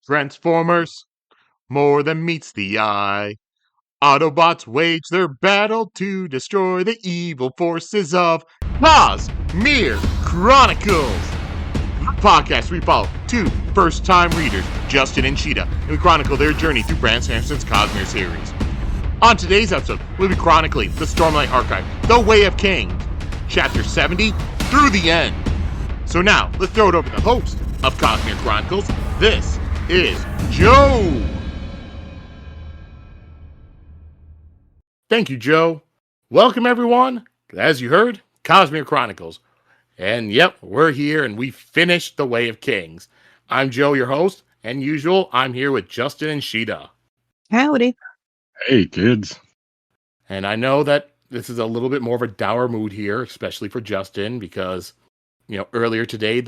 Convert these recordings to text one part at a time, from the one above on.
Transformers, more than meets the eye. Autobots wage their battle to destroy the evil forces of Cosmere Chronicles. Podcast we follow two first-time readers, Justin and Sheta, and we chronicle their journey through Brand Sanderson's Cosmere series. On today's episode, we'll be chronicling the Stormlight Archive, The Way of Kings, Chapter 70 through the end. So now, let's throw it over to the host of Cosmere Chronicles. This is Joe. Thank you, Joe. Welcome, everyone. As you heard, Cosmere Chronicles. And yep, we're here and we finished The Way of Kings. I'm Joe, your host, and usual, I'm here with Justin and Sheta. Howdy. Hey, kids. And I know that this is a little bit more of a dour mood here, especially for Justin, because, earlier today,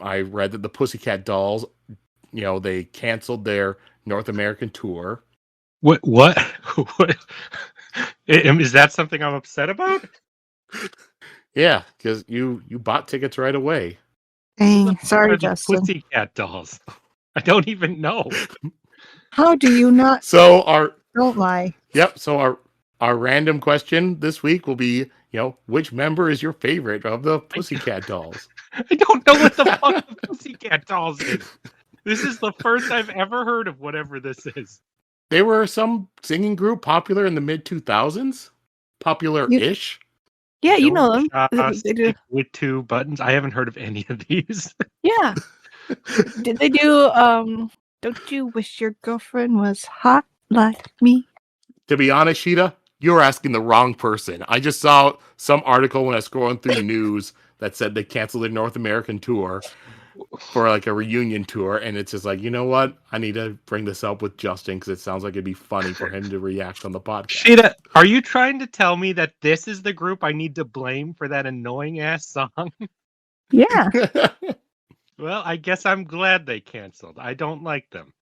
I read that the Pussycat Dolls, they canceled their North American tour. What? What? Is that something I'm upset about? Yeah, because you bought tickets right away. Dang, sorry, the Justin. Pussycat Dolls. I don't even know. How do you not? Don't lie. Yep. So our random question this week will be, which member is your favorite of the Pussycat Dolls? I don't know what the fuck the Pussycat Dolls is. This is the first I've ever heard of whatever this is. They were some singing group popular in the mid-2000s. Popular-ish. Yeah, you know them. With two buttons. I haven't heard of any of these. Yeah. Did they do, Don't You Wish Your Girlfriend Was Hot Like Me? To be honest, Sheta, you're asking the wrong person. I just saw some article when I was scrolling through news that said they canceled their North American tour for like a reunion tour, and it's just like, you know what? I need to bring this up with Justin because it sounds like it'd be funny for him to react on the podcast. Sheta, are you trying to tell me that this is the group I need to blame for that annoying ass song? Yeah. Well, I guess I'm glad they canceled. I don't like them.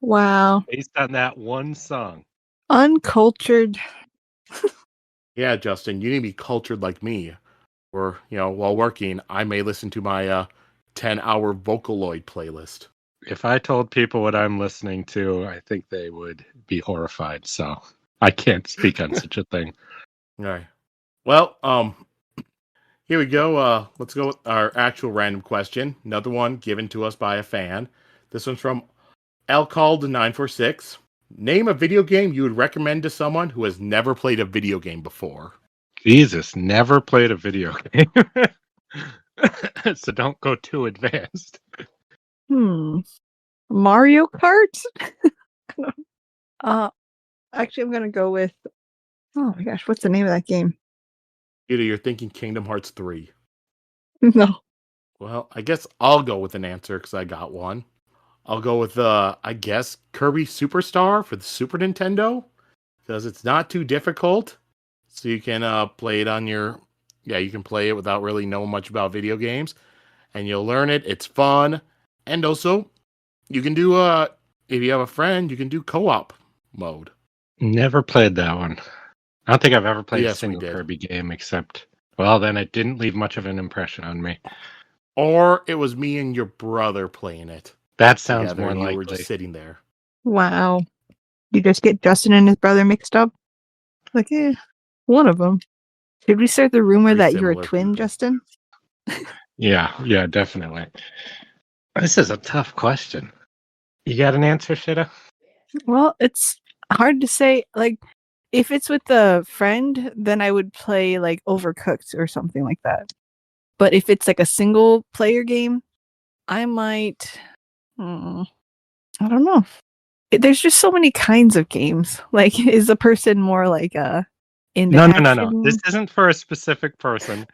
Wow. Based on that one song. Uncultured. Yeah, Justin, you need to be cultured like me. Or, while working, I may listen to my 10-hour Vocaloid playlist. If I told people what I'm listening to, I think they would be horrified. So I can't speak on such a thing. All right. Well, here we go. Let's go with our actual random question. Another one given to us by a fan. This one's from Alcald946. Name a video game you would recommend to someone who has never played a video game before. Jesus, never played a video game. So don't go too advanced. Mario Kart? Actually, I'm going to go with... Oh my gosh, what's the name of that game? Either you're thinking Kingdom Hearts 3. No. Well, I guess I'll go with an answer because I got one. I'll go with, I guess, Kirby Superstar for the Super Nintendo because it's not too difficult. So you can play it on your... Yeah, you can play it without really knowing much about video games. And you'll learn it. It's fun. And also, you can do, if you have a friend, you can do co-op mode. Never played that one. I don't think I've ever played Yes, a single Kirby game except... Well, then it didn't leave much of an impression on me. Or it was me and your brother playing it. That sounds together, more and likely. You were just sitting there. Wow. You just get Justin and his brother mixed up? Like, one of them. Did we start the rumor Pretty that you're a similar twin, people. Justin? Yeah, definitely. This is a tough question. You got an answer, Sheta? Well, it's hard to say. Like, if it's with a friend, then I would play, like, Overcooked or something like that. But if it's, like, a single-player game, I might... I don't know. There's just so many kinds of games. Like, is a person more, like, into action? No. This isn't for a specific person.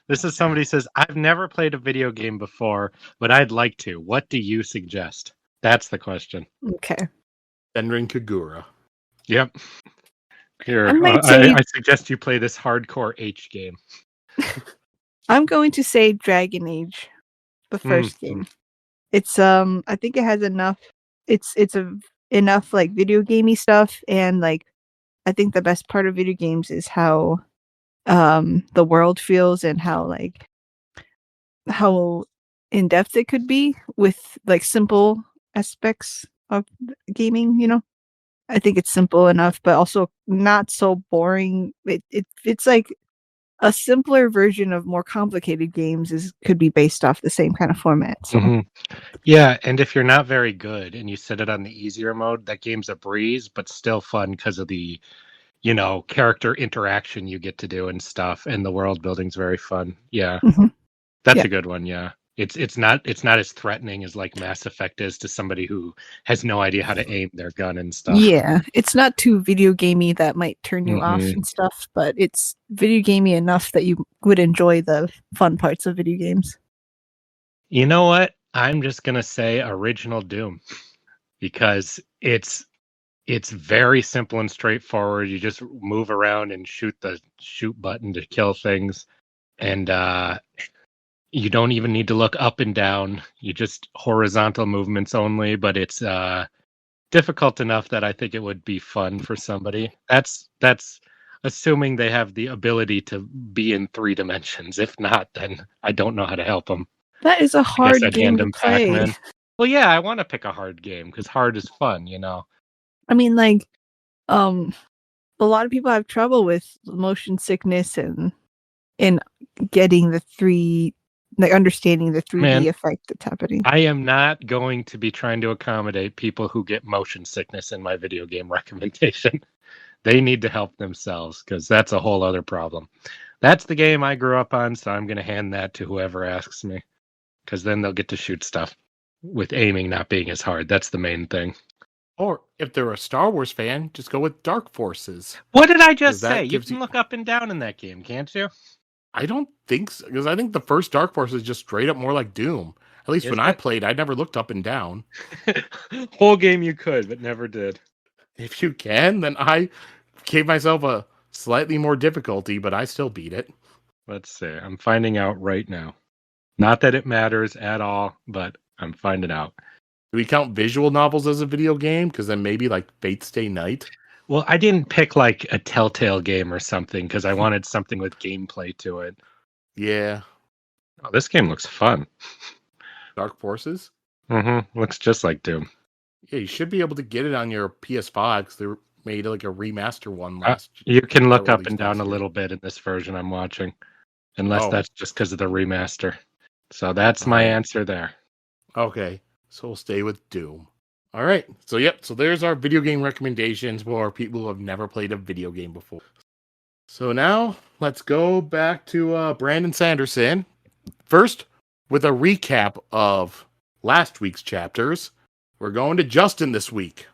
This is somebody says, I've never played a video game before, but I'd like to. What do you suggest? That's the question. Okay. Senran Kagura. Yep. Here, I I suggest you play this hardcore H game. I'm going to say Dragon Age, the first game. It's I think it has enough. It's enough like video gamey stuff, and like I think the best part of video games is how the world feels and how in depth it could be with like simple aspects of gaming, you know. I think it's simple enough, but also not so boring. It's like a simpler version of more complicated games could be based off the same kind of format. So Yeah, and if you're not very good and you set it on the easier mode, that game's a breeze, but still fun because of the, character interaction you get to do and stuff, and the world building's very fun. Yeah, mhm. that's Yeah. a good one. Yeah, it's not as threatening as like Mass Effect is to somebody who has no idea how to aim their gun and stuff. Yeah, it's not too video gamey that might turn you off Mhm. and stuff, but it's video gamey enough that you would enjoy the fun parts of video games. You know what? I'm just gonna say original Doom because it's very simple and straightforward. You just move around and shoot the shoot button to kill things, and you don't even need to look up and down. You just horizontal movements only, but it's difficult enough that I think it would be fun for somebody. That's assuming they have the ability to be in 3 dimensions. If not, then I don't know how to help them. That is a I guess hard I'd game hand to them play. Pac-Man. Well, yeah, I want to pick a hard game because hard is fun, I mean, like, a lot of people have trouble with motion sickness and getting the understanding the 3D Man, effect that's happening. I am not going to be trying to accommodate people who get motion sickness in my video game recommendation. They need to help themselves because that's a whole other problem. That's the game I grew up on, so I'm going to hand that to whoever asks me because then they'll get to shoot stuff with aiming not being as hard. That's the main thing. Or if they're a Star Wars fan, just go with Dark Forces. What did I just 'Cause that say? You gives can you- look up and down in that game, can't you? I don't think so, because I think the first Dark Force is just straight up more like Doom. At least Is when I it? played, I never looked up and down. Whole game you could, but never did. If you can, then I gave myself a slightly more difficulty, but I still beat it. Let's see. I'm finding out right now. Not that it matters at all, but I'm finding out. Do we count visual novels as a video game? Because then maybe like Fate Stay Night. Well, I didn't pick like a Telltale game or something because I wanted something with gameplay to it. Yeah. Oh, this game looks fun. Dark Forces? Mm-hmm. Looks just like Doom. Yeah, you should be able to get it on your PS5 because they made like a remaster one last You can look that up and released down last a year. little bit in this version I'm watching. Unless Oh. that's just because of the remaster. So that's my Alright. answer there. Okay, so we'll stay with Doom. All right, so there's our video game recommendations for people who have never played a video game before. So now let's go back to Brandon Sanderson. First, with a recap of last week's chapters, we're going to Justin this week.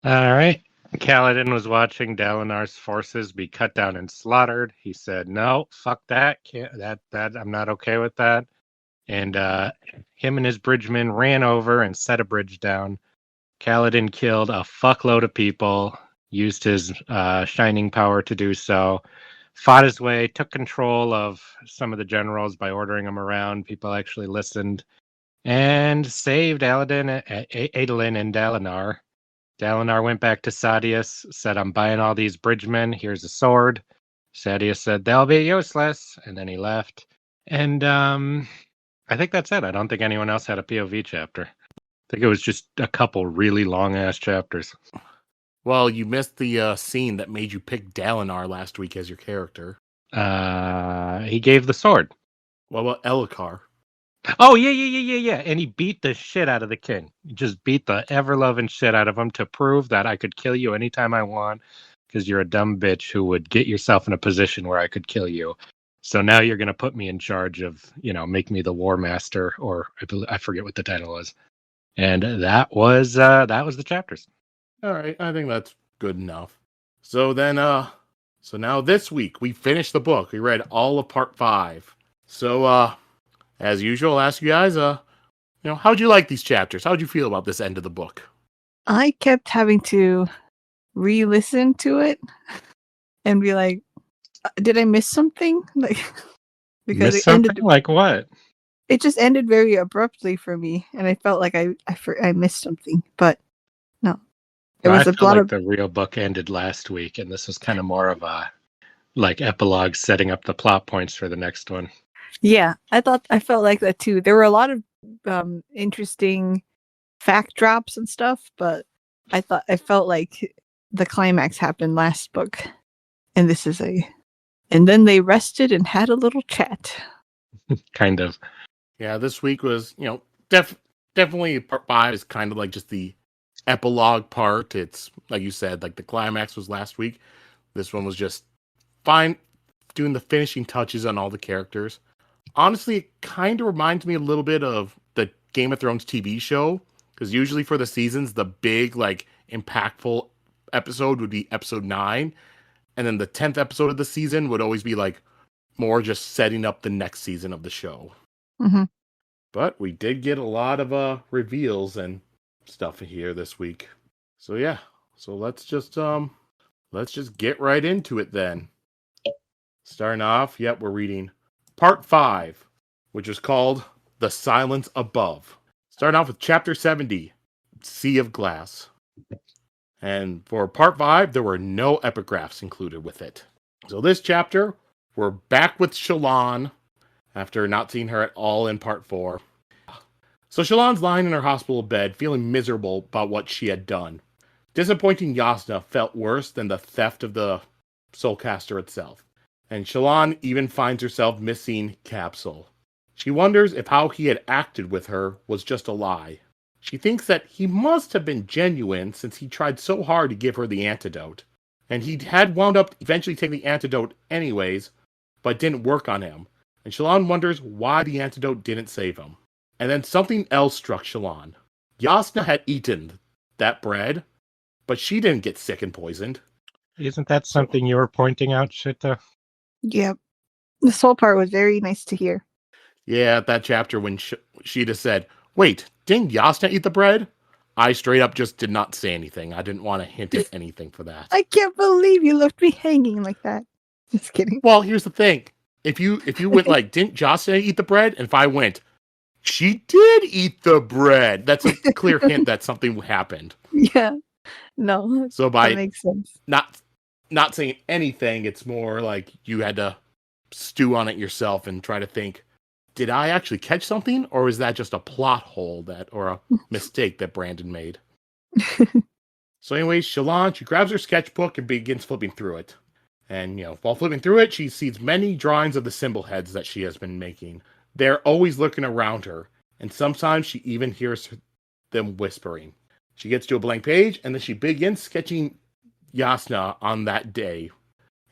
All right. Kaladin was watching Dalinar's forces be cut down and slaughtered. He said, "No, fuck that. That I'm not okay with that." And him and his bridgemen ran over and set a bridge down. Kaladin killed a fuckload of people, used his shining power to do so, fought his way, took control of some of the generals by ordering them around. People actually listened, and saved Adolin and Dalinar. Dalinar went back to Sadeas, said, "I'm buying all these bridgemen. Here's a sword." Sadeas said, "They'll be useless," and then he left. And I think that's it. I don't think anyone else had a POV chapter. I think it was just a couple really long-ass chapters. Well, you missed the scene that made you pick Dalinar last week as your character. He gave the sword. What about Elhokar? Oh, yeah. And he beat the shit out of the king. He just beat the ever-loving shit out of him to prove that I could kill you anytime I want because you're a dumb bitch who would get yourself in a position where I could kill you. So now you're going to put me in charge of, make me the war master, or I forget what the title was. And that was the chapters. All right, I think that's good enough. So then, so now this week we finished the book. We read all of part 5. So, as usual, I'll ask you guys, how'd you like these chapters? How'd you feel about this end of the book? I kept having to re-listen to it and be like, did I miss something? Like, because Miss something? Like what? It just ended very abruptly for me, and I felt like I missed something. But no, there was a lot of the real book ended last week, and this was kind of more of a epilogue setting up the plot points for the next one. Yeah, I felt like that too. There were a lot of interesting fact drops and stuff, but I felt like the climax happened last book, and this is and then they rested and had a little chat. Kind of. Yeah, this week was, definitely part 5 is kind of like just the epilogue part. It's like you said, like the climax was last week. This one was just fine, doing the finishing touches on all the characters. Honestly, it kind of reminds me a little bit of the Game of Thrones TV show, because usually for the seasons, the big, like, impactful episode would be episode 9, and then the 10th episode of the season would always be, like, more just setting up the next season of the show. Mm-hmm. But we did get a lot of reveals and stuff here this week. So yeah, so let's just get right into it then. Starting off, we're reading part 5, which is called The Silence Above. Starting off with chapter 70, Sea of Glass. And for part 5, there were no epigraphs included with it. So this chapter, we're back with Shallan after not seeing her at all in part 4. So Shallan's lying in her hospital bed, feeling miserable about what she had done. Disappointing Jasnah felt worse than the theft of the Soulcaster itself. And Shallan even finds herself missing Capsule. She wonders if how he had acted with her was just a lie. She thinks that he must have been genuine since he tried so hard to give her the antidote. And he had wound up eventually taking the antidote anyways, but didn't work on him. And Shallan wonders why the antidote didn't save him. And then something else struck Shallan. Jasnah had eaten that bread, but she didn't get sick and poisoned. Isn't that something you were pointing out, Sheta? Yep. This whole part was very nice to hear. Yeah, that chapter when Sheta said, "Wait, didn't Jasnah eat the bread?" I straight up just did not say anything. I didn't want to hint at anything for that. I can't believe you left me hanging like that. Just kidding. Well, here's the thing. If you went like, "Didn't Jasnah eat the bread?" And if I went, "She did eat the bread," that's a clear hint that something happened. Yeah. No. So by that makes sense. not saying anything, it's more like you had to stew on it yourself and try to think, did I actually catch something, or is that just a plot hole or a mistake that Brandon made? So anyways, Shallan, she grabs her sketchbook and begins flipping through it. And, while flipping through it, she sees many drawings of the symbol heads that she has been making. They're always looking around her, and sometimes she even hears them whispering. She gets to a blank page, and then she begins sketching Jasnah on that day.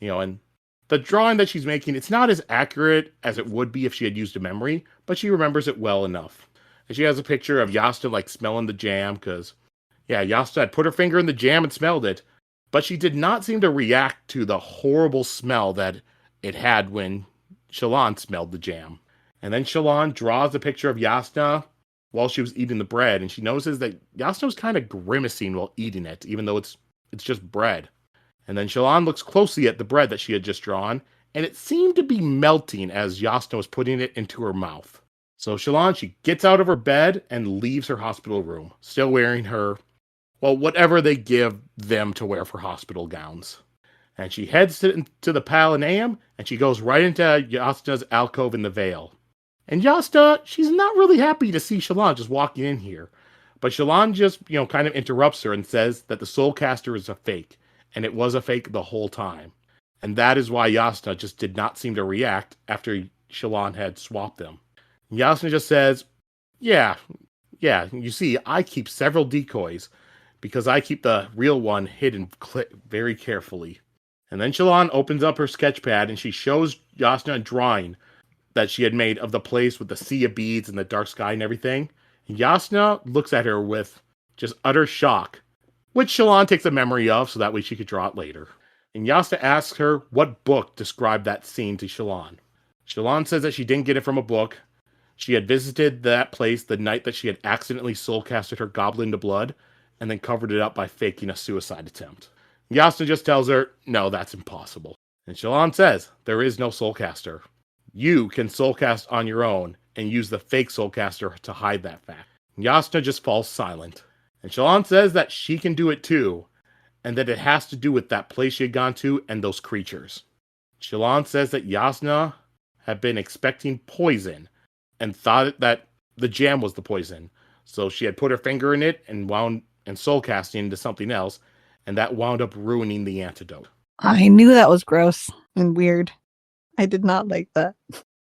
And the drawing that she's making, it's not as accurate as it would be if she had used a memory, but she remembers it well enough. And she has a picture of Jasnah, like, smelling the jam, because, Jasnah had put her finger in the jam and smelled it, but she did not seem to react to the horrible smell that it had when Shallan smelled the jam. And then Shallan draws a picture of Jasnah while she was eating the bread, and she notices that Jasnah was kind of grimacing while eating it, even though it's just bread. And then Shallan looks closely at the bread that she had just drawn, and it seemed to be melting as Jasnah was putting it into her mouth. So Shallan, she gets out of her bed and leaves her hospital room, still wearing her, whatever they give them to wear for hospital gowns. And she heads to the Palanaeum, and she goes right into Jasnah's alcove in the Vale. And Jasnah, she's not really happy to see Shallan just walking in here. But Shallan just, kind of interrupts her and says that the Soulcaster is a fake. And it was a fake the whole time. And that is why Jasnah just did not seem to react after Shallan had swapped them. And Jasnah just says, yeah, you see, I keep several decoys, because I keep the real one hidden very carefully. And then Shallan opens up her sketch pad and she shows Jasnah a drawing that she had made of the place with the sea of beads and the dark sky and everything. And Jasnah looks at her with just utter shock, which Shallan takes a memory of so that way she could draw it later. And Jasnah asks her what book described that scene to Shallan. Shallan says that she didn't get it from a book. She had visited that place the night that she had accidentally soulcasted her goblin to blood, and then covered it up by faking a suicide attempt. Jasnah just tells her, no, that's impossible. And Shallan says, there is no soulcaster. You can soulcast on your own, and use the fake soulcaster to hide that fact. Jasnah just falls silent. And Shallan says that she can do it too, and that it has to do with that place she had gone to and those creatures. Shallan says that Jasnah had been expecting poison, and thought that the jam was the poison. So she had put her finger in it and soul casting into something else, and that wound up ruining the antidote. I knew that was gross and weird. I did not like that.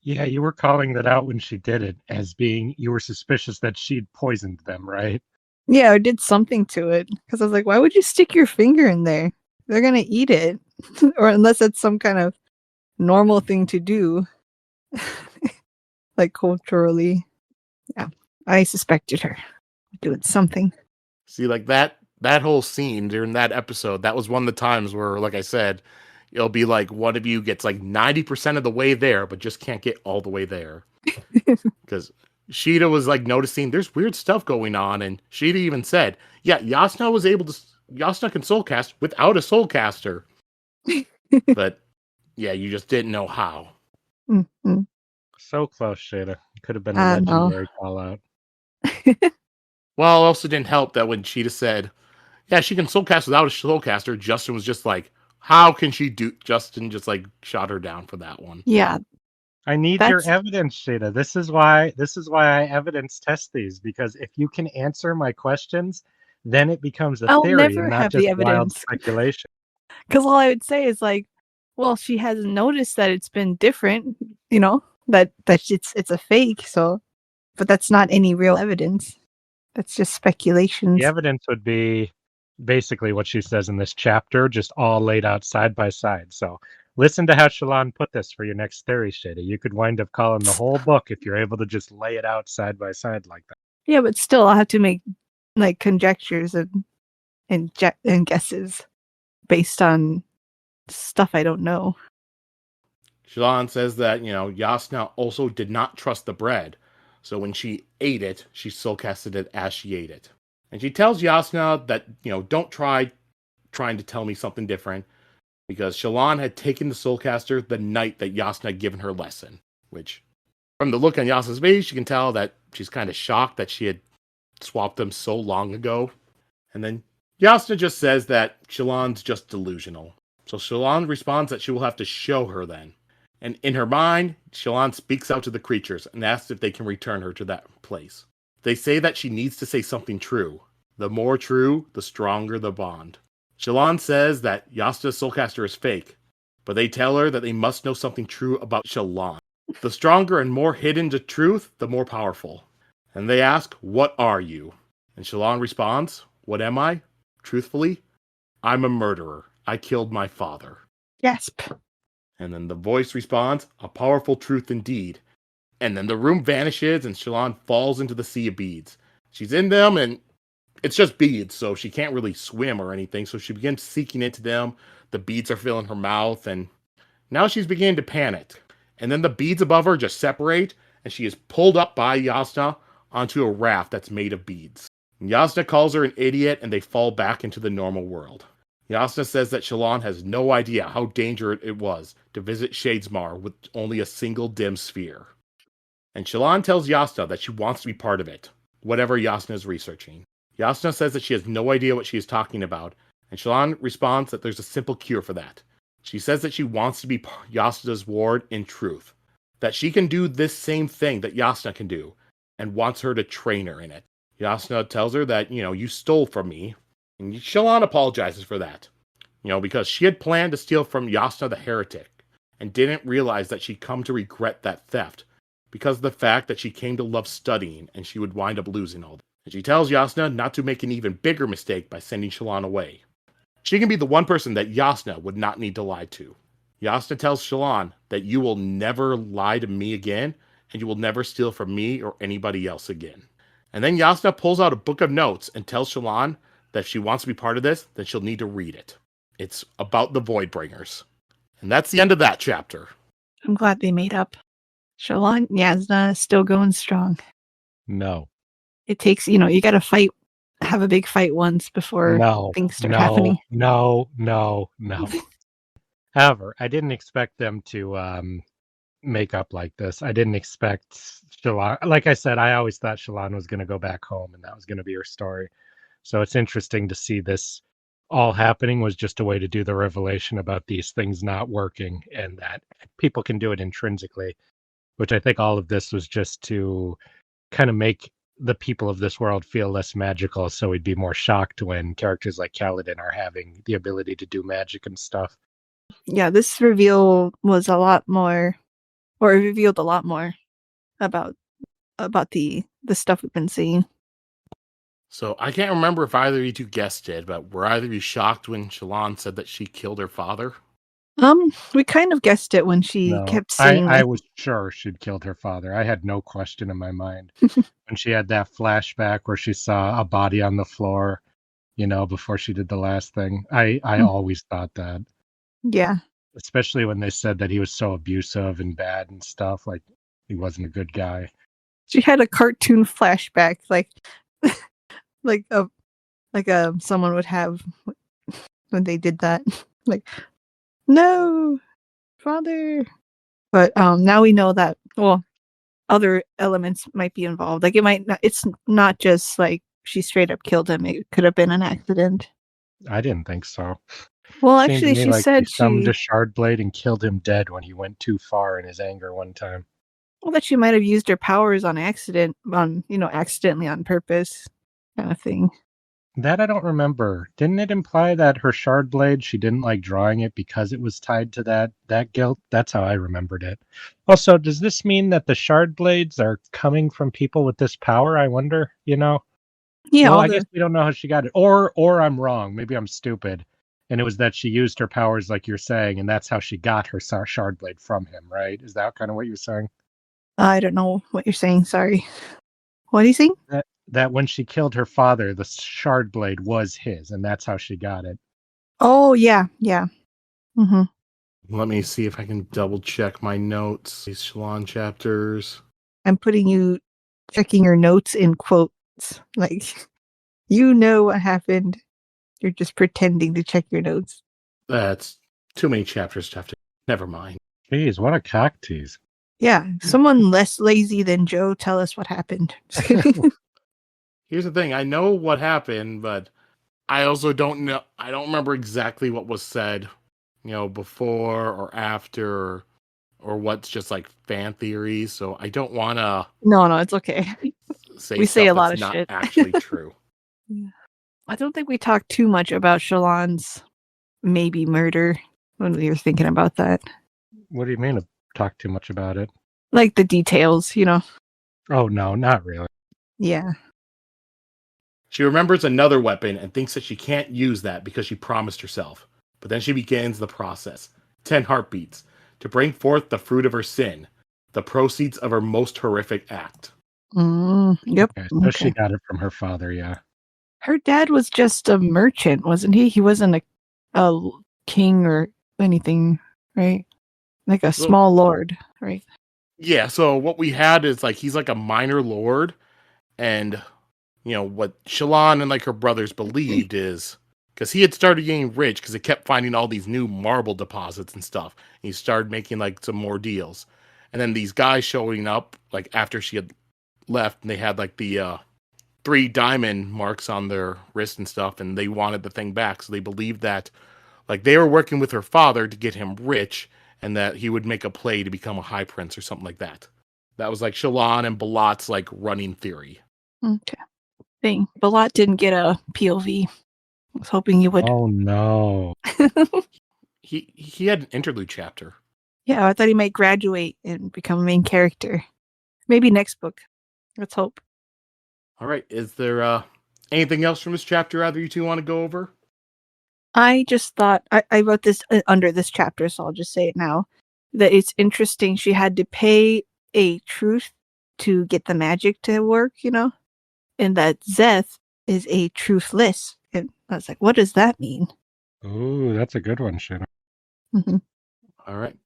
Yeah, you were calling that out when she did it as being, you were suspicious that she'd poisoned them, right? Yeah, or did something to it. Because I was like, why would you stick your finger in there? They're going to eat it. Or unless it's some kind of normal thing to do. Like culturally. Yeah, I suspected her of doing something. See, like that whole scene during that episode, that was one of the times where, like I said, it'll be like one of you gets like 90% of the way there, but just can't get all the way there. Because Sheta was like noticing there's weird stuff going on, and Sheta even said, yeah, Jasnah can soulcast without a soulcaster. But yeah, you just didn't know how. Mm-hmm. So close, Sheta. Could have been a legendary call out. Well, it also didn't help that when Sheta said, yeah, she can soulcast without a soulcaster, Justin was just like, how can she do? Justin just like shot her down for that one. Yeah. I need your evidence, Sheta. This is why I evidence test these, because if you can answer my questions, then it becomes a I'll theory never and not have just the wild evidence. speculation. Because all I would say is like, well, she hasn't noticed that it's been different, you know, that it's a fake. So, but that's not any real evidence. That's just speculations. The evidence would be basically what she says in this chapter, just all laid out side by side. So listen to how Shallan put this for your next theory, Sheta. You could wind up calling the whole book if you're able to just lay it out side by side like that. Yeah, but still, I'll have to make like conjectures and guesses based on stuff I don't know. Shallan says that, Jasnah also did not trust the bread. So when she ate it, she soulcasted it as she ate it. And she tells Jasnah that, don't trying to tell me something different, because Shallan had taken the soulcaster the night that Jasnah had given her lesson, which, from the look on Jasnah's face, you can tell that she's kind of shocked that she had swapped them so long ago. And then Jasnah just says that Shallan's just delusional. So Shallan responds that she will have to show her then. And in her mind, Shallan speaks out to the creatures and asks if they can return her to that place. They say that she needs to say something true. The more true, the stronger the bond. Shallan says that Jasnah's soulcaster is fake, but they tell her that they must know something true about Shallan. The stronger and more hidden the truth, the more powerful. And they ask, what are you? And Shallan responds, what am I? Truthfully, I'm a murderer. I killed my father. Gasp. And then the voice responds, a powerful truth indeed. And then the room vanishes and Shallan falls into the sea of beads. She's in them and it's just beads, so she can't really swim or anything. So she begins seeking into them. The beads are filling her mouth and now she's beginning to panic. And then the beads above her just separate and she is pulled up by Jasnah onto a raft that's made of beads. And Jasnah calls her an idiot and they fall back into the normal world. Jasnah says that Shallan has no idea how dangerous it was to visit Shadesmar with only a single dim sphere. And Shallan tells Jasnah that she wants to be part of it, whatever Jasnah is researching. Jasnah says that she has no idea what she is talking about, and Shallan responds that there's a simple cure for that. She says that she wants to be Jasnah's ward in truth, that she can do this same thing that Jasnah can do, and wants her to train her in it. Jasnah tells her that, you stole from me, and Shallan apologizes for that, because she had planned to steal from Jasnah the heretic, and didn't realize that she'd come to regret that theft, because of the fact that she came to love studying, and she would wind up losing all that. And she tells Jasnah not to make an even bigger mistake by sending Shallan away. She can be the one person that Jasnah would not need to lie to. Jasnah tells Shallan that you will never lie to me again, and you will never steal from me or anybody else again. And then Jasnah pulls out a book of notes and tells Shallan that if she wants to be part of this, then she'll need to read it. It's about the Voidbringers. And that's the end of that chapter. I'm glad they made up. Shallan, Jasnah is still going strong. No. It takes, you got to fight, have a big fight once before things start happening. No. However, I didn't expect them to make up like this. I didn't expect Shallan. Like I said, I always thought Shallan was going to go back home and that was going to be her story. So it's interesting to see this all happening was just a way to do the revelation about these things not working and that people can do it intrinsically, which I think all of this was just to kind of make the people of this world feel less magical, so we'd be more shocked when characters like Kaladin are having the ability to do magic and stuff. Yeah, this reveal was a lot more, or it revealed a lot more about the stuff we've been seeing. So I can't remember if either of you two guessed it, but were either of you shocked when Shallan said that she killed her father? We kind of guessed it when she No, kept saying, I like, was sure she'd killed her father. I had no question in my mind. When she had that flashback where she saw a body on the floor, before she did the last thing. I always thought that. yeah, Especially when they said that he was so abusive and bad and stuff, like he wasn't a good guy. she had a cartoon flashback, like, someone would have when they did that, like, no, father. But now we know that, well, other elements might be involved. Like, it might not, it's not just like she straight up killed him. It could have been an accident. I didn't think so. Well, Seemed to actually, me she like said she summoned a shard blade and killed him dead when he went too far in his anger one time. well, that she might have used her powers on accident, accidentally on purpose, kind of thing. That I don't remember. Didn't it imply that her shard blade, she didn't like drawing it because it was tied to that guilt? That's how I remembered it. Also, does this mean that the shard blades are coming from people with this power? I wonder, Yeah, Well, I guess we don't know how she got it. Or I'm wrong. Maybe I'm stupid. And it was that she used her powers like you're saying, and that's how she got her shard blade from him, right? Is that kind of what you're saying? I don't know what you're saying. Sorry. What do you think? That when she killed her father, the shard blade was his, and that's how she got it. Oh, yeah. Mm-hmm. Let me see if I can double check my notes. These Shallan chapters. I'm putting you checking your notes in quotes. Like, you know what happened. You're just pretending to check your notes. That's too many chapters to have to. Never mind. Jeez, what a cock tease. Yeah, someone less lazy than Joe, tell us what happened. Here's the thing. I know what happened, but I also don't know. I don't remember exactly what was said, before or after, or what's just like fan theories. So I don't want to No, it's okay. say We say stuff a lot that's of not shit. actually true. I don't think we talked too much about Shallan's maybe murder when we were thinking about that. What do you mean to talk too much about it? Like the details, Oh, no, not really. Yeah. She remembers another weapon and thinks that she can't use that because she promised herself. But then she begins the process, 10 heartbeats, to bring forth the fruit of her sin, the proceeds of her most horrific act. Yep. Okay, so she got it from her father, yeah. Her dad was just a merchant, wasn't he? He wasn't a king or anything, right? Like a small lord, right? Yeah, so what we had is like he's like a minor lord, and what Shallan and like her brothers believed is because he had started getting rich because they kept finding all these new marble deposits and stuff. And he started making like some more deals, and then these guys showing up like after she had left, and they had like the 3 diamond marks on their wrist and stuff, and they wanted the thing back. So they believed that like they were working with her father to get him rich, and that he would make a play to become a high prince or something like that. That was like Shallan and Balat's like running theory. Okay. Thing. Balat didn't get a POV. I was hoping you would. Oh, no. He had an interlude chapter. Yeah, I thought he might graduate and become a main character. Maybe next book. Let's hope. All right. Is there anything else from this chapter either you two want to go over? I just thought, I wrote this under this chapter, so I'll just say it now, that it's interesting. She had to pay a truth to get the magic to work, and that Szeth is a truthless. And I was like, what does that mean? Ooh, that's a good one, Sheta. Mm-hmm. All right.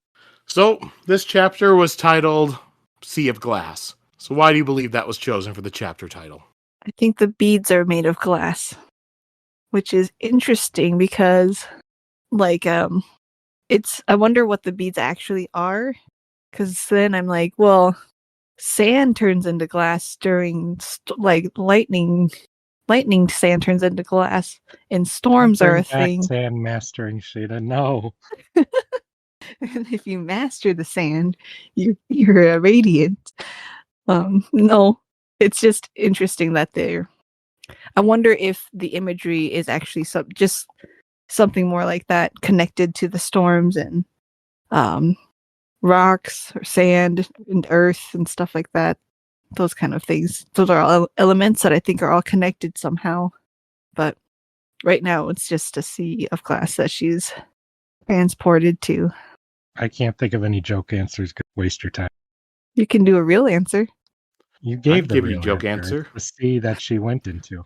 So this chapter was titled Sea of Glass. So why do you believe that was chosen for the chapter title? I think the beads are made of glass, which is interesting because, like, I wonder what the beads actually are, because then I'm like, well, sand turns into glass during lightning sand turns into glass, and storms are a thing. Sand mastering, Sheta. No. And if you master the sand, you're radiant. No, it's just interesting that they're. I wonder if the imagery is actually just something more like that, connected to the storms and rocks or sand and earth and stuff like that. Those kind of things. Those are all elements that I think are all connected somehow. But right now, it's just a sea of glass that she's transported to. I can't think of any joke answers. Waste your time. You can do a real answer. You gave I'd the give you real a joke answer. answer. It's the sea that she went into.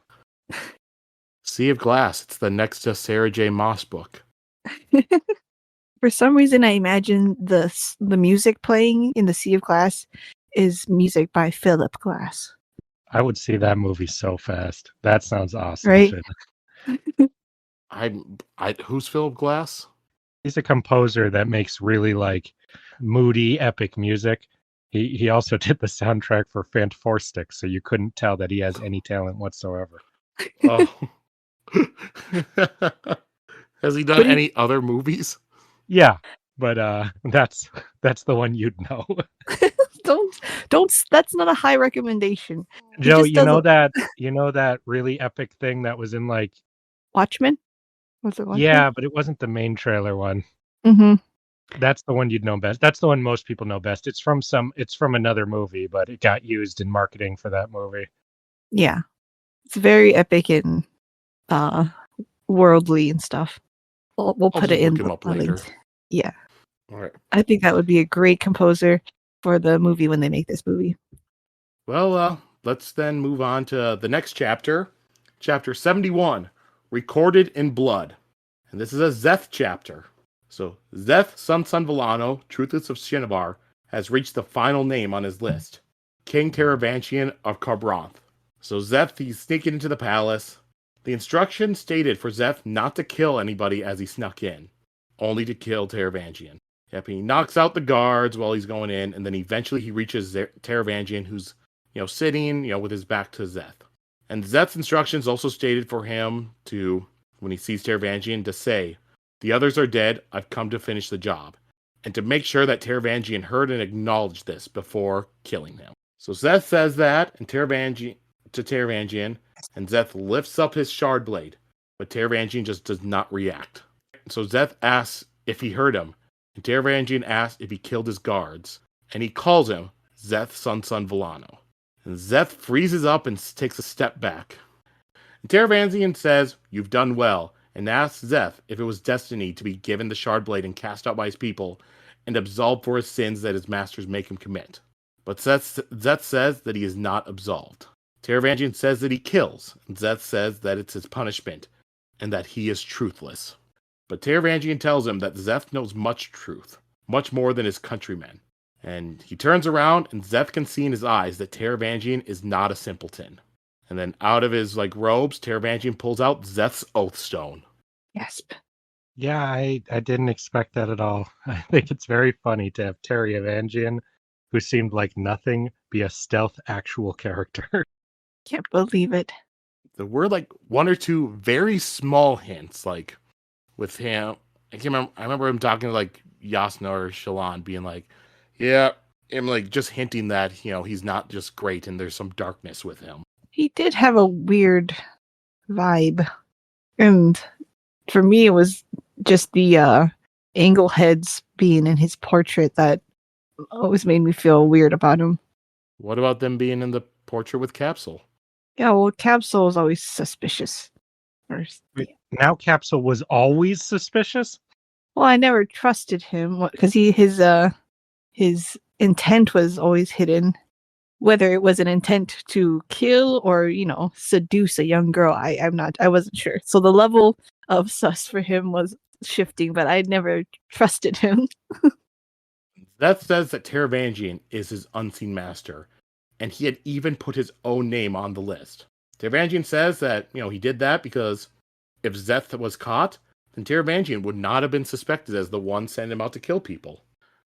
Sea of Glass. It's the next to Sarah J. Maas book. For some reason, I imagine the music playing in the Sea of Glass is music by Philip Glass. I would see that movie so fast. That sounds awesome. Right? Who's Philip Glass? He's a composer that makes really like moody, epic music. He also did the soundtrack for Fantastic, so you couldn't tell that he has any talent whatsoever. Oh. Has he done any other movies? Yeah, but that's the one you'd know. don't. That's not a high recommendation. Joe, you know that really epic thing that was in like Watchmen? Was it Watchmen? Yeah, but it wasn't the main trailer one. Mm-hmm. That's the one you'd know best. That's the one most people know best. It's from another movie, but it got used in marketing for that movie. Yeah. It's very epic and worldly and stuff. We'll put it in look him up later. Yeah. All right. I think that would be a great composer for the movie when they make this movie. Well, let's then move on to the next chapter. Chapter 71, Recorded in Blood. And this is a Szeth chapter. So, Szeth, son Villano, Truthus of Shinovar, has reached the final name on his list. King Taravantian of Kharbranth. So Szeth, he's sneaking into the palace. The instructions stated for Szeth not to kill anybody as he snuck in. Only to kill Taravantian. Yep, he knocks out the guards while he's going in, and then eventually he reaches Taravantian, who's, sitting, with his back to Szeth. And Szeth's instructions also stated for him to, when he sees Taravantian, to say, "The others are dead, I've come to finish the job." And to make sure that Taravantian heard and acknowledged this before killing him. So Szeth says that to Taravantian, and Szeth lifts up his shard blade, but Taravantian just does not react. So Szeth asks if he heard him, and Taravantian asks if he killed his guards, and he calls him Szeth, son Villano. And Szeth freezes up and takes a step back. And Taravantian says, "You've done well," and asks Szeth if it was destiny to be given the shard blade and cast out by his people, and absolved for his sins that his masters make him commit. But Szeth says that he is not absolved. Taravantian says that he kills, and Szeth says that it's his punishment, and that he is truthless. But Taravantian tells him that Szeth knows much truth, much more than his countrymen. And he turns around, and Szeth can see in his eyes that Taravantian is not a simpleton. And then out of his robes, Taravantian pulls out Szeth's Oathstone. Yes. Yeah, I didn't expect that at all. I think it's very funny to have Taravantian, who seemed like nothing, be a stealth actual character. Can't believe it. There were one or two very small hints, with him. I remember him talking to Jasnah or Shallan, being like, yeah, him just hinting that, he's not just great and there's some darkness with him. He did have a weird vibe. And for me, it was just the angle heads being in his portrait that always made me feel weird about him. What about them being in the portrait with Capsule? Yeah, well, Capsule is always suspicious. Now Capsule was always suspicious? Well, I never trusted him because his intent was always hidden. Whether it was an intent to kill or, seduce a young girl, I wasn't sure. So the level of sus for him was shifting, but I never trusted him. That says that Taravantian is his unseen master, and he had even put his own name on the list. Taravantian says that, he did that because if Szeth was caught, then Taravantian would not have been suspected as the one sending him out to kill people.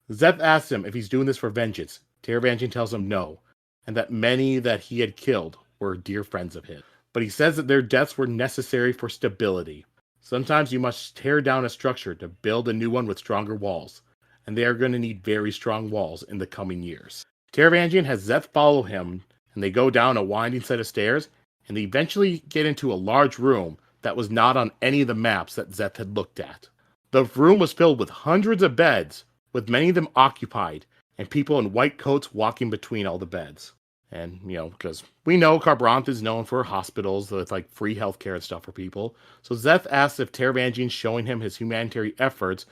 Szeth asks him if he's doing this for vengeance. Taravantian tells him no, and that many that he had killed were dear friends of his. But he says that their deaths were necessary for stability. Sometimes you must tear down a structure to build a new one with stronger walls, and they are going to need very strong walls in the coming years. Taravantian has Szeth follow him, and they go down a winding set of stairs, and they eventually get into a large room that was not on any of the maps that Szeth had looked at. The room was filled with hundreds of beds, with many of them occupied, and people in white coats walking between all the beds. And, because we know Kharbranth is known for hospitals with, free healthcare and stuff for people. So Szeth asks if Taravangian showing him his humanitarian efforts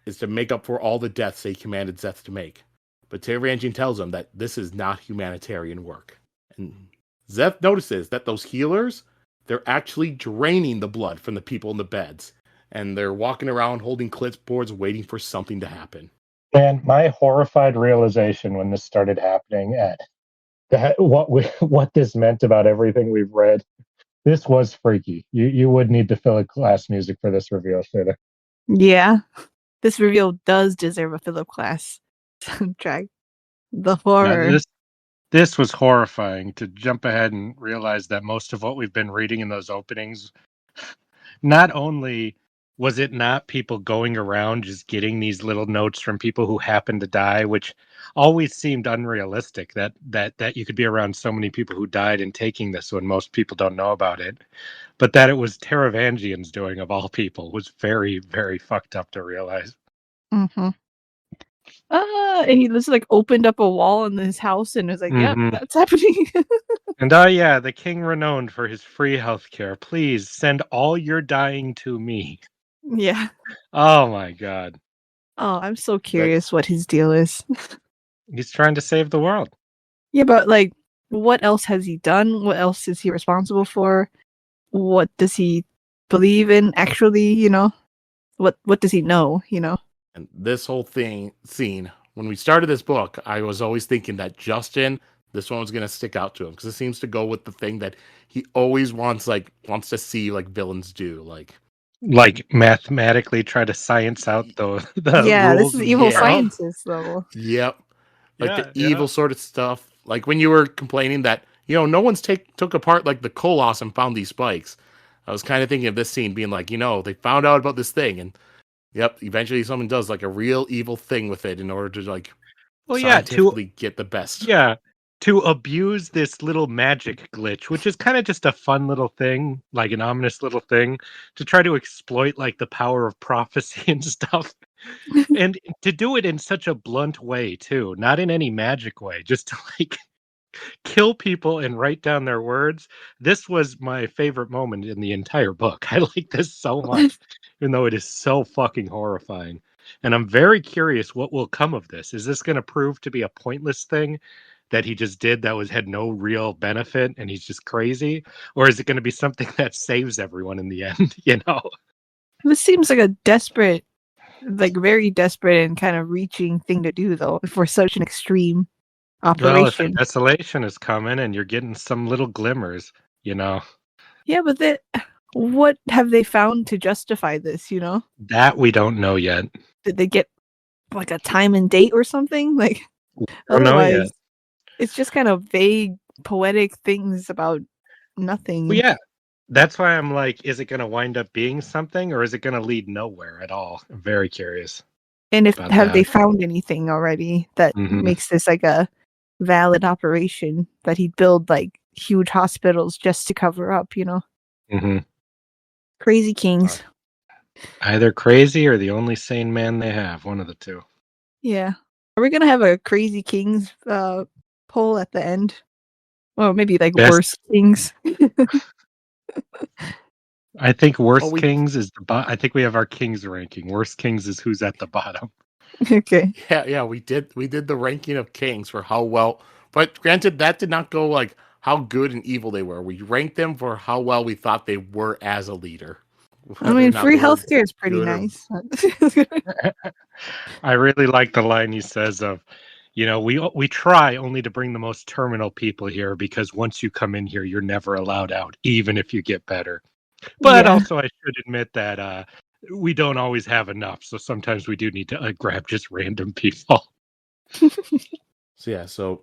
is to make up for all the deaths they commanded Szeth to make. But Taravangian tells him that this is not humanitarian work. And Szeth notices that those healers, they're actually draining the blood from the people in the beds. And they're walking around holding clipboards waiting for something to happen. And my horrified realization when this started happening at what this meant about everything we've read. This was freaky. You would need to fill a class music for this reveal, Sheta. Yeah. This reveal does deserve a Philip Glass soundtrack. The horror. Now, this was horrifying to jump ahead and realize that most of what we've been reading in those openings, not only was it not people going around just getting these little notes from people who happen to die, which always seemed unrealistic, that you could be around so many people who died and taking this when most people don't know about it, but that it was Taravangian's doing, of all people, was very, very fucked up to realize. Mm-hmm. And he just opened up a wall in his house and was like, "Yep, that's happening." And the king renowned for his free healthcare. Please send all your dying to me. Yeah. Oh my god. Oh, I'm so curious what his deal is. He's trying to save the world. Yeah, but what else has he done? What else is he responsible for? What does he believe in? Actually, what does he know? And this whole scene, when we started this book, I was always thinking that Justin, this one was going to stick out to him because it seems to go with the thing that he always wants to see villains do, like mathematically try to science out the yeah, rules. this is evil sciences level. Yep, the evil sort of stuff. Like when you were complaining that no one's took apart the Koloss and found these spikes. I was kind of thinking of this scene being they found out about this thing and. Yep, eventually someone does a real evil thing with it in order to scientifically get the best. Yeah, to abuse this little magic glitch, which is kind of just a fun little thing, an ominous little thing, to try to exploit the power of prophecy and stuff. And to do it in such a blunt way too, not in any magic way, just to kill people and write down their words. This was my favorite moment in the entire book. I like this so much, even though it is so fucking horrifying. And I'm very curious what will come of this. Is this going to prove to be a pointless thing that he just did that had no real benefit and he's just crazy? Or is it going to be something that saves everyone in the end, This seems like a desperate, very desperate and kind of reaching thing to do, though, for such an extreme operation. Well, if desolation is coming and you're getting some little glimmers, Yeah, but what have they found to justify this, That we don't know yet. Did they get a time and date or something? Otherwise, it's just kind of vague, poetic things about nothing. Well, yeah. That's why I'm is it going to wind up being something or is it going to lead nowhere at all? I'm very curious. And have they found anything already that makes this a valid operation that he'd build huge hospitals just to cover up, Crazy kings. Either crazy or the only sane man they have, one of the two. Yeah. Are we gonna have a crazy kings poll at the end? Well, maybe worst kings. I think worst kings is I think we have our kings ranking. Worst kings is who's at the bottom. Okay. Yeah, we did the ranking of kings for how well, but granted that did not go how good and evil they were. We ranked them for how well we thought they were as a leader. I mean, free healthcare is pretty nice. I really like the line he says of, we try only to bring the most terminal people here because once you come in here, you're never allowed out, even if you get better. But also, I should admit that we don't always have enough, so sometimes we do need to grab just random people. So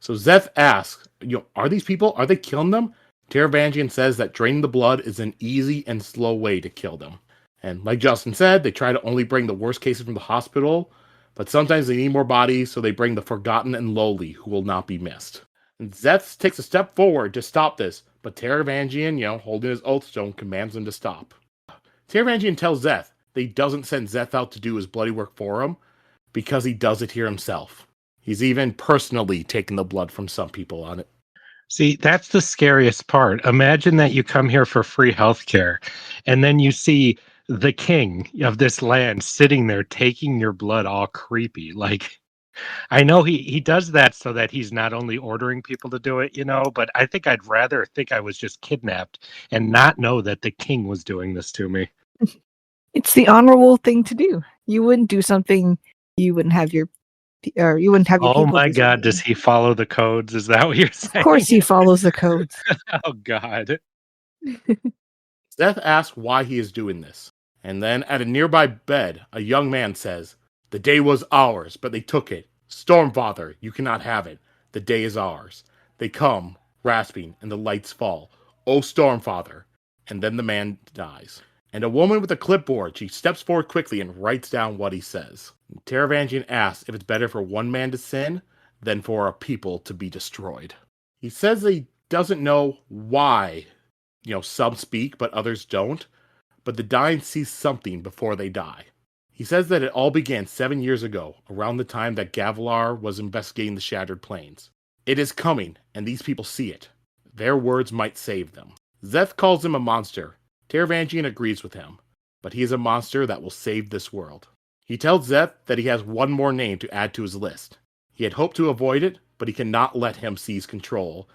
Szeth asks, are these people, are they killing them? Taravangian says that draining the blood is an easy and slow way to kill them. And like Justin said, they try to only bring the worst cases from the hospital, but sometimes they need more bodies, so they bring the forgotten and lowly who will not be missed. And Szeth takes a step forward to stop this, but Taravangian, holding his oath stone, commands him to stop. Taravangian tells Szeth that he doesn't send Szeth out to do his bloody work for him because he does it here himself. He's even personally taken the blood from some people on it. See, that's the scariest part. Imagine that you come here for free healthcare, and then you see the king of this land sitting there taking your blood all creepy. Like, I know he does that so that he's not only ordering people to do it, but I think I'd rather think I was just kidnapped and not know that the king was doing this to me. It's the honorable thing to do. You wouldn't do something you wouldn't have your Oh people my do God, something. does he follow the codes? Is that what you're saying? Of course he follows the codes. Oh God. Szeth asks why he is doing this. And then at a nearby bed, a young man says, "The day was ours, but they took it. Stormfather, you cannot have it. The day is ours." They come, rasping, and the lights fall. "O Stormfather." And then the man dies. And a woman with a clipboard, she steps forward quickly and writes down what he says. Taravangian asks if it's better for one man to sin than for a people to be destroyed. He says that he doesn't know why, some speak, but others don't. But the dying see something before they die. He says that it all began 7 years ago, around the time that Gavilar was investigating the Shattered Plains. It is coming, and these people see it. Their words might save them. Szeth calls him a monster. Taravangian agrees with him, but he is a monster that will save this world. He tells Szeth that he has one more name to add to his list. He had hoped to avoid it, but he cannot let him seize control,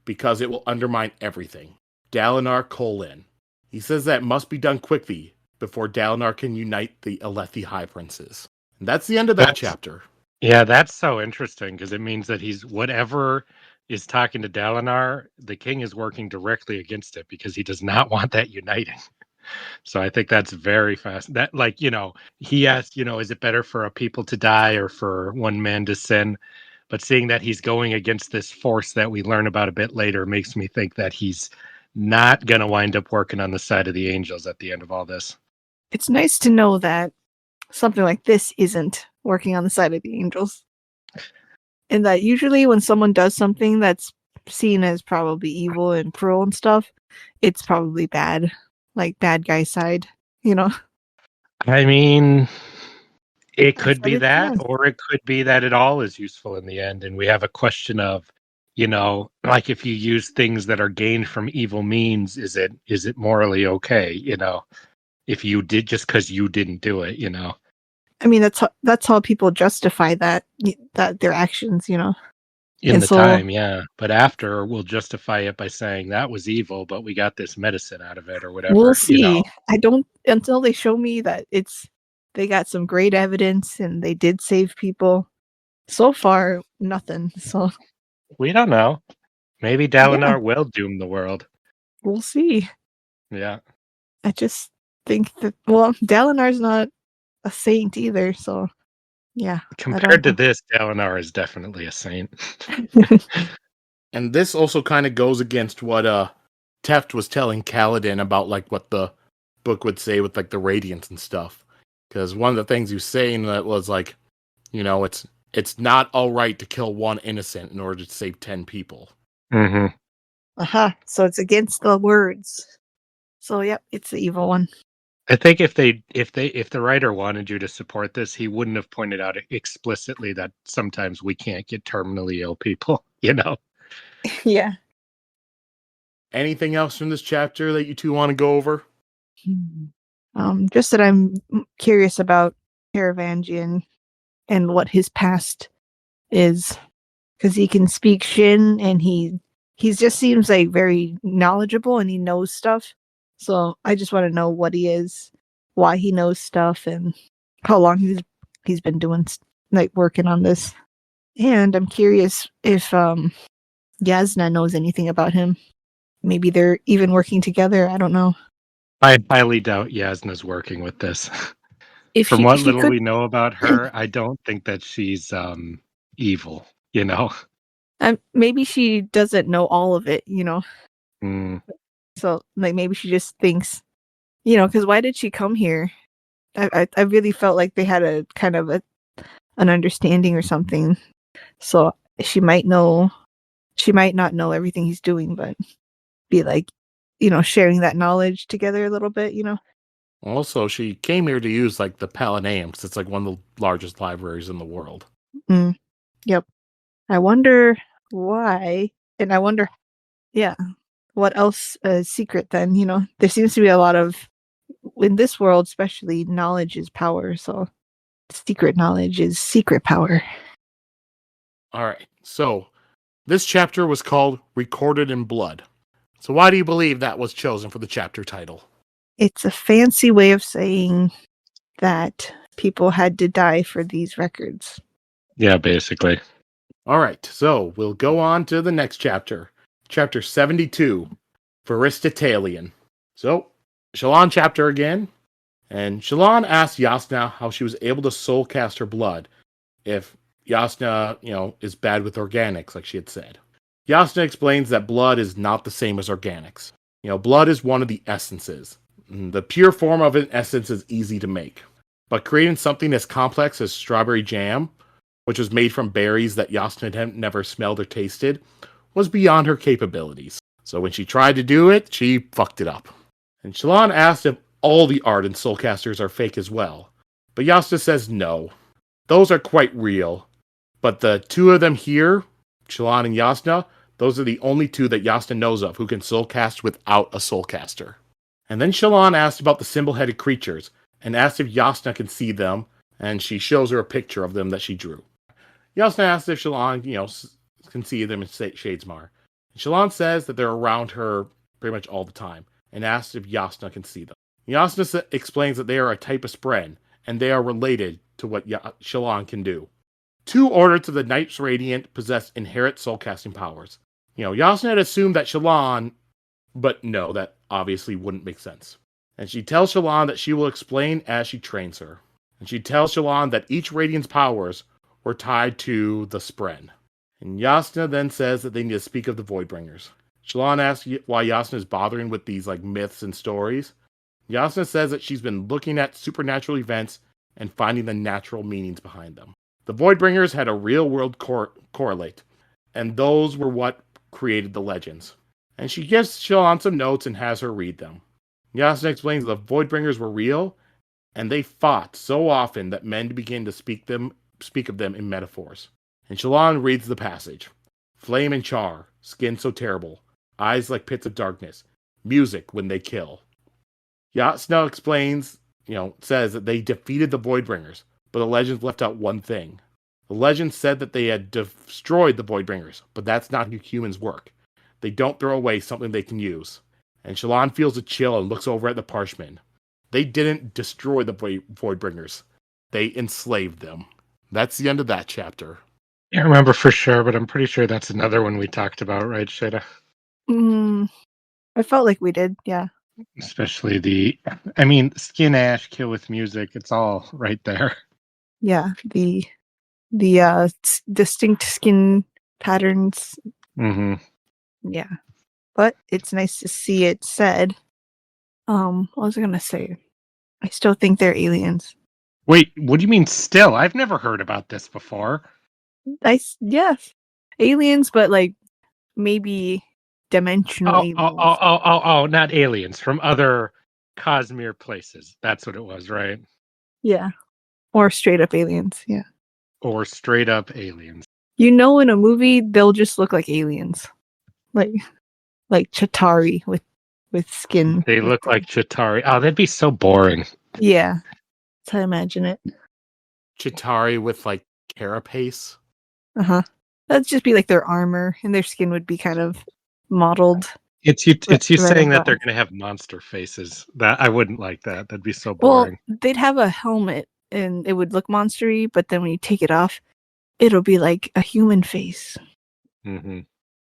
because it will undermine everything. Dalinar Kholin. He says that must be done quickly before Dalinar can unite the Alethi High Princes. And that's the end of that chapter. Yeah, that's so interesting because it means that he's whatever is talking to Dalinar, the king is working directly against it because he does not want that uniting. So I think that's very fast. That he asked, is it better for a people to die or for one man to sin? But seeing that he's going against this force that we learn about a bit later makes me think that he's not going to wind up working on the side of the angels at the end of all this. It's nice to know that something like this isn't working on the side of the angels. And that usually when someone does something that's seen as probably evil and cruel and stuff, it's probably bad. Like bad guy side, I mean, it could be that, not. or it could be that it all is useful in the end. And we have a question of, like if you use things that are gained from evil means, is it morally okay? If you did just because you didn't do it, I mean, that's how people justify that their actions, In the time, yeah. But after, we'll justify it by saying that was evil, but we got this medicine out of it or whatever. We'll see. I don't until they show me that they got some great evidence and they did save people. So far, nothing. So we don't know. Maybe Dalinar will doom the world. We'll see. Yeah. I just think that Dalinar's not a saint either, so yeah. Compared to this, Dalinar is definitely a saint. And this also kind of goes against what Teft was telling Kaladin about like what the book would say with like the radiance and stuff. Because one of the things he was saying that was like, it's not all right to kill one innocent in order to save 10 people. Mm-hmm. So it's against the words. So yep, it's the evil one. I think if the writer wanted you to support this, he wouldn't have pointed out explicitly that sometimes we can't get terminally ill people, Yeah. Anything else from this chapter that you two want to go over? Just that I'm curious about Taravangian and what his past is, because he can speak Shin and he just seems like very knowledgeable and he knows stuff. So I just want to know what he is, why he knows stuff, and how long he's been doing working on this. And I'm curious if Jasnah knows anything about him. Maybe they're even working together. I don't know. I highly doubt Jasnah's working with this. From what little we know about her, I don't think that she's evil, Maybe she doesn't know all of it, Mm. So maybe she just thinks, because why did she come here? I really felt like they had a kind of an understanding or something. So she might know she might not know everything he's doing, but be like, sharing that knowledge together a little bit, Also, she came here to use like the Palaneum because it's like one of the largest libraries in the world. Yep. I wonder why, and I wonder, what else is secret then? There seems to be a lot of, in this world especially, knowledge is power, so secret knowledge is secret power. All right, so this chapter was called Recorded in Blood. So why do you believe that was chosen for the chapter title? It's a fancy way of saying that people had to die for these records. Yeah, basically. All right, so we'll go on to the next chapter. Chapter 72, Veristatalion. So, Shallan chapter again. And Shallan asked Jasnah how she was able to soul cast her blood if Jasnah, is bad with organics, like she had said. Jasnah explains that blood is not the same as organics. Blood is one of the essences. The pure form of an essence is easy to make. But creating something as complex as strawberry jam, which was made from berries that Jasnah had never smelled or tasted, was beyond her capabilities. So when she tried to do it, she fucked it up. And Shallan asked if all the art and soulcasters are fake as well. But Jasnah says no. Those are quite real. But the two of them here, Shallan and Jasnah, those are the only two that Jasnah knows of who can soulcast without a soulcaster. And then Shallan asked about the symbol-headed creatures, and asked if Jasnah can see them, and she shows her a picture of them that she drew. Jasnah asked if Shallan, can see them in Shadesmar. And Shallan says that they're around her pretty much all the time, and asks if Jasnah can see them. Jasnah explains that they are a type of spren, and they are related to what Shallan can do. 2 orders of the Knights Radiant possess inherent soulcasting powers. Jasnah had assumed that Shallan, but no, that obviously wouldn't make sense. And she tells Shallan that she will explain as she trains her. And she tells Shallan that each Radiant's powers were tied to the spren. And Jasnah then says that they need to speak of the Voidbringers. Shallan asks why Jasnah is bothering with these myths and stories. Jasnah says that she's been looking at supernatural events and finding the natural meanings behind them. The Voidbringers had a real-world correlate, and those were what created the legends. And she gives Shallan some notes and has her read them. Jasnah explains the Voidbringers were real, and they fought so often that men began to speak of them in metaphors. And Shallan reads the passage. Flame and char, skin so terrible, eyes like pits of darkness, music when they kill. Jasnah explains, says that they defeated the Voidbringers, but the legends left out one thing. The legends said that they had destroyed the Voidbringers, but that's not how humans work. They don't throw away something they can use. And Shallan feels a chill and looks over at the Parshmen. They didn't destroy the Voidbringers. They enslaved them. That's the end of that chapter. I can't remember for sure, but I'm pretty sure that's another one we talked about, right, Sheta? I felt like we did, yeah. Especially skin ash, kill with music. It's all right there. Yeah, the distinct skin patterns. Mm-hmm. Yeah, but it's nice to see it said. What was I gonna say? I still think they're aliens. Wait, what do you mean still? I've never heard about this before. Yes, aliens, but maybe dimensional aliens. Oh, not aliens from other Cosmere places. That's what it was, right? Yeah, or straight up aliens. Yeah, or straight up aliens. In a movie they'll just look like aliens, like Chitauri with skin. They look like Chitauri. Oh, that'd be so boring. Yeah, that's how I imagine it. Chitauri with carapace. That'd just be their armor, and their skin would be kind of modeled. It's you saying that they're going to have monster faces. That I wouldn't like that. That'd be so boring. Well, they'd have a helmet, and it would look monstery, but then when you take it off, it'll be like a human face. Mm-hmm.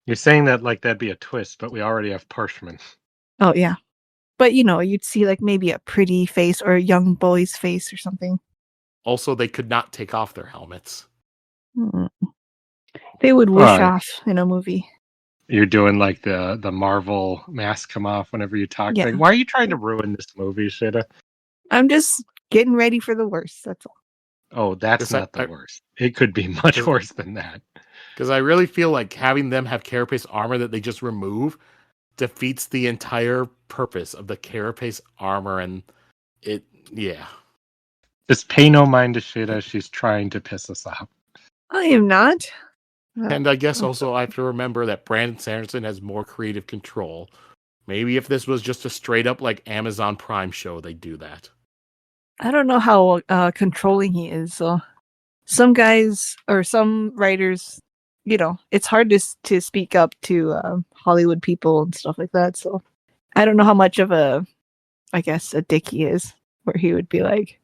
You're saying that that'd be a twist, but we already have Parshmen. Oh yeah, but you'd see maybe a pretty face or a young boy's face or something. Also, they could not take off their helmets. They would whoosh off in a movie. You're doing the Marvel mask come off whenever you talk. Yeah. Why are you trying to ruin this movie, Sheta? I'm just getting ready for the worst. That's all. Oh, that's not the worst. It could be much worse than that. Because I really feel like having them have carapace armor that they just remove defeats the entire purpose of the carapace armor, and yeah. Just pay no mind to Sheta. She's trying to piss us off. I am not. And I guess also I have to remember that Brandon Sanderson has more creative control. Maybe if this was just a straight up like Amazon Prime show, they'd do that. I don't know how controlling he is. So some guys or some writers, it's hard to speak up to Hollywood people and stuff like that. So I don't know how much of a dick he is, where he would be like,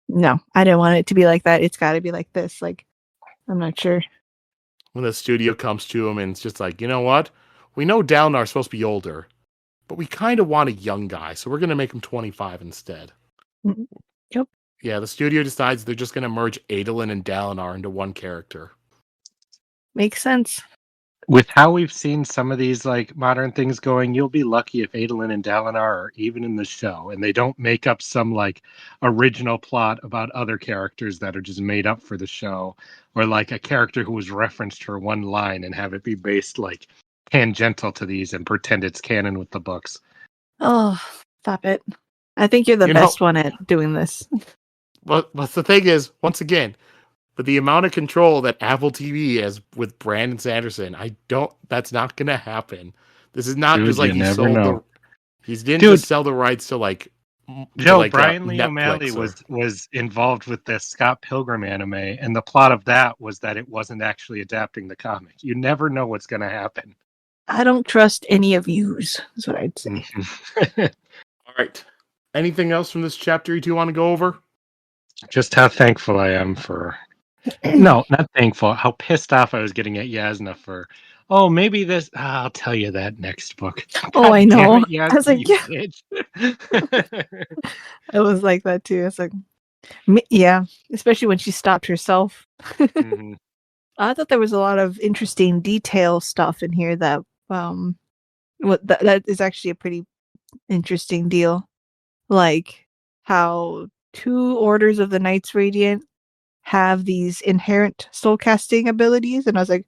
no, I don't want it to be like that. It's got to be like this. Like, I'm not sure. When the studio comes to him and it's just like, you know what? We know Dalinar's supposed to be older, but we kind of want a young guy, so we're going to make him 25 instead. Yep. Yeah, the studio decides they're just going to merge Adolin and Dalinar into one character. Makes sense. With how we've seen some of these like modern things going, you'll be lucky if Adolin and Dalinar are even in the show, and they don't make up some like original plot about other characters that are just made up for the show, or like a character who was referenced for one line and have it be based like tangential to these and pretend it's canon with the books. Oh, stop it. I think you're the best one at doing this. But the thing is, once again, with the amount of control that Apple TV has with Brandon Sanderson, that's not going to happen. This is not just like he didn't just sell the rights to like Brian Lee O'Malley was involved with the Scott Pilgrim anime, and the plot of that was that it wasn't actually adapting the comic. You never know what's going to happen. I don't trust any of yous, is what I'd say. All right. Anything else from this chapter you two want to go over? Just how thankful I am for... No, not thankful. How pissed off I was getting at Jasnah for... Oh, maybe this... I'll tell you that next book. God, I know. I was like, I was like that too. I was like, yeah, especially when she stopped herself. Mm-hmm. I thought there was a lot of interesting detail stuff in here that that is actually a pretty interesting deal. Like how 2 orders of the Knights Radiant have these inherent soul casting abilities, and I was like,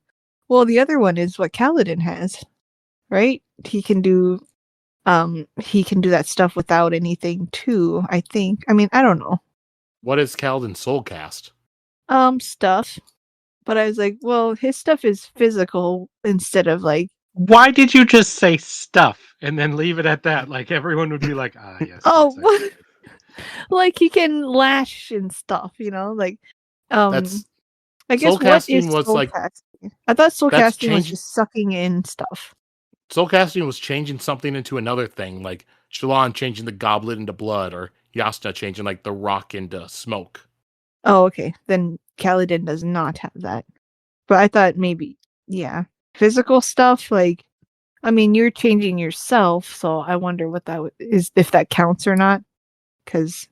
well, the other one is what Kaladin has, right? He can do that stuff without anything too, I think. I mean, I don't know. What is Kaladin's soul cast? Stuff. But I was like, well, his stuff is physical instead of like... Why did you just say stuff and then leave it at that? Like everyone would be like, yes. Oh, like he can lash and stuff, like That's, I guess soul casting was soul like casting? I thought soul casting was just sucking in stuff. Soul casting was changing something into another thing, like Shallan changing the goblet into blood, or Jasnah changing like the rock into smoke. Oh, okay. Then Kaladin does not have that. But I thought maybe, yeah. Physical stuff, like, I mean, you're changing yourself, so I wonder what that is, if that counts or not. Because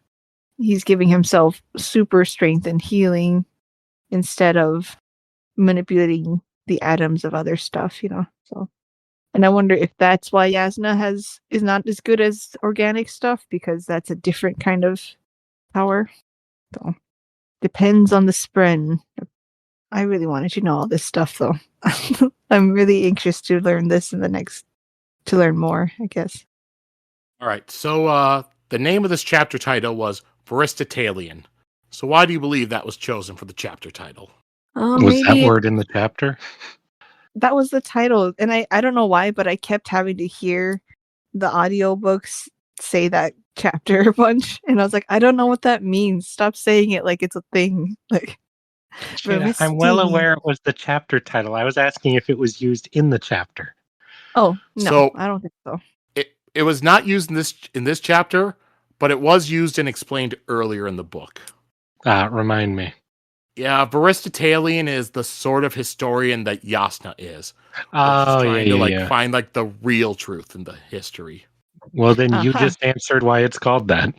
he's giving himself super strength and healing instead of manipulating the atoms of other stuff, So, and I wonder if that's why Jasnah is not as good as organic stuff, because that's a different kind of power. So, depends on the spren. I really wanted to know all this stuff, though. I'm really anxious to learn this to learn more, I guess. All right, so the name of this chapter title was Aristotelian. So why do you believe that was chosen for the chapter title? Was that word in the chapter? That was the title, and I don't know why, but I kept having to hear the audiobooks say that chapter a bunch, and I was like, I don't know what that means. Stop saying it like it's a thing. Like, I'm well aware it was the chapter title. I was asking if it was used in the chapter. Oh, no, so I don't think so. It was not used in this chapter, but it was used and explained earlier in the book. Remind me. Yeah, Aristotelian is the sort of historian that Jasnah is. Oh, trying to find like the real truth in the history. Well, then you just answered why it's called that.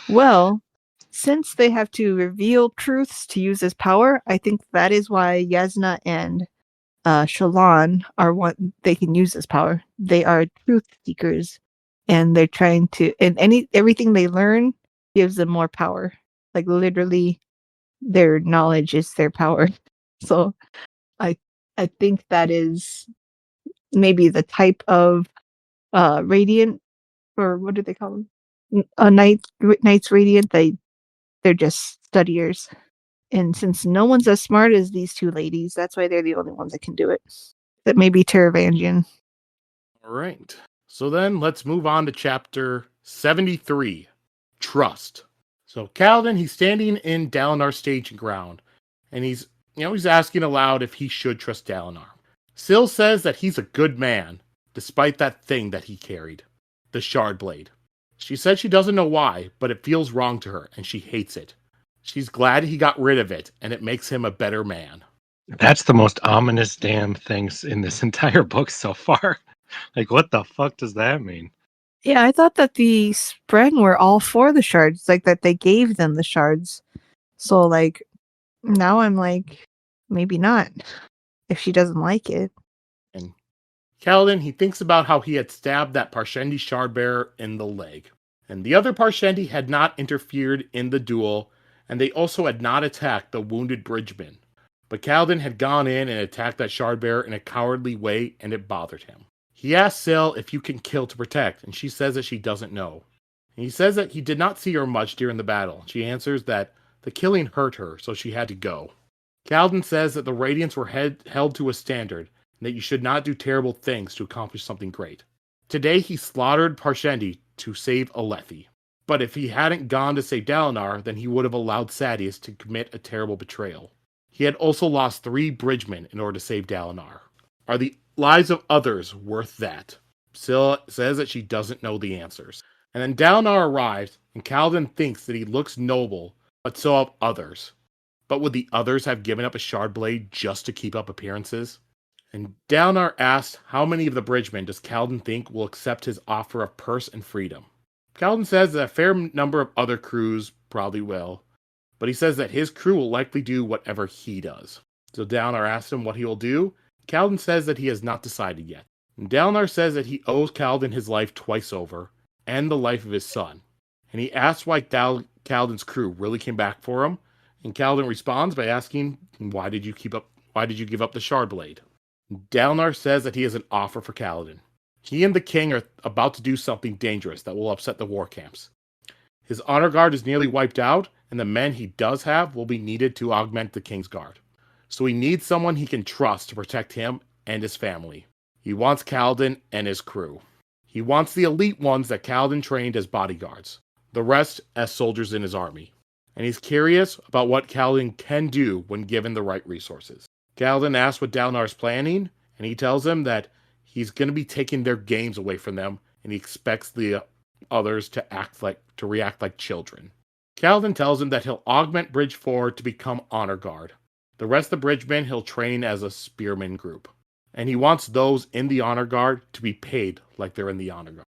Well, since they have to reveal truths to use as power, I think that is why Jasnah and Shallan are what they can use as power. They are truth seekers, and they're trying to, and everything they learn gives them more power. Like literally, their knowledge is their power. So I think that is maybe the type of radiant, or what do they call them? A knight's radiant. They're just studiers. And since no one's as smart as these two ladies, that's why they're the only ones that can do it. That may be Taravangian. All right. So then let's move on to chapter 73, Trust. So Kaladin, he's standing in Dalinar's staging ground, and he's asking aloud if he should trust Dalinar. Syl says that he's a good man, despite that thing that he carried, the shard blade. She said she doesn't know why, but it feels wrong to her, and she hates it. She's glad he got rid of it, and it makes him a better man. That's the most ominous damn things in this entire book so far. Like, what the fuck does that mean? Yeah, I thought that the Spreng were all for the shards, like that they gave them the shards. So like now I'm like, maybe not, if she doesn't like it. And Kaladin, he thinks about how he had stabbed that Parshendi shardbearer in the leg. And the other Parshendi had not interfered in the duel, and they also had not attacked the wounded bridgeman. But Kaladin had gone in and attacked that shardbearer in a cowardly way, and it bothered him. He asks Syl if you can kill to protect, and she says that she doesn't know. And he says that he did not see her much during the battle. She answers that the killing hurt her, so she had to go. Kaladin says that the Radiants were held to a standard, and that you should not do terrible things to accomplish something great. Today he slaughtered Parshendi to save Alethi. But if he hadn't gone to save Dalinar, then he would have allowed Sadeas to commit a terrible betrayal. He had also lost 3 bridgemen in order to save Dalinar. Are the lives of others worth that? Syl says that she doesn't know the answers. And then Dalinar arrives, and Kaladin thinks that he looks noble, but so have others. But would the others have given up a shard blade just to keep up appearances? And Dalinar asks how many of the bridgemen does Kaladin think will accept his offer of purse and freedom. Kaladin says that a fair number of other crews probably will, but he says that his crew will likely do whatever he does. So Dalinar asks him what he will do. Kaladin says that he has not decided yet. And Dalinar says that he owes Kaladin his life twice over, and the life of his son. And he asks why Kaladin's crew really came back for him, and Kaladin responds by asking, why did you give up the shard blade? Dalinar says that he has an offer for Kaladin. He and the king are about to do something dangerous that will upset the war camps. His honor guard is nearly wiped out, and the men he does have will be needed to augment the king's guard. So he needs someone he can trust to protect him and his family. He wants Kaladin and his crew. He wants the elite ones that Kaladin trained as bodyguards, the rest as soldiers in his army. And he's curious about what Kaladin can do when given the right resources. Kaladin asks what Dalinar is planning, and he tells him that he's going to be taking their games away from them, and he expects the others to react like children. Kaladin tells him that he'll augment Bridge 4 to become honor guard. The rest of the bridgemen he'll train as a spearman group. And he wants those in the honor guard to be paid like they're in the honor guard.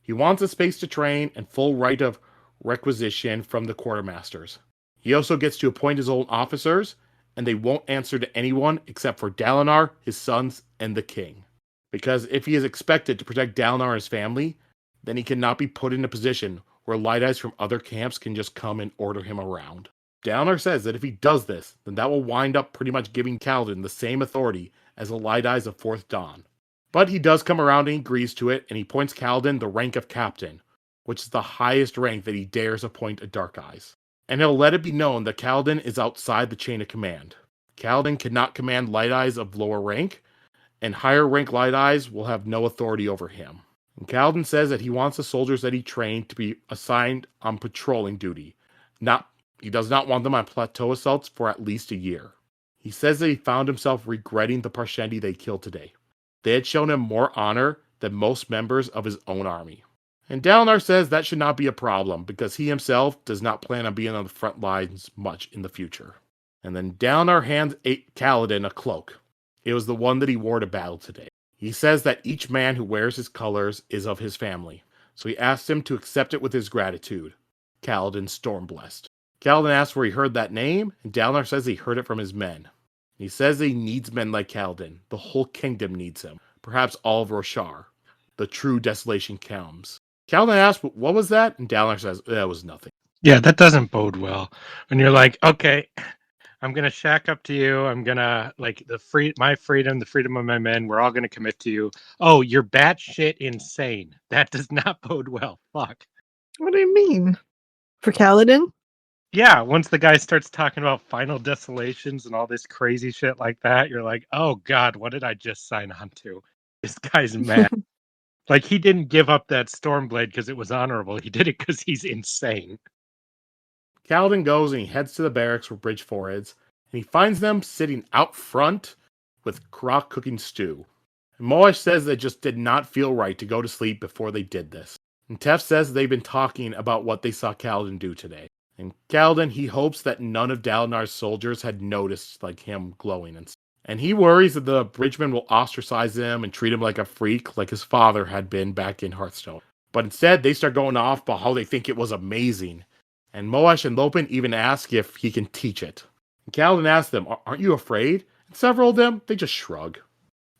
He wants a space to train and full right of requisition from the quartermasters. He also gets to appoint his own officers, and they won't answer to anyone except for Dalinar, his sons, and the king. Because if he is expected to protect Dalinar and his family, then he cannot be put in a position where light eyes from other camps can just come and order him around. Dalinar says that if he does this, then that will wind up pretty much giving Kaladin the same authority as the light eyes of Fourth Dawn. But he does come around and agrees to it, and he appoints Kaladin the rank of captain, which is the highest rank that he dares appoint a Dark Eyes. And he'll let it be known that Kaladin is outside the chain of command. Kaladin cannot command light eyes of lower rank, and higher rank light eyes will have no authority over him. And Kaladin says that he wants the soldiers that he trained to be assigned on patrolling duty. He does not want them on plateau assaults for at least a year. He says that he found himself regretting the Parshendi they killed today. They had shown him more honor than most members of his own army. And Dalinar says that should not be a problem, because he himself does not plan on being on the front lines much in the future. And then Dalinar hands Kaladin a cloak. It was the one that he wore to battle today. He says that each man who wears his colors is of his family, so he asks him to accept it with his gratitude. Kaladin Stormblessed. Kaladin asks where he heard that name, and Dalinar says he heard it from his men. He says he needs men like Kaladin. The whole kingdom needs him. Perhaps all of Roshar. The true desolation comes. Kaladin asks, what was that? And Dalinar says, that was nothing. Yeah, that doesn't bode well. When you're like, okay, I'm gonna shack up to you. I'm gonna like my freedom, the freedom of my men. We're all gonna commit to you. Oh, you're batshit insane. That does not bode well. Fuck. What do you mean? For Kaladin? Yeah, once the guy starts talking about final desolations and all this crazy shit like that, you're like, oh god, what did I just sign on to? This guy's mad. Like he didn't give up that Stormblade because it was honorable. He did it because he's insane. Kaladin goes and he heads to the barracks where Bridge 4 is, and he finds them sitting out front with Krok cooking stew. And Moash says they just did not feel right to go to sleep before they did this. And Tef says they've been talking about what they saw Kaladin do today. And Kaladin, he hopes that none of Dalinar's soldiers had noticed like him glowing. And he worries that the bridgemen will ostracize him and treat him like a freak like his father had been back in Hearthstone. But instead, they start going off about how they think it was amazing. And Moash and Lopin even ask if he can teach it. And Kaladin asks them, aren't you afraid? And several of them, they just shrug.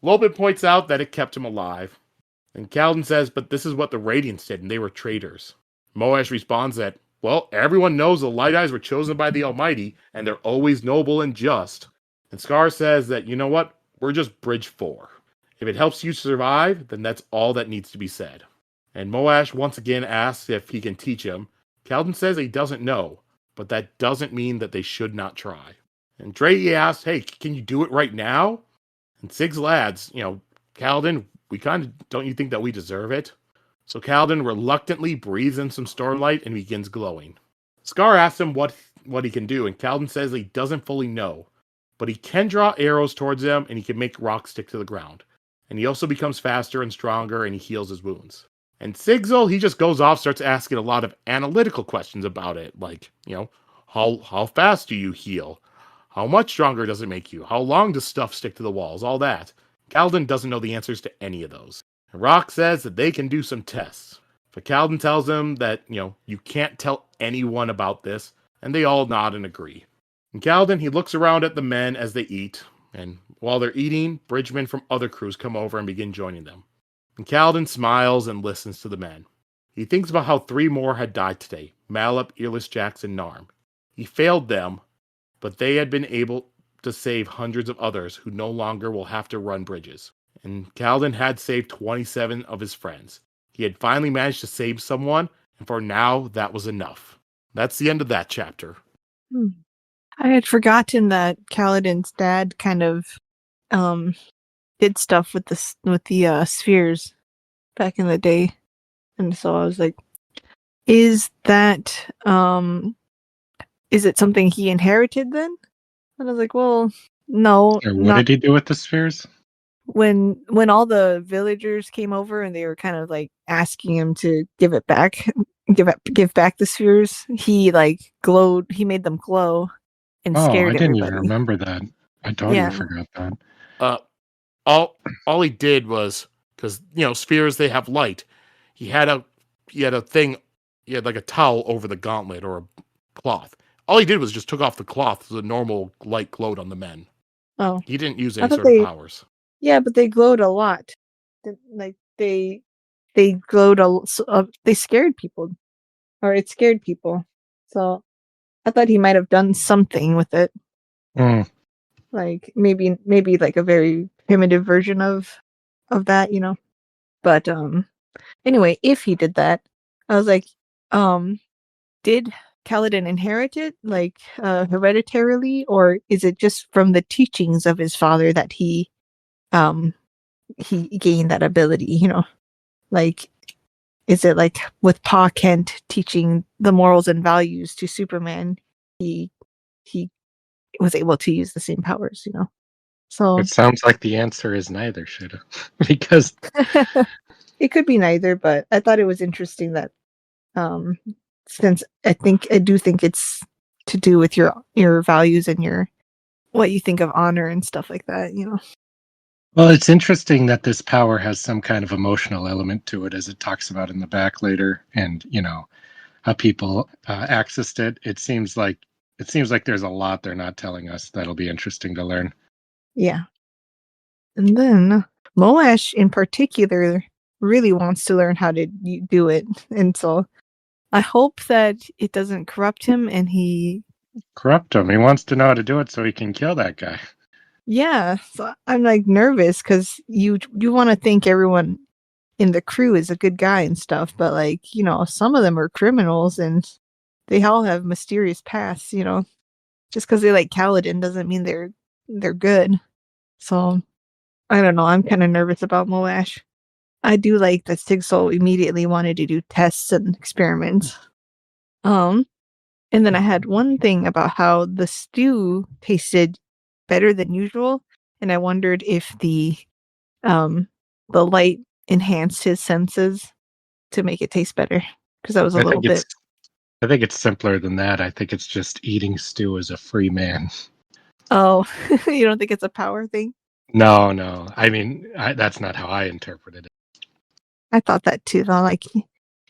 Lopin points out that it kept him alive. And Kaladin says, but this is what the Radiants did, and they were traitors. Moash responds that, well, everyone knows the Light Eyes were chosen by the Almighty, and they're always noble and just. And Scar says that, you know what? We're just Bridge 4. If it helps you survive, then that's all that needs to be said. And Moash once again asks if he can teach him. Kaladin says he doesn't know, but that doesn't mean that they should not try. And Drake asks, hey, can you do it right now? And Sig's lads, Kaladin, we kind of, don't you think that we deserve it? So Kaladin reluctantly breathes in some Stormlight and begins glowing. Scar asks him what he can do, and Kaladin says he doesn't fully know, but he can draw arrows towards them and he can make rocks stick to the ground. And he also becomes faster and stronger and he heals his wounds. And Sigzil, he just goes off, starts asking a lot of analytical questions about it, like, how fast do you heal? How much stronger does it make you? How long does stuff stick to the walls? All that. Kaladin doesn't know the answers to any of those. And Rock says that they can do some tests. But Kaladin tells him that, you can't tell anyone about this, and they all nod and agree. And Kaladin, he looks around at the men as they eat, and while they're eating, bridgemen from other crews come over and begin joining them. And Kaladin smiles and listens to the men. He thinks about how 3 more had died today, Malop, Earless Jax, and Narm. He failed them, but they had been able to save hundreds of others who no longer will have to run bridges. And Kaladin had saved 27 of his friends. He had finally managed to save someone, and for now, that was enough. That's the end of that chapter. I had forgotten that Kaladin's dad kind of did stuff with the spheres back in the day, and so I was like, is it something he inherited then? And I was like, well, no. Or what did he do with the spheres? When all the villagers came over and they were kind of like asking him to give it back, give back the spheres, he like glowed. He made them glow and scared I didn't everybody. even remember that. I totally forgot that. All he did was, because spheres, they have light. He had a thing. He had like a towel over the gauntlet or a cloth. All he did was just took off the cloth so the normal light glowed on the men. Oh, He didn't use any sort of powers. Yeah, but they glowed a lot. Like they glowed they scared people, or it scared people. So I thought he might have done something with it. Like maybe like a very primitive version of that, But anyway, if he did that, I was like, did Kaladin inherit it like hereditarily, or is it just from the teachings of his father that he gained that ability, Like, is it like with Pa Kent teaching the morals and values to Superman, he was able to use the same powers, So It sounds like the answer is neither, Sheta. Because it could be neither, but I thought it was interesting that since I do think it's to do with your values and your what you think of honor and stuff like that, Well, it's interesting that this power has some kind of emotional element to it, as it talks about in the back later, and how people accessed it. It seems like there's a lot they're not telling us that'll be interesting to learn. Yeah. And then Moash in particular really wants to learn how to do it, and so I hope that it doesn't corrupt him and he. Corrupt him. He wants to know how to do it so he can kill that guy. Yeah, so I'm like nervous because you want to think everyone in the crew is a good guy and stuff, but like some of them are criminals and they all have mysterious pasts. Just because they like Kaladin doesn't mean they're good. So I don't know. I'm kind of nervous about Moash. I do like that Sigil immediately wanted to do tests and experiments. And then I had one thing about how the stew tasted better than usual, and I wondered if the light enhanced his senses to make it taste better because that was a I little think it's bit. I think it's simpler than that. I think it's just eating stew as a free man. Oh, you don't think it's a power thing? No. I mean, that's not how I interpreted it. I thought that too, though. Like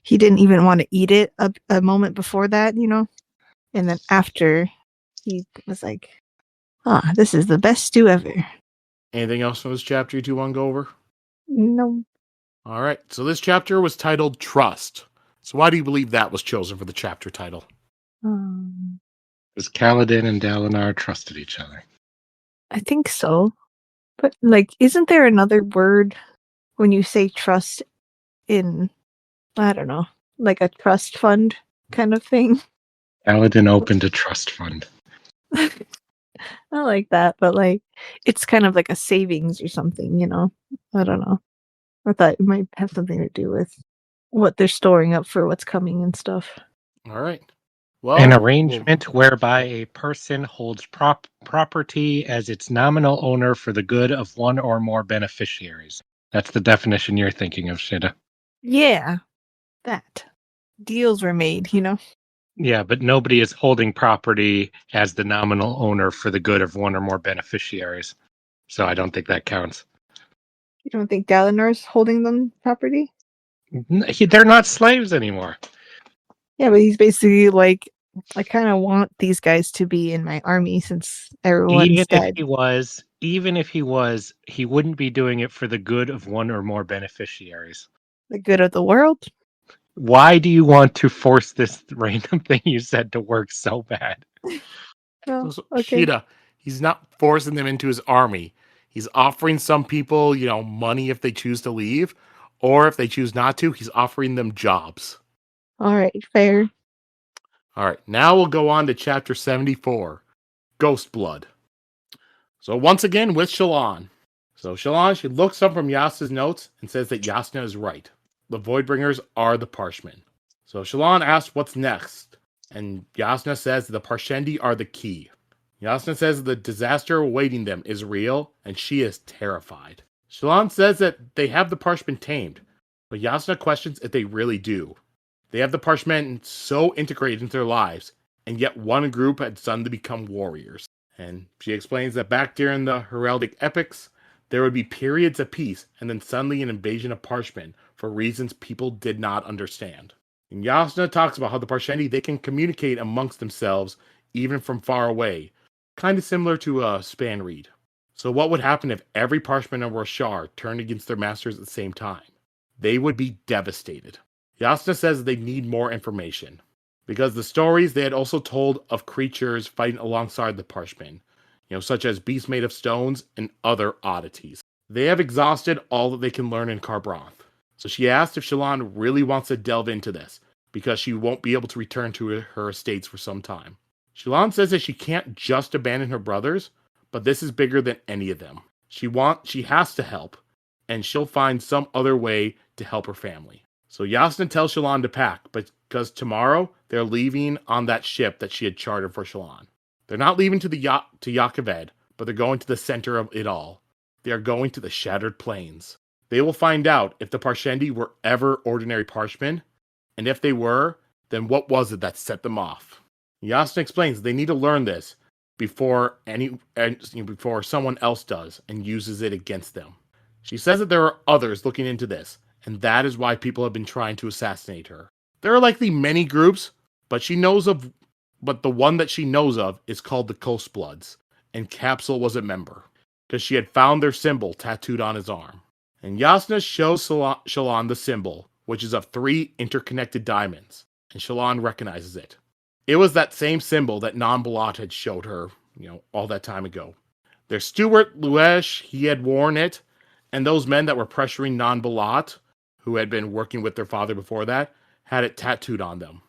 he didn't even want to eat it a moment before that, and then after he was like, "Ah, this is the best stew ever." Anything else from this chapter you two want to go over? No. All right. So this chapter was titled Trust. So why do you believe that was chosen for the chapter title? Because Kaladin and Dalinar trusted each other. I think so. But like, isn't there another word when you say trust in, I don't know, like a trust fund kind of thing? Kaladin opened a trust fund. I like that, but like, it's kind of like a savings or something, I don't know. I thought it might have something to do with what they're storing up for what's coming and stuff. All right. Well, An arrangement whereby a person holds property as its nominal owner for the good of one or more beneficiaries. That's the definition you're thinking of, Sheta. Yeah, that. Deals were made, Yeah, but nobody is holding property as the nominal owner for the good of one or more beneficiaries. So I don't think that counts. You don't think Dalinar's holding them property? They're not slaves anymore. Yeah, but he's basically like, I kind of want these guys to be in my army since everyone's dead. Even if he was, he wouldn't be doing it for the good of one or more beneficiaries. The good of the world? Why do you want to force this random thing you said to work so bad? No, So okay. Sheta, he's not forcing them into his army. He's offering some people, money if they choose to leave, or if they choose not to, he's offering them jobs. All right, fair. All right, now we'll go on to chapter 74, Ghost Blood. So once again with Shallan. So Shallan, she looks up from Jasnah's notes and says that Jasnah is right. The Voidbringers are the Parshmen. So Shallan asks what's next, and Jasnah says that the Parshendi are the key. Jasnah says the disaster awaiting them is real, and she is terrified. Shallan says that they have the Parshmen tamed, but Jasnah questions if they really do. They have the Parshmen so integrated into their lives, and yet one group had suddenly become warriors. And she explains that back during the heraldic epics, there would be periods of peace, and then suddenly an invasion of Parshmen for reasons people did not understand. And Jasnah talks about how the Parshendi, they can communicate amongst themselves even from far away, kind of similar to a span reed. So what would happen if every Parshman of Roshar turned against their masters at the same time? They would be devastated. Jasnah says they need more information, because the stories they had also told of creatures fighting alongside the Parshmen, such as beasts made of stones and other oddities. They have exhausted all that they can learn in Kharbranth. So she asked if Shallan really wants to delve into this, because she won't be able to return to her estates for some time. Shallan says that she can't just abandon her brothers, but this is bigger than any of them. She has to help, and she'll find some other way to help her family. So Jasnah tells Shallan to pack, because tomorrow they're leaving on that ship that she had chartered for Shallan. They're not leaving to Yakaved, but they're going to the center of it all. They are going to the Shattered Plains. They will find out if the Parshendi were ever ordinary Parshmen, and if they were, then what was it that set them off? Jasnah explains they need to learn this before someone else does and uses it against them. She says that there are others looking into this, and that is why people have been trying to assassinate her. There are likely many groups, but the one that she knows of is called the Ghost Bloods, and Capsule was a member, because she had found their symbol tattooed on his arm. And Jasnah shows Shallan the symbol, which is of 3 interconnected diamonds. and Shallan recognizes it. It was that same symbol that Non-Balat had showed her, all that time ago. Their steward, Luesh, he had worn it, and those men that were pressuring Non-Balat, who had been working with their father before that, had it tattooed on them.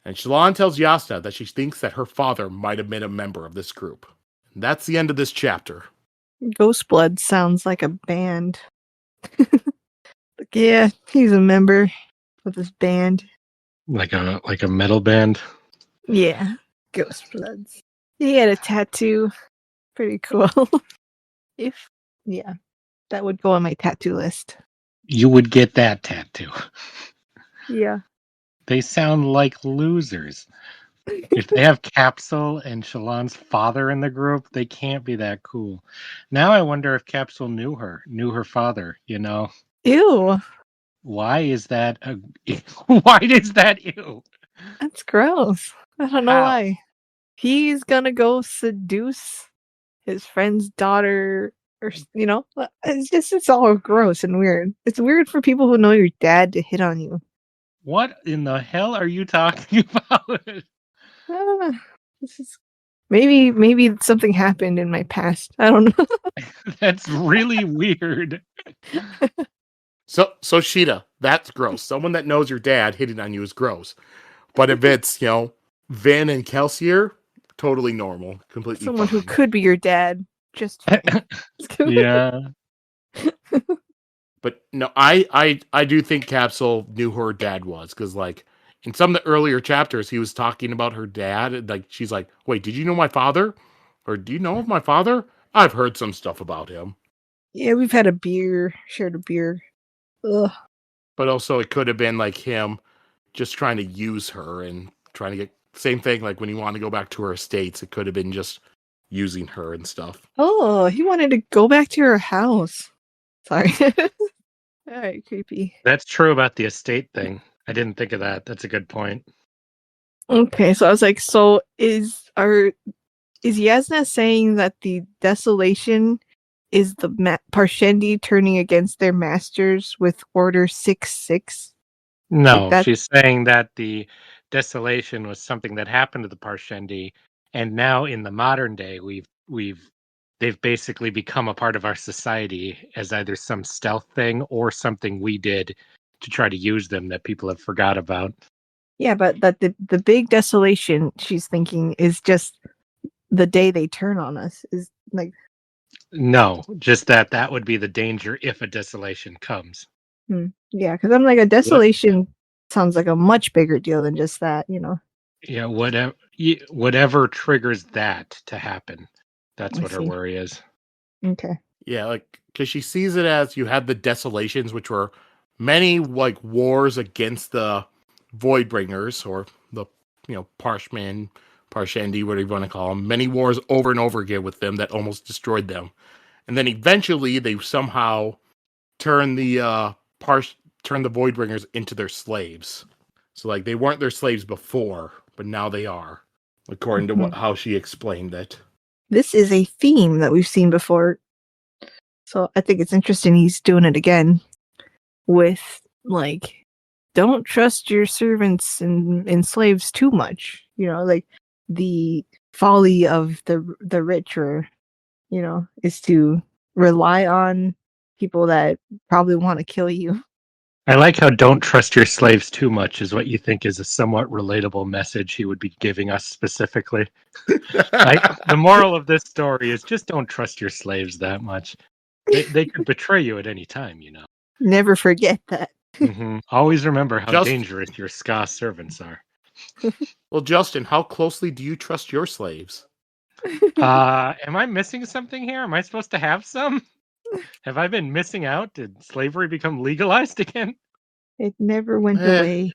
And Shallan tells Jasnah that she thinks that her father might have been a member of this group. And that's the end of this chapter. Ghost Blood sounds like a band. Yeah, he's a member of this band. Like a metal band. Yeah, Ghost Bloods. He had a tattoo. Pretty cool. That would go on my tattoo list. You would get that tattoo. Yeah. They sound like losers. If they have Capsule and Shallan's father in the group, they can't be that cool. Now I wonder if Capsule knew her father, Ew. Why is that why is that ew? That's gross. I don't know How? why. He's gonna go seduce his friend's daughter, or it's all gross and weird. It's weird for people who know your dad to hit on you. What in the hell are you talking about? This is maybe something happened in my past. I don't know. That's really weird. So Sheta, that's gross. Someone that knows your dad hitting on you is gross. But if it's, Vin and Kelsier, totally normal. Completely Someone who fine. could be your dad. Just fine. Yeah. But no, I do think Capsule knew who her dad was, because in some of the earlier chapters, he was talking about her dad, and she's like, "Wait, did you know my father? Or do you know of my father? I've heard some stuff about him." Yeah, we've had shared a beer. Ugh. But also, it could have been him just trying to use her and trying to get same thing. Like when he wanted to go back to her estates, it could have been just using her and stuff. Oh, he wanted to go back to her house. Sorry. All right, creepy. That's true about the estate thing. I didn't think of that. That's a good point. Okay, so I was like, so is Jasnah saying that the desolation is the Parshendi turning against their masters with Order 6-6? No, she's saying that the desolation was something that happened to the Parshendi, and now in the modern day, they've basically become a part of our society as either some stealth thing or something we did to try to use them that people have forgot about. Yeah, but that the big desolation she's thinking is just the day they turn on us. Is like No, just that would be the danger if a desolation comes. Yeah, because I'm like, a desolation sounds like a much bigger deal than just that, Yeah, whatever triggers that to happen. That's what her worry is. Okay. Yeah, because she sees it as you had the desolations, which were many wars against the Voidbringers, or the Parshendi, whatever you want to call them. Many wars over and over again with them that almost destroyed them, and then eventually they somehow turn the Voidbringers into their slaves. So they weren't their slaves before, but now they are, according to how she explained it. This is a theme that we've seen before, so I think it's interesting he's doing it again with don't trust your servants and slaves too much. The folly of the rich, or is to rely on people that probably want to kill you. I like how "don't trust your slaves too much" is what you think is a somewhat relatable message he would be giving us specifically. The moral of this story is just don't trust your slaves that much. They could betray you at any time, Never forget that. Always remember how dangerous your Ska servants are. Well, Justin, how closely do you trust your slaves? Am I missing something here? Am I supposed to have some? Have I been missing out? Did slavery become legalized again? It never went away.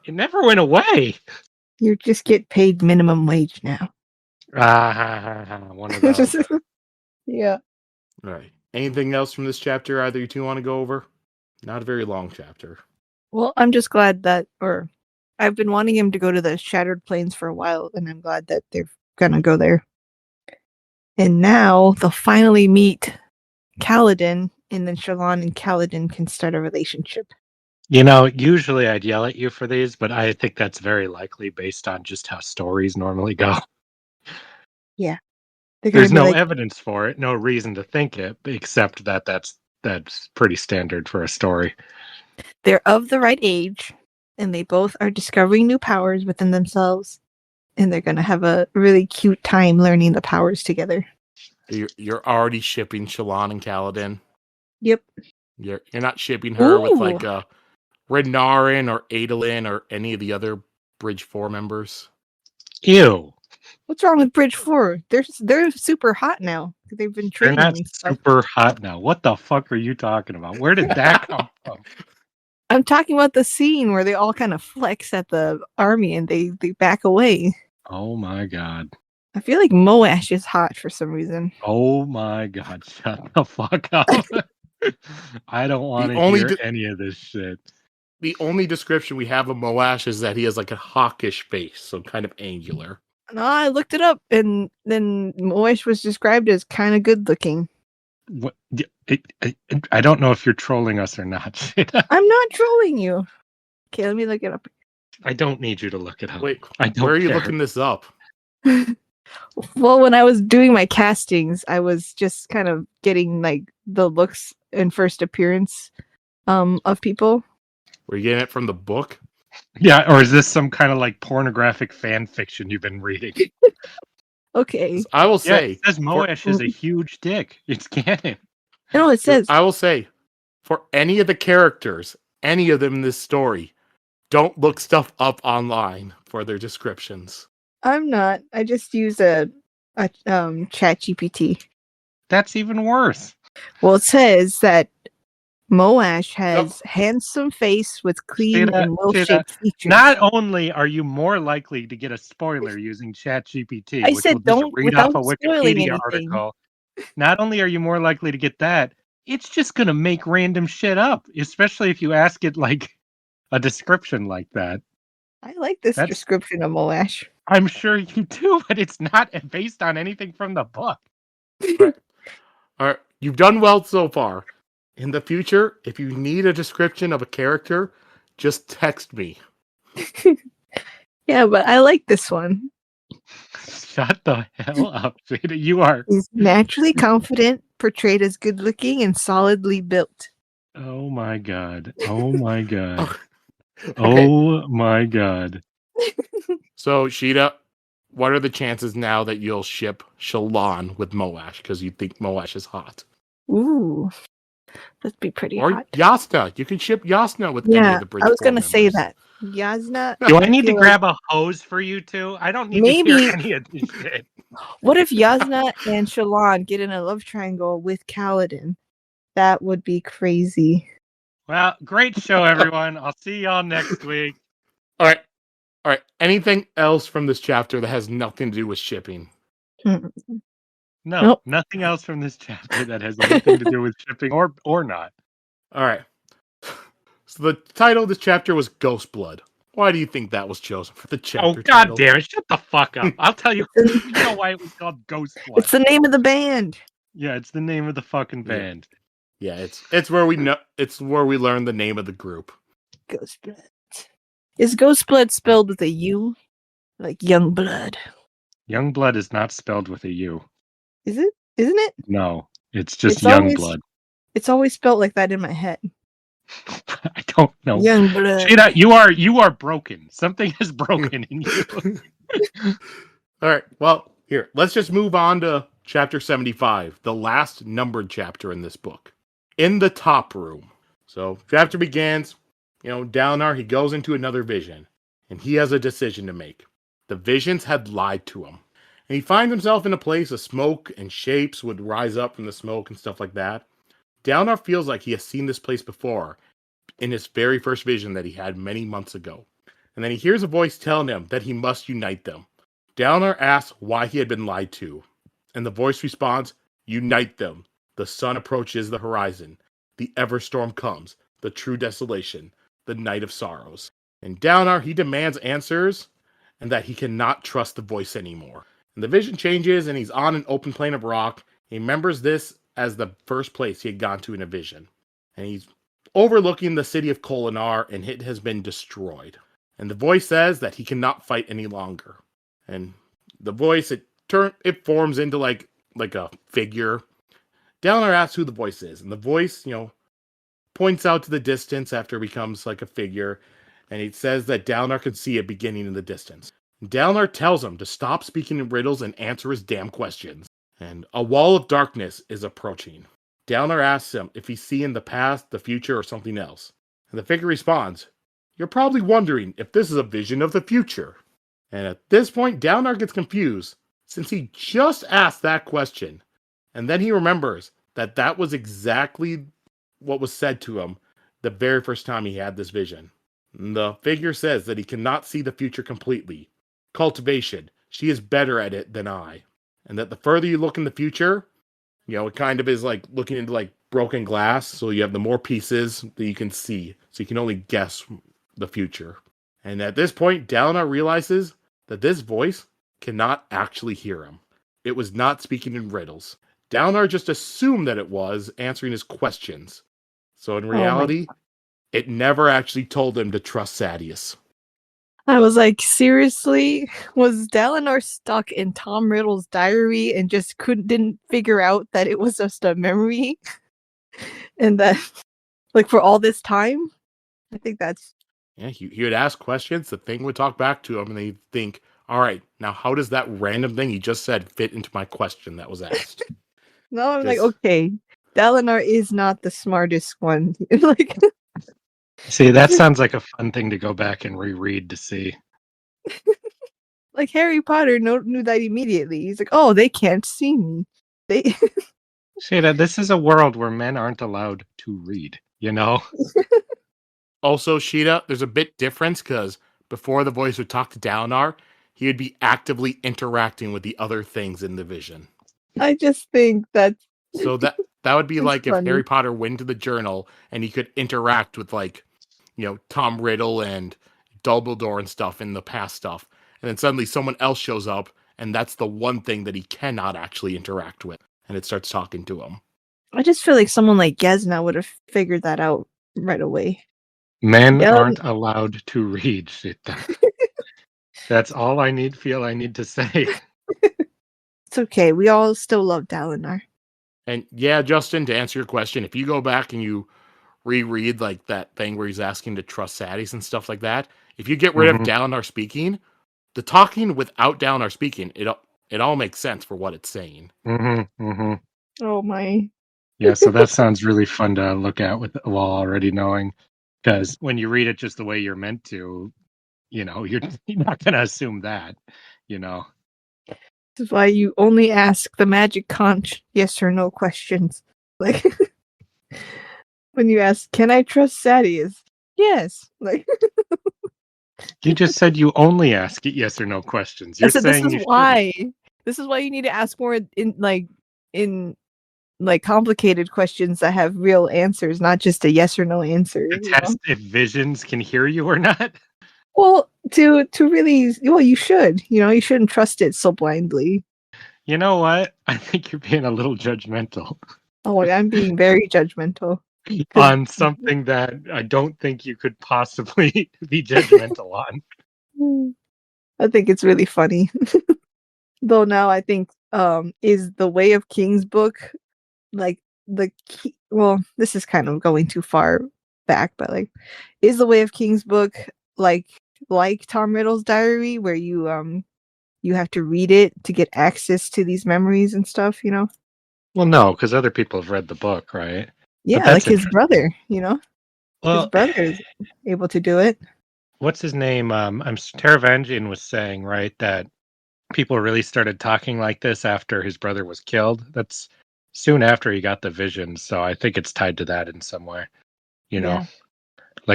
It never went away. You just get paid minimum wage now. One of those. Yeah. All right. Anything else from this chapter either you two want to go over? Not a very long chapter. Well, I'm just glad that, or I've been wanting him to go to the Shattered Plains for a while, and I'm glad that they're gonna go there. And now they'll finally meet Kaladin, and then Shallan and Kaladin can start a relationship. Usually I'd yell at you for these, but I think that's very likely based on just how stories normally go. Yeah. They're gonna There's be no like, evidence for it, no reason to think it, except that that's pretty standard for a story. they're of the right age, and they both are discovering new powers within themselves, and they're gonna have a really cute time learning the powers together. You're already shipping Shallan and Kaladin. Yep. You're not shipping her with Ooh. like Renarin or Adolin or any of the other Bridge 4 members. Ew. What's wrong with Bridge 4? They're super hot now. They've been They're training not and stuff. super hot now. What the fuck are you talking about? Where did that come from? I'm talking about the scene where they all kind of flex at the army and they back away. Oh my god. I feel like Moash is hot for some reason. Oh my god. Shut the fuck up. I don't want to only hear di- any of this shit. The only description we have of Moash is that he has like a hawkish face, so kind of angular. No, I looked it up, and then Moash was described as kind of good looking. What? I don't know if you're trolling us or not. I'm not trolling you. Okay, let me look it up. I don't need you to look it up. Wait, I don't where are you care. looking this up? Well, when I was doing my castings, I was just kind of getting like the looks and first appearance of people. Were you getting it from the book? Yeah, or is this some kind of like pornographic fan fiction you've been reading? Okay. I will Yeah, say, it says Moash is a huge dick. It's canon. No, it says I will say, for any of the characters, any of them in this story, don't look stuff up online for their descriptions. I'm not. I just use a chat GPT. That's even worse. Well, it says that Moash has handsome face with clean Sheta, and well-shaped features. Not only are you more likely to get a spoiler using ChatGPT, I which said will just don't read without off a spoiling Wikipedia anything. article. Not only are you more likely to get that, it's just going to make random shit up, especially if you ask it like a description like that. I like this description of Moash. I'm sure you do, but it's not based on anything from the book. All right, you've done well so far. In the future, if you need a description of a character, just text me. Yeah, but I like this one. Shut the hell up, Sheta. You are. He's naturally confident, portrayed as good-looking and solidly built. Oh my god. Oh my god. Okay. Oh my god. So, Sheta, what are the chances now that you'll ship Shallan with Moash because you think Moash is hot? Ooh, that'd be pretty Or hot. Jasnah. You can ship Jasnah with any of the Bridge I was 4 going to say members. that. Jasnah. Do I need to grab a hose for you two? I don't need to hear any of this shit. What if Jasnah and Shallan get in a love triangle with Kaladin? That would be crazy. Well, great show, everyone. I'll see y'all next week. All right. Anything else from this chapter that has nothing to do with shipping? No, Nope. Nothing else from this chapter that has anything to do with shipping or not. All right. So the title of this chapter was Ghost Blood. Why do you think that was chosen for the chapter Oh, god title? damn it. Shut the fuck up. I'll tell you, you know why it was called Ghost Blood. It's the name of the band. Yeah, it's the name of the fucking band. Yeah, it's where we know we learn the name of the group. Ghost Blood. Is Ghost Blood spelled with a U? Like young blood. Young blood is not spelled with a U. Is it? Isn't it? No, it's just It's young always- blood. It's always spelled like that in my head. I don't know. Young blood. Sheta, you are broken. Something is broken in you. All right. Well, here, let's just move on to chapter 75, the last numbered chapter in this book. In the top room. So, chapter begins, Dalinar, he goes into another vision, and he has a decision to make. The visions had lied to him. And he finds himself in a place of smoke and shapes would rise up from the smoke and stuff like that. Dalinar feels like he has seen this place before in his very first vision that he had many months ago. And then he hears a voice telling him that he must unite them. Dalinar asks why he had been lied to. And the voice responds, "Unite them. The sun approaches the horizon. The Everstorm comes. The true desolation. The night of sorrows." And Dalinar, he demands answers and that he cannot trust the voice anymore. And the vision changes and he's on an open plain of rock. He remembers this as the first place he had gone to in a vision. And he's overlooking the city of Kholinar, and it has been destroyed. And the voice says that he cannot fight any longer. And the voice, it forms into like a figure. Dalinar asks who the voice is, and the voice, points out to the distance after it becomes like a figure, and it says that Dalinar can see it beginning in the distance. Dalinar tells him to stop speaking in riddles and answer his damn questions. And a wall of darkness is approaching. Dalinar asks him if he's seeing the past, the future, or something else. And the figure responds, "You're probably wondering if this is a vision of the future." And at this point, Dalinar gets confused, since he just asked that question. And then he remembers that that was exactly what was said to him the very first time he had this vision. And the figure says that he cannot see the future completely. Cultivation, she is better at it than I. And that the further you look in the future, it kind of is like looking into like broken glass. So you have the more pieces that you can see. So you can only guess the future. And at this point, Dalinar realizes that this voice cannot actually hear him. It was not speaking in riddles. Dalinar just assumed that it was answering his questions. So in reality, it never actually told him to trust Sadeas. I was like, seriously? Was Dalinar stuck in Tom Riddle's diary and just didn't figure out that it was just a memory? And that, like, for all this time? I think that's... Yeah, he would ask questions, the thing would talk back to him, and they'd think, all right, now how does that random thing he just said fit into my question that was asked? No, I'm like, okay, Dalinar is not the smartest one. Like, see, that sounds like a fun thing to go back and reread to see. Like Harry Potter knew that immediately. He's like, oh, they can't see me. Sheta, this is a world where men aren't allowed to read, Also, Sheta, there's a bit difference because before the voice would talk to Dalinar, he would be actively interacting with the other things in the vision. I just think that... So that would be like funny. if Harry Potter went to the journal and he could interact with like, Tom Riddle and Dumbledore and stuff in the past stuff. And then suddenly someone else shows up and that's the one thing that he cannot actually interact with. And it starts talking to him. I just feel like someone like Jasnah would have figured that out right away. Men aren't allowed to read, Sheta. That's all I feel I need to say. It's okay. We all still love Dalinar. And yeah, Justin, to answer your question, if you go back and you reread like that thing where he's asking to trust Sadeas and stuff like that, if you get rid of Dalinar speaking, the talking without Dalinar speaking, it all makes sense for what it's saying. Oh my. Yeah, so that sounds really fun to look at while already knowing. Because when you read it just the way you're meant to, you're not going to assume that, This is why you only ask the magic conch yes or no questions. Like, when you ask, can I trust Sadeas? Yes. Like, you just said you only ask it yes or no questions. You're saying this is why. This is why you need to ask more in complicated questions that have real answers, not just a yes or no answer. To test if visions can hear you or not. Well, to really, you should. You shouldn't trust it so blindly. You know what? I think you're being a little judgmental. Oh, I'm being very judgmental. On something that I don't think you could possibly be judgmental on. I think it's really funny. Though now I think is the Way of Kings book like the key, well, this is kind of going too far back, but like, is the Way of Kings book like Tom Riddle's diary, where you have to read it to get access to these memories and stuff? Well, no, because other people have read the book, right? Yeah, like his brother. Well, his brother is able to do it. What's his name? Taravangian was saying, right, that people really started talking like this after his brother was killed. That's soon after he got the vision, so I think it's tied to that in some way.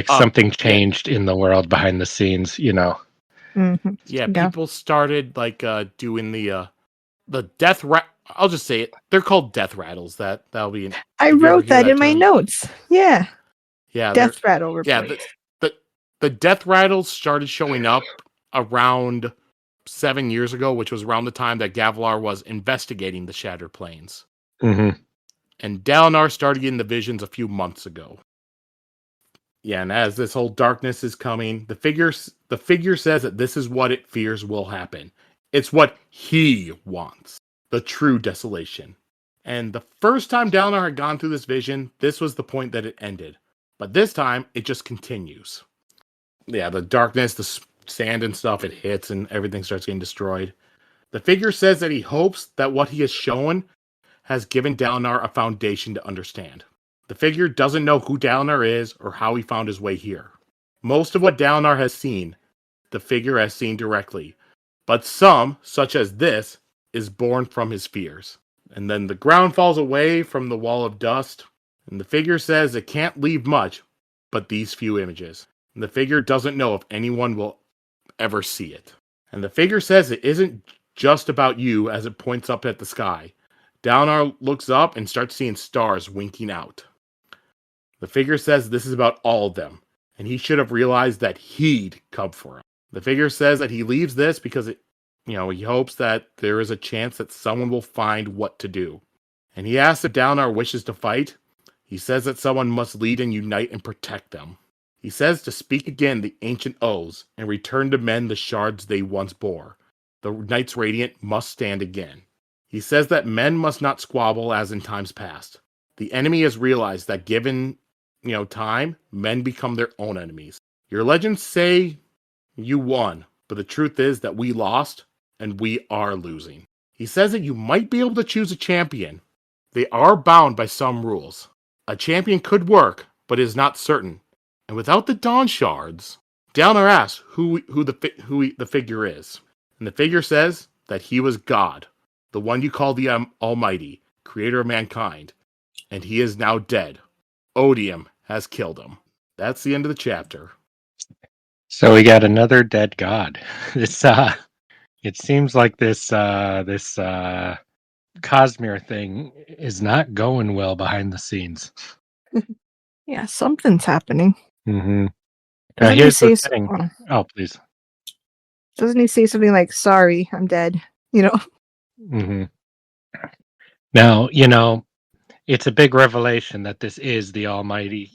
Something changed in the world behind the scenes. Mm-hmm. Yeah, people started like doing the death I'll just say it. They're called death rattles. That'll be. I wrote that in my notes. Yeah. Yeah. Death rattle report. Yeah. The death rattles started showing up around 7 years ago, which was around the time that Gavilar was investigating the Shattered Plains. Mm-hmm. And Dalinar started getting the visions a few months ago. Yeah, and as this whole darkness is coming, the figure says that this is what it fears will happen. It's what he wants. The true desolation. And the first time Dalinar had gone through this vision, this was the point that it ended. But this time, it just continues. Yeah, the darkness, the sand and stuff, it hits and everything starts getting destroyed. The figure says that he hopes that what he has shown has given Dalinar a foundation to understand. The figure doesn't know who Dalinar is or how he found his way here. Most of what Dalinar has seen, the figure has seen directly. But some, such as this, is born from his fears. And then the ground falls away from the wall of dust, and the figure says it can't leave much but these few images. And the figure doesn't know if anyone will ever see it. And the figure says it isn't just about you as it points up at the sky. Dalinar looks up and starts seeing stars winking out. The figure says this is about all of them, and he should have realized that he'd come for him. The figure says that he leaves this because he hopes that there is a chance that someone will find what to do. And he asks if Dalinar wishes to fight. He says that someone must lead and unite and protect them. He says to speak again the ancient oaths and return to men the shards they once bore. The Knights Radiant must stand again. He says that men must not squabble as in times past. The enemy has realized that given, time, men become their own enemies. Your legends say you won, but the truth is that we lost, and we are losing. He says that you might be able to choose a champion. They are bound by some rules. A champion could work, but is not certain. And without the Dawn Shards, Dalinar asks who the figure is. And the figure says that he was God, the one you call the Almighty, creator of mankind. And he is now dead. Odium has killed him. That's the end of the chapter. So we got another dead god. This it seems like this Cosmere thing is not going well behind the scenes. Yeah, something's happening. Mm-hmm. Doesn't he Here's the say thing. Oh, please. Doesn't he say something like, "Sorry, I'm dead"? Mm-hmm. Now, it's a big revelation that this is the Almighty.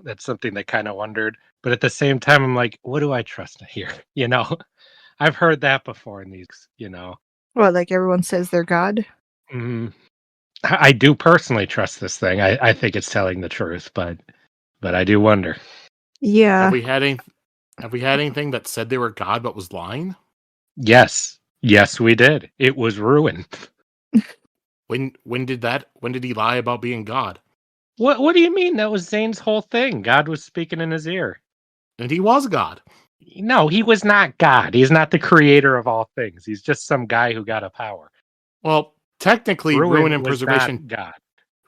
That's something that kind of wondered. But at the same time, I'm like, what do I trust here? I've heard that before in these. Well, like everyone says they're God. Mm-hmm. I do personally trust this thing. I think it's telling the truth, but I do wonder. Yeah. Have we had anything that said they were God but was lying? Yes, we did. It was ruined. When did he lie about being God? What do you mean? That was Zane's whole thing. God was speaking in his ear. And he was God. No, he was not God. He's not the creator of all things. He's just some guy who got a power. Well, technically, Ruin and Preservation, God.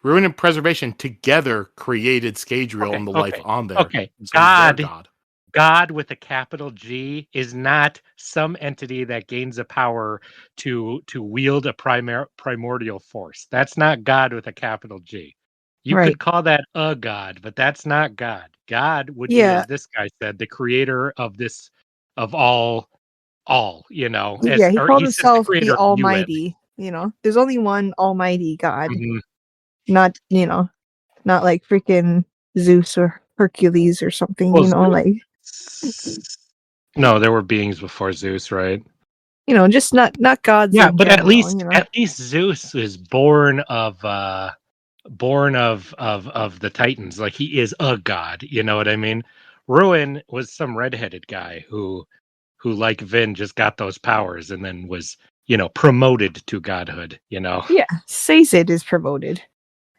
Ruin and Preservation together created Scadrial and the life on there. Okay, so God with a capital G is not some entity that gains a power to wield a primordial force. That's not God with a capital G. You could call that a God, but that's not God. God would be, as this guy said, the creator of this, of all. He called himself the Almighty. There's only one Almighty God, not like freaking Zeus or Hercules or something. No, there were beings before Zeus, right? Just not gods. Yeah, but general, at least Zeus is born of the Titans. Like, he is a god. You know what I mean? Ruin was some redheaded guy who like Vin just got those powers and then was promoted to godhood. Yeah, Szeth is promoted.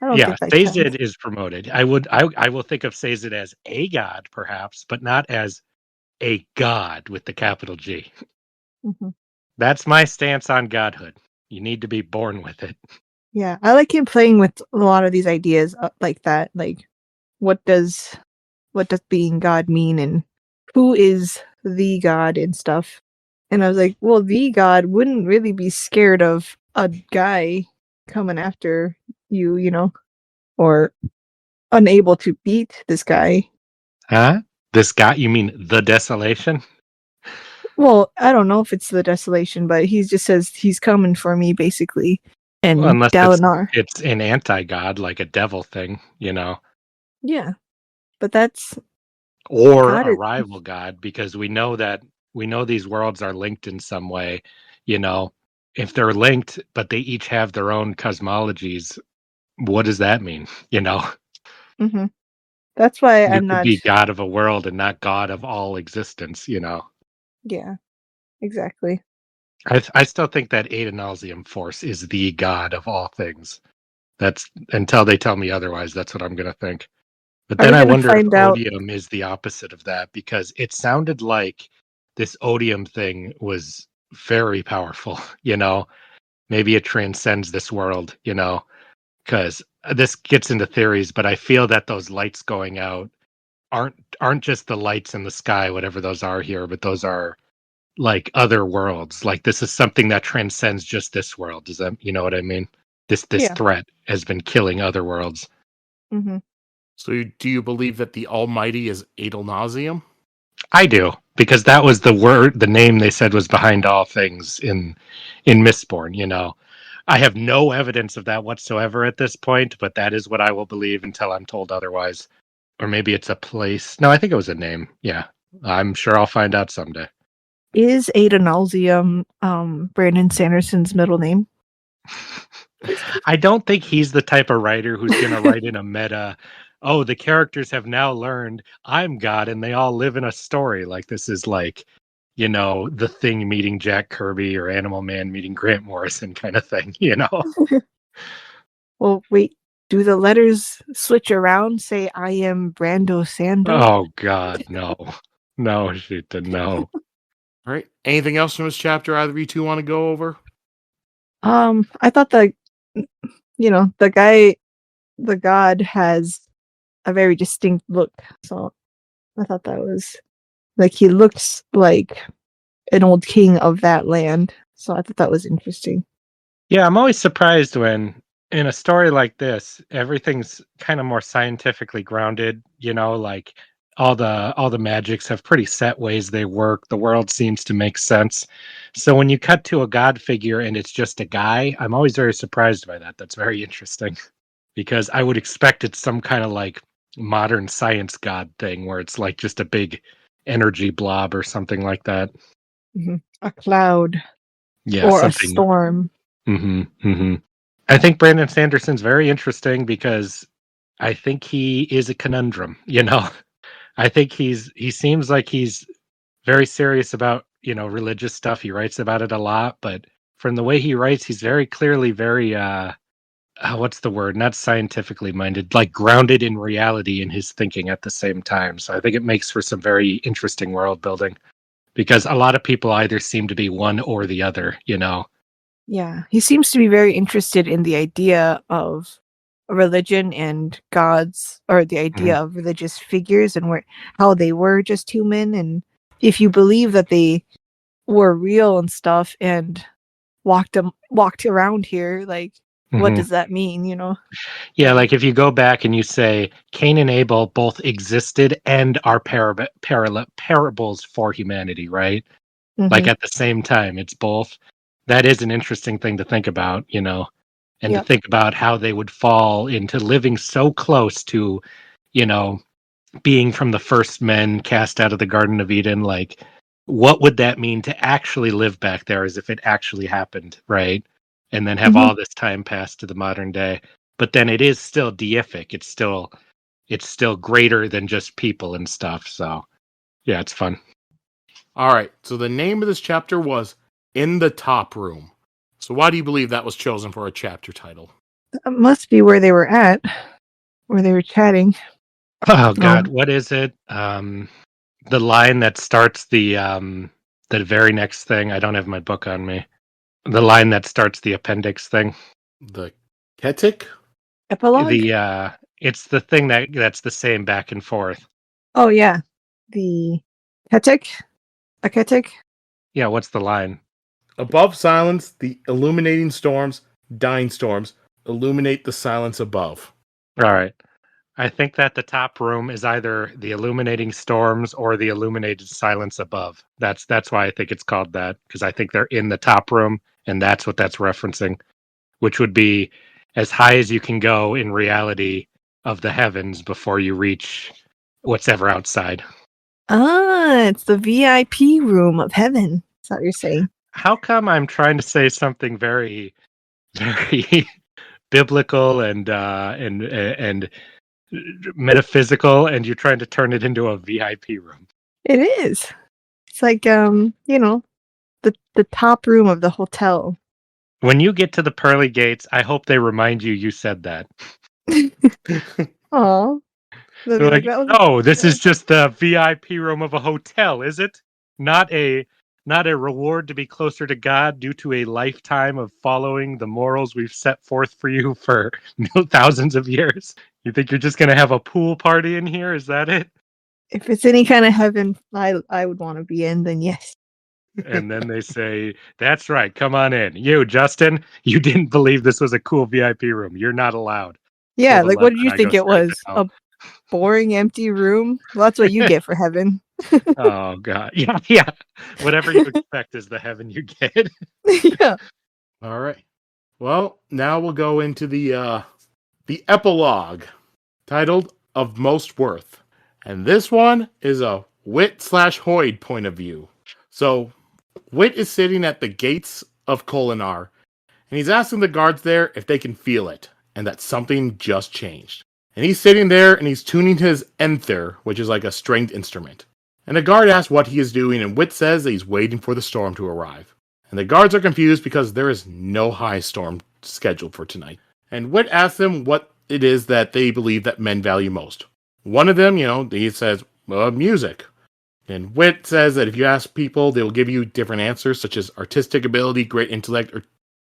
Szeth is promoted. I will think of Szeth as a god, perhaps, but not as a god with the capital G. Mm-hmm. That's my stance on godhood. You need to be born with it. Yeah, I like him playing with a lot of these ideas like that. Like, what does being God mean, and who is the God and stuff? And I was like, well, the God wouldn't really be scared of a guy coming after you, or unable to beat this guy. Huh? This guy? You mean the Desolation? Well, I don't know if it's the Desolation, but he just says he's coming for me, basically. And unless Dalinar. It's an anti-god, like a devil thing, Yeah, but that's or God a is- rival god, because we know these worlds are linked in some way. You know, if they're linked, but they each have their own cosmologies, what does that mean? You know, Mhm. That's why you I'm could not. be god of a world and not god of all existence. You know, Yeah, exactly. I still think that Ada Nauseam Force is the god of all things. That's until they tell me otherwise. That's what I'm going to think. But Are then we I gonna wonder if find out? odium is the opposite of that, because it sounded like this odium thing was very powerful. You know, maybe it transcends this world. You know, because this gets into theories, but I feel that those lights going out aren't just the lights in the sky, whatever those are here, but those are like other worlds. Like this is something that transcends just this world. Does that, you know what I mean? This Yeah. threat has been killing other worlds. Hmm. So do you believe that the Almighty is Adel Nauseam? I do, because that was the name they said was behind all things in Mistborn. You know, I have no evidence of that whatsoever at this point, but that is what I will believe until I'm told otherwise. Or maybe it's a place. No, I think it was a name. Yeah, I'm sure I'll find out someday. Is Ada Nauseam Brandon Sanderson's middle name? I don't think he's the type of writer who's going to write in a meta. Oh, the characters have now learned I'm God and they all live in a story. Like this is like, you know, The Thing meeting Jack Kirby or Animal Man meeting Grant Morrison kind of thing, you know? Well, wait. Do the letters switch around? Say I am Brando Sando? Oh, God, no. No, Sheta, no. All right. Anything else from this chapter either of you two want to go over? I thought the god has a very distinct look. So I thought that was like he looks like an old king of that land. So I thought that was interesting. Yeah, I'm always surprised when in a story like this, everything's kind of more scientifically grounded, you know, like all the magics have pretty set ways they work. The world seems to make sense. So when you cut to a god figure and it's just a guy, I'm always very surprised by that. That's very interesting because I would expect it's some kind of like modern science god thing where it's like just a big energy blob or something like that. A cloud Yeah, or a something. storm. I think Brandon Sanderson's very interesting because I think he is a conundrum, you know. I think he seems like he's very serious about, you know, religious stuff. He writes about it a lot, but from the way he writes, he's very clearly very what's the word? Not scientifically minded, like grounded in reality in his thinking at the same time. So I think it makes for some very interesting world building because a lot of people either seem to be one or the other, you know. Yeah, he seems to be very interested in the idea of religion and gods, or the idea of religious figures and how they were just human, and if you believe that they were real and stuff and walked around here, like what Mhm. does that mean? You know? Yeah, like if you go back and you say Cain and Abel both existed and are parables for humanity, right? Like Hmm. at the same time, it's both. That is an interesting thing to think about, you know, and to Yep. think about how they would fall into living so close to, you know, being from the first men cast out of the Garden of Eden. Like, what would that mean to actually live back there as if it actually happened, right? And then have Hmm. all this time pass to the modern day. But then it is still deific. It's still greater than just people and stuff. So yeah, it's fun. All right. So the name of this chapter was In the Top Room. So why do you believe that was chosen for a chapter title? That must be where they were at, where they were chatting. Oh God, Um, what is it? The line that starts the very next thing. I don't have my book on me. The line that starts the appendix thing. The Ketik? Epilogue. It's the thing that's the same back and forth. Oh yeah, the Ketek. A Ketek. Yeah, what's the line? Above silence, the illuminating storms, dying storms, illuminate the silence above. All right. I think that the top room is either the illuminating storms or the illuminated silence above. That's why I think it's called that, because I think they're in the top room and that's what that's referencing, which would be as high as you can go in reality of the heavens before you reach what's ever outside. It's the VIP room of heaven. That's what you're saying. How come I'm trying to say something very, very biblical and metaphysical, and you're trying to turn it into a VIP room? It is. It's like the top room of the hotel. When you get to the pearly gates, I hope they remind you said that. Aw. They're like, oh, this is just the VIP room of a hotel, is it? Not a reward to be closer to God due to a lifetime of following the morals we've set forth for you for thousands of years. You think you're just gonna have a pool party in here? Is that it? If it's any kind of heaven I would want to be in, then yes. And then they say, that's right, come on in. You, Justin, you didn't believe this was a cool VIP room. You're not allowed. Yeah, like what 12:11, did you I think go it was? straight down. A boring, empty room? Well, that's what you get for heaven. Oh god. Yeah. Whatever you expect is the heaven you get. Yeah. All right. Well, now we'll go into the epilogue, titled "Of Most Worth," and this one is a Wit/Hoyd point of view. So, Wit is sitting at the gates of Kholinar, and he's asking the guards there if they can feel it, and that something just changed. And he's sitting there and he's tuning his Enther, which is like a stringed instrument. And the guard asks what he is doing, and Wit says that he's waiting for the storm to arrive. And the guards are confused because there is no high storm scheduled for tonight. And Wit asks them what it is that they believe that men value most. One of them, he says, music. And Wit says that if you ask people, they will give you different answers, such as artistic ability, great intellect, or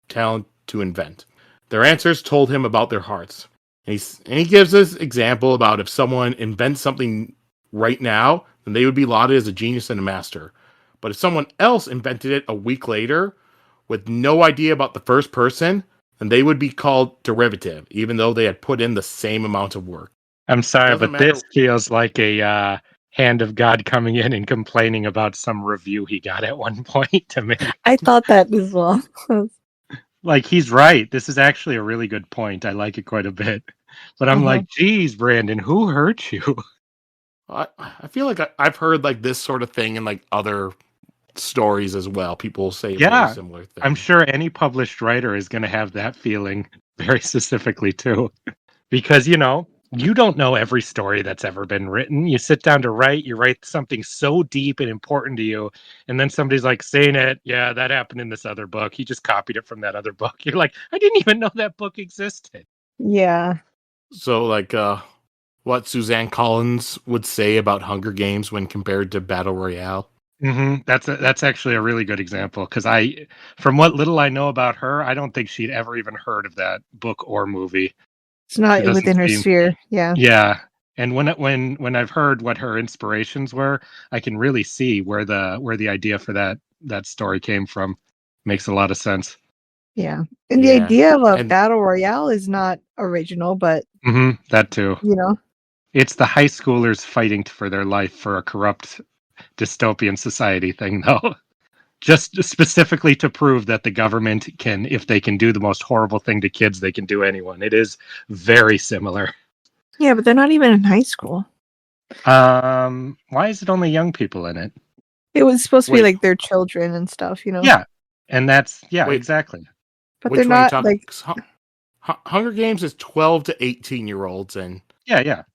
talent to invent. Their answers told him about their hearts. And he gives this example about if someone invents something right now, then they would be lauded as a genius and a master. But if someone else invented it a week later, with no idea about the first person, then they would be called derivative, even though they had put in the same amount of work. I'm sorry, Doesn't but matter. this feels like a hand of God coming in and complaining about some review he got at one point to me. I thought that as well. Like, he's right. This is actually a really good point. I like it quite a bit. But I'm like, geez, Brandon, who hurt you? I feel like I've heard like this sort of thing in like other stories as well. People say a very similar thing. I'm sure any published writer is going to have that feeling very specifically too. Because, you don't know every story that's ever been written. You sit down to write, you write something so deep and important to you, and then somebody's like saying it, yeah, that happened in this other book. He just copied it from that other book. You're like, I didn't even know that book existed. Yeah. So like what Suzanne Collins would say about Hunger Games when compared to Battle Royale. Mm-hmm. That's actually a really good example, because from what little I know about her, I don't think she'd ever even heard of that book or movie. It's not within her sphere. Yeah. Yeah. And when I've heard what her inspirations were, I can really see where the idea for that story came from. Makes a lot of sense. Yeah. And the idea of a battle royale is not original, but that too. It's the high schoolers fighting for their life for a corrupt dystopian society thing, though. Just specifically to prove that the government can, if they can do the most horrible thing to kids, they can do anyone. It is very similar. Yeah, but they're not even in high school. Why is it only young people in it? It was supposed to be like their children and stuff, Yeah, and that's exactly. But they're not like Hunger Games is 12 to 18-year-olds, and yeah,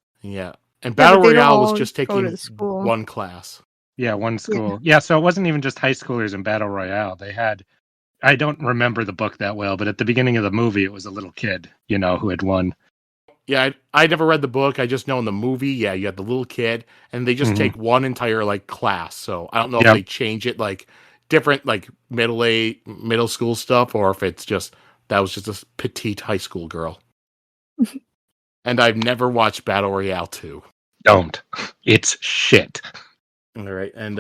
and Battle Royale was just taking one class. Yeah, one school. Yeah, so it wasn't even just high schoolers in Battle Royale. They had, I don't remember the book that well, but at the beginning of the movie, it was a little kid, who had won. Yeah, I never read the book. I just know in the movie, you had the little kid, and they just take one entire like class. So I don't know if they change it like different like middle school stuff, or if it's just that was just a petite high school girl. And I've never watched Battle Royale 2. Don't. It's shit. All right, and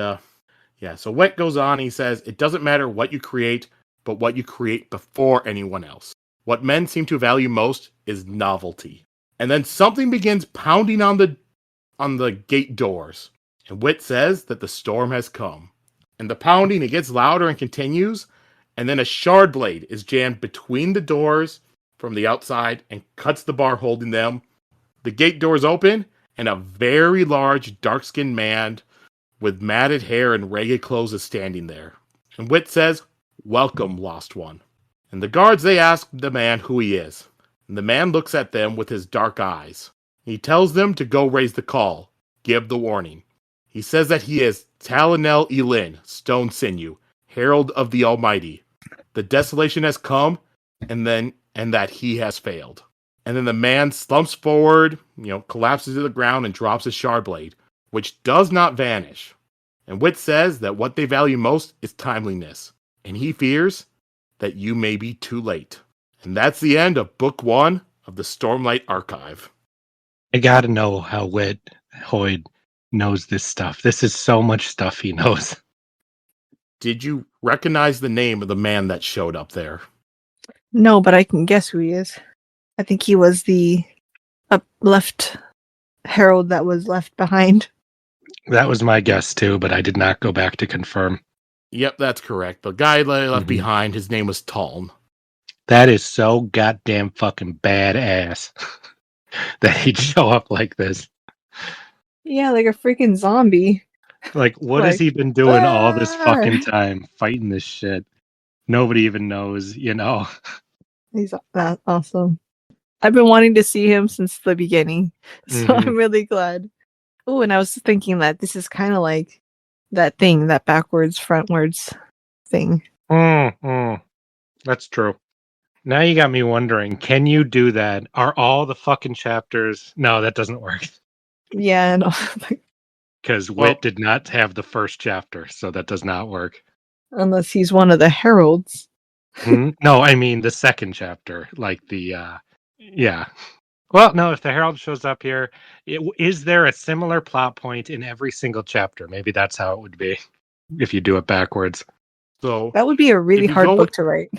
so Wet goes on. He says, it doesn't matter what you create, but what you create before anyone else. What men seem to value most is novelty. And then something begins pounding on the gate doors. And Wit says that the storm has come. And the pounding, it gets louder and continues. And then a shard blade is jammed between the doors from the outside and cuts the bar holding them. The gate doors open, and a very large, dark-skinned man with matted hair and ragged clothes is standing there. And Wit says, "Welcome, Lost One." And the guards, they ask the man who he is. And the man looks at them with his dark eyes. He tells them to go raise the call, give the warning. He says that he is Talinel Elin, Stone Sinew, Herald of the Almighty. The desolation has come, and that he has failed. And then the man slumps forward, collapses to the ground and drops his shard blade, which does not vanish. And Wit says that what they value most is timeliness, and he fears that you may be too late. And that's the end of Book 1 of the Stormlight Archive. I gotta know how Wit Hoyd knows this stuff. This is so much stuff he knows. Did you recognize the name of the man that showed up there? No, but I can guess who he is. I think he was the left herald that was left behind. That was my guess too, but I did not go back to confirm. Yep, that's correct. The guy left behind, his name was Talm. That is so goddamn fucking badass that he'd show up like this. Yeah, like a freaking zombie. Like, what has he been doing all this fucking time fighting this shit? Nobody even knows, He's that awesome. I've been wanting to see him since the beginning, so I'm really glad. Oh, and I was thinking that this is kind of like that thing, that backwards, frontwards thing. That's true. Now you got me wondering, can you do that? Are all the fucking chapters... No, that doesn't work. Yeah, no. Because Wit did not have the first chapter, so that does not work. Unless he's one of the heralds. No, I mean the second chapter, like the... yeah. Well, no, if the herald shows up here, is there a similar plot point in every single chapter? Maybe that's how it would be if you do it backwards. So that would be a really hard book to write.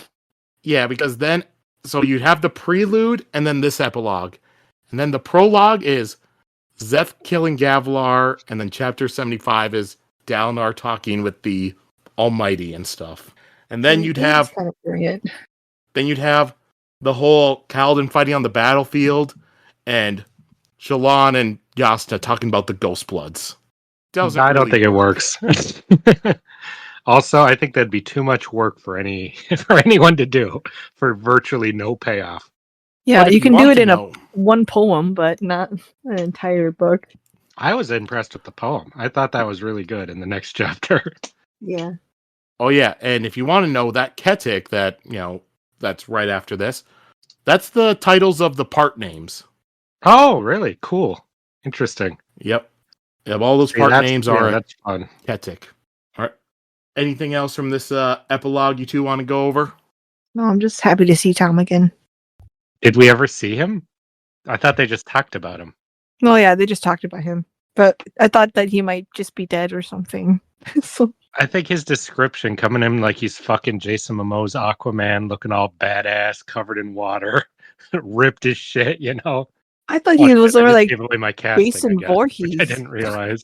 Yeah, because then, so you'd have the prelude and then this epilogue. And then the prologue is Szeth killing Gavilar, and then chapter 75 is Dalinar talking with the Almighty and stuff. And then you'd have the whole Kaladin fighting on the battlefield, and Shallan and Jasnah talking about the Ghost Bloods. I don't think it works. Also, I think that'd be too much work for anyone to do for virtually no payoff. Yeah, you can do it in one poem, but not an entire book. I was impressed with the poem. I thought that was really good in the next chapter. Yeah. Oh yeah, and if you want to know that Ketik, that that's right after this, that's the titles of the part names. Oh, really? Cool. Interesting. Yep. All those part names are that's fun. Ketik. All right. Anything else from this epilogue you two want to go over? No, I'm just happy to see Tom again. Did we ever see him? I thought they just talked about him. Oh yeah, they just talked about him. But I thought that he might just be dead or something. So I think his description coming in like he's fucking Jason Momoa's Aquaman, looking all badass, covered in water, ripped as shit, I thought he was like give away my casting, Jason Voorhees. I didn't realize.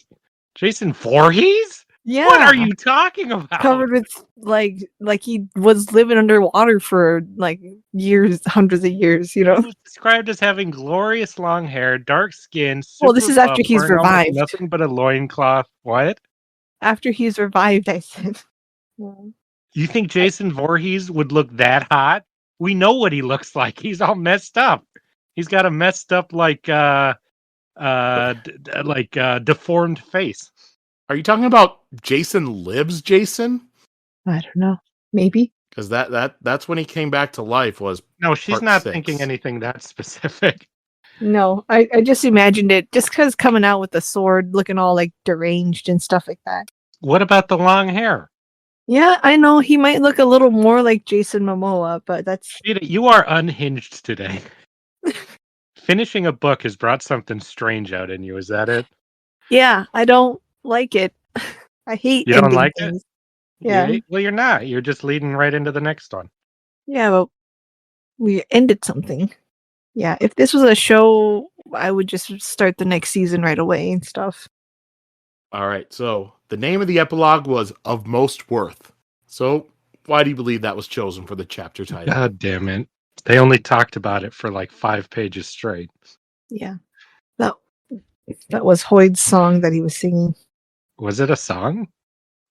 Jason Voorhees? Yeah. What are you talking about? Covered with like he was living underwater for like years, hundreds of years, He was described as having glorious long hair, dark skin. Well, this is after he's revived. Nothing but a loincloth. What? After he's revived, I said. You think Jason Voorhees would look that hot? We know what he looks like. He's all messed up. He's got a messed up deformed face. Are you talking about Jason Lives Jason? I don't know. Maybe. Because that's when he came back to life was No, she's not thinking anything that specific. No, I just imagined it just because coming out with the sword looking all like deranged and stuff like that. What about the long hair? Yeah, I know he might look a little more like Jason Momoa, but that's... Sheta, you are unhinged today. Finishing a book has brought something strange out in you, is that it? Yeah, I don't like it. I hate You don't like things. It? Yeah. Well, you're not. You're just leading right into the next one. Yeah, but we ended something. Yeah, if this was a show, I would just start the next season right away and stuff. All right, so the name of the epilogue was Of Most Worth. So why do you believe that was chosen for the chapter title? God damn it. They only talked about it for like 5 pages straight. Yeah. No. That was Hoyd's song that he was singing. Was it a song?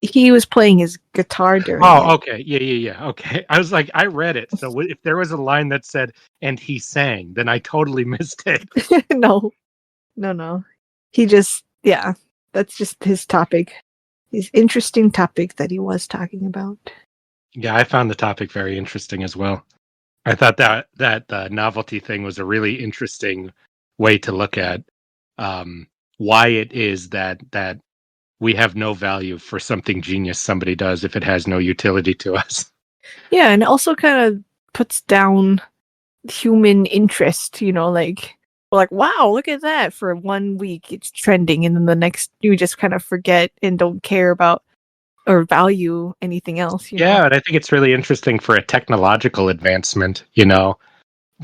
He was playing his guitar during Oh, it. okay. Yeah. Okay. I was like, I read it. So if there was a line that said, and he sang, then I totally missed it. No. He just, yeah, that's just his topic. His interesting topic that he was talking about. Yeah, I found the topic very interesting as well. I thought that the novelty thing was a really interesting way to look at why it is that we have no value for something genius somebody does if it has no utility to us. Yeah, and it also kind of puts down human interest, like we're like, wow, look at that. For 1 week it's trending, and then the next you just kind of forget and don't care about or value anything else, Yeah, and I think it's really interesting for a technological advancement,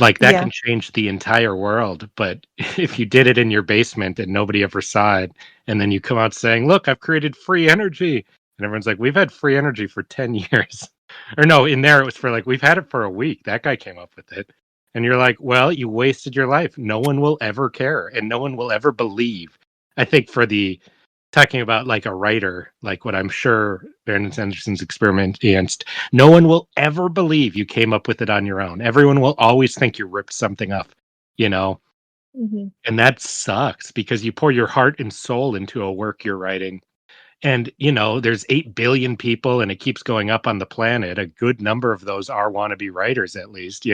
like that Yeah. can change the entire world. But if you did it in your basement and nobody ever saw it, and then you come out saying, look, I've created free energy. And everyone's like, we've had free energy for 10 years. Or no, in there it was for like, we've had it for a week. That guy came up with it. And you're like, well, you wasted your life. No one will ever care and no one will ever believe. I think for the talking about like a writer, like what I'm sure Brandon Sanderson's experienced, no one will ever believe you came up with it on your own. Everyone will always think you ripped something up, Mm-hmm. and that sucks because you pour your heart and soul into a work you're writing. And, there's 8 billion people and it keeps going up on the planet. A good number of those are wannabe writers, at least,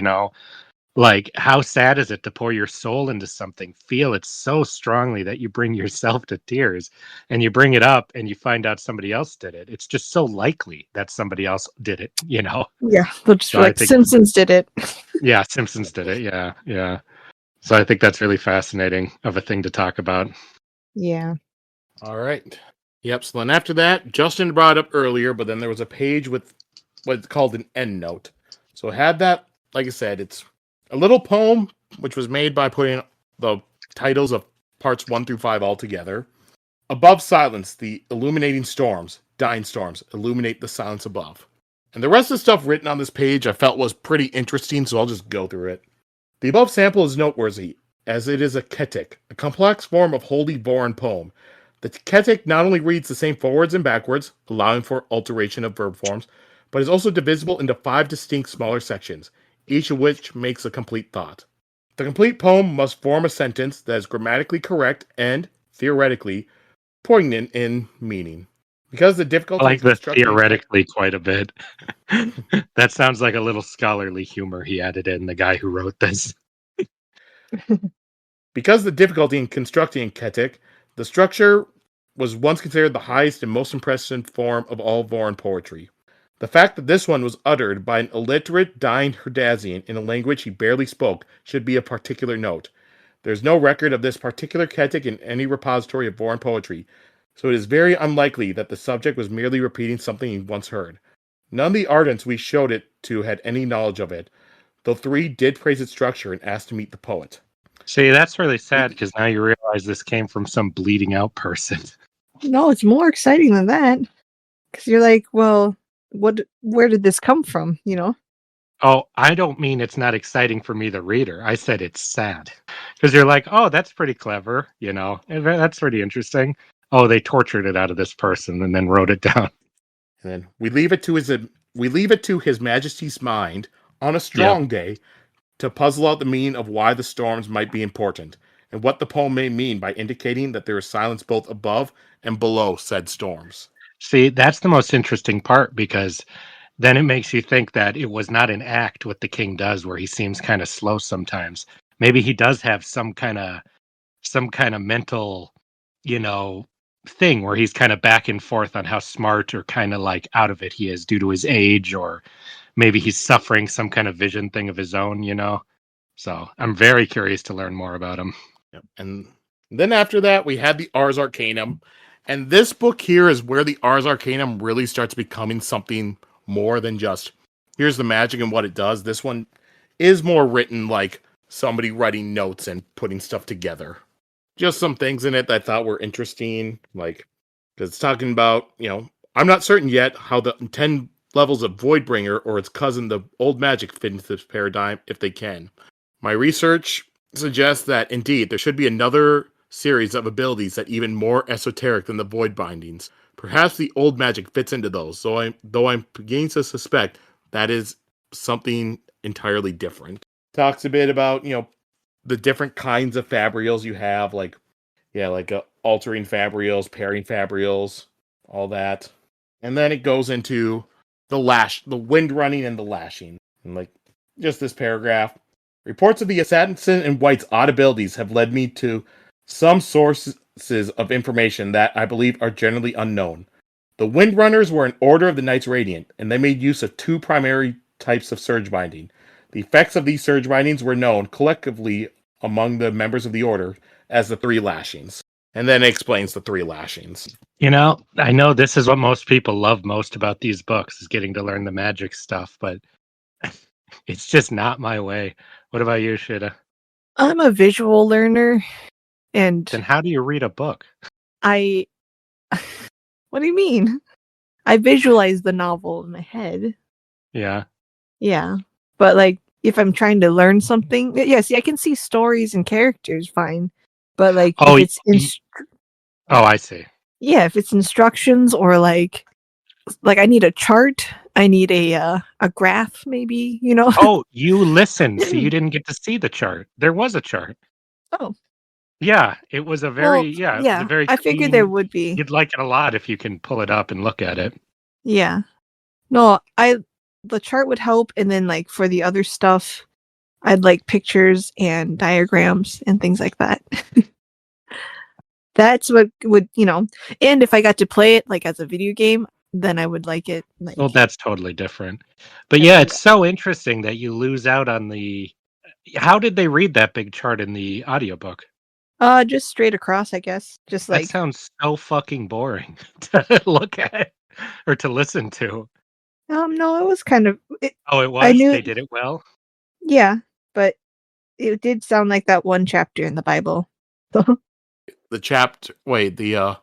Like, how sad is it to pour your soul into something, feel it so strongly that you bring yourself to tears, and you bring it up and you find out somebody else did it? It's just so likely that somebody else did it, Yeah, they'll just So be I like, think, Simpsons did it. yeah, Simpsons did it. Yeah. So I think that's really fascinating of a thing to talk about. Yeah. All right. Yep. So then after that, Justin brought it up earlier, but then there was a page with what's called an end note. So it had that, like I said, it's a little poem which was made by putting the titles of parts 1 through 5 all together. Above silence, the illuminating storms, dying storms, illuminate the silence above. And the rest of the stuff written on this page I felt was pretty interesting, so I'll just go through it. The above sample is noteworthy, as it is a ketic, a complex form of Holy Voron poem. The ketic not only reads the same forwards and backwards, allowing for alteration of verb forms, but is also divisible into 5 distinct smaller sections, each of which makes a complete thought. The complete poem must form a sentence that is grammatically correct and, theoretically, poignant in meaning. Because the difficulty I like in the constructing theoretically quite a bit. That sounds like a little scholarly humor he added in, the guy who wrote this. Because the difficulty in constructing ketic, the structure was once considered the highest and most impressive form of all Voron poetry. The fact that this one was uttered by an illiterate, dying Herdazian in a language he barely spoke should be a particular note. There is no record of this particular ketic in any repository of Voron poetry, so it is very unlikely that the subject was merely repeating something he once heard. None of the ardents we showed it to had any knowledge of it, though 3 did praise its structure and asked to meet the poet. See, that's really sad because now you realize this came from some bleeding out person. No, it's more exciting than that. Because you're like, well, where did this come from? Oh, I don't mean it's not exciting for me, the reader. I said it's sad because you're like, oh, that's pretty clever, and that's pretty interesting. Oh, they tortured it out of this person and then wrote it down. And then we leave it to his Majesty's mind on a strong day to puzzle out the meaning of why the storms might be important, and what the poem may mean by indicating that there is silence both above and below said storms. See, that's the most interesting part because then it makes you think that it was not an act what the king does where he seems kind of slow sometimes. Maybe he does have some kind of mental, thing where he's kind of back and forth on how smart or kind of like out of it he is due to his age, or maybe he's suffering some kind of vision thing of his own, So I'm very curious to learn more about him. Yep. And then after that, we had the Ars Arcanum. And this book here is where the Ars Arcanum really starts becoming something more than just, here's the magic and what it does. This one is more written like somebody writing notes and putting stuff together. Just some things in it that I thought were interesting, like, because it's talking about, I'm not certain yet how the 10 levels of Voidbringer or its cousin, the Old Magic, fit into this paradigm if they can. My research suggests that, indeed, there should be another series of abilities that even more esoteric than the void bindings. Perhaps the old magic fits into those, though I'm beginning to suspect that is something entirely different. Talks a bit about, the different kinds of fabrials you have, like altering fabrials, pairing fabrials, all that. And then it goes into the wind running and the lashing. And just this paragraph. Reports of the assassin and White's odd abilities have led me to some sources of information that I believe are generally unknown. The Windrunners were an order of the Knights Radiant, and they made use of two primary types of surge binding. The effects of these surge bindings were known collectively among the members of the order as the three lashings. And then it explains the three lashings. I know this is what most people love most about these books, is getting to learn the magic stuff, but it's just not my way. What about you, Sheta? I'm a visual learner, and Then how do you read a book? I... What do you mean? I visualize the novel in my head. Yeah. Yeah. But, if I'm trying to learn something... Yes, I can see stories and characters fine. But, if it's... I see. Yeah, if it's instructions or, I need a chart, I need a graph, maybe, Oh, you listened, so you didn't get to see the chart. There was a chart. Oh. Yeah, it was a very, it was a very I figured clean- there would be. You'd like it a lot if you can pull it up and look at it. Yeah. No, the chart would help, and then, for the other stuff, I'd like pictures and diagrams and things like that. That's what would, and if I got to play it, as a video game, then I would like it. Well, that's totally different. But yeah, it's so interesting that you lose out on the... How did they read that big chart in the audiobook? Just straight across, I guess. Just That sounds so fucking boring to look at or to listen to. No, it was kind of... It was? They did it well? Yeah, but it did sound like that one chapter in the Bible. The chapter... Wait, the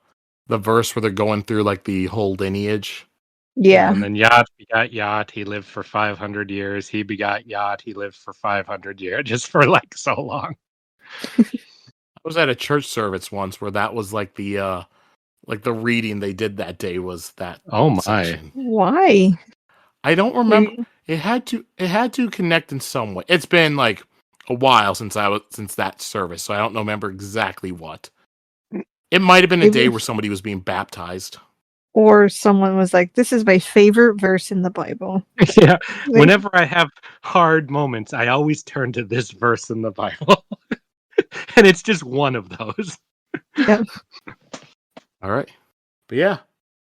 verse where they're going through, the whole lineage? Yeah. And then Yat begot Yat, he lived for 500 years. He begot Yat, he lived for 500 years. Just for, so long. I was at a church service once where that was, the reading they did that day was that. Oh, my. Section. Why? I don't remember. It had to connect in some way. It's been a while since that service, so I don't remember exactly what. It might have been a day where somebody was being baptized, or someone was like, "This is my favorite verse in the Bible." Yeah. Whenever I have hard moments, I always turn to this verse in the Bible, and it's just one of those. Yep. All right, but yeah,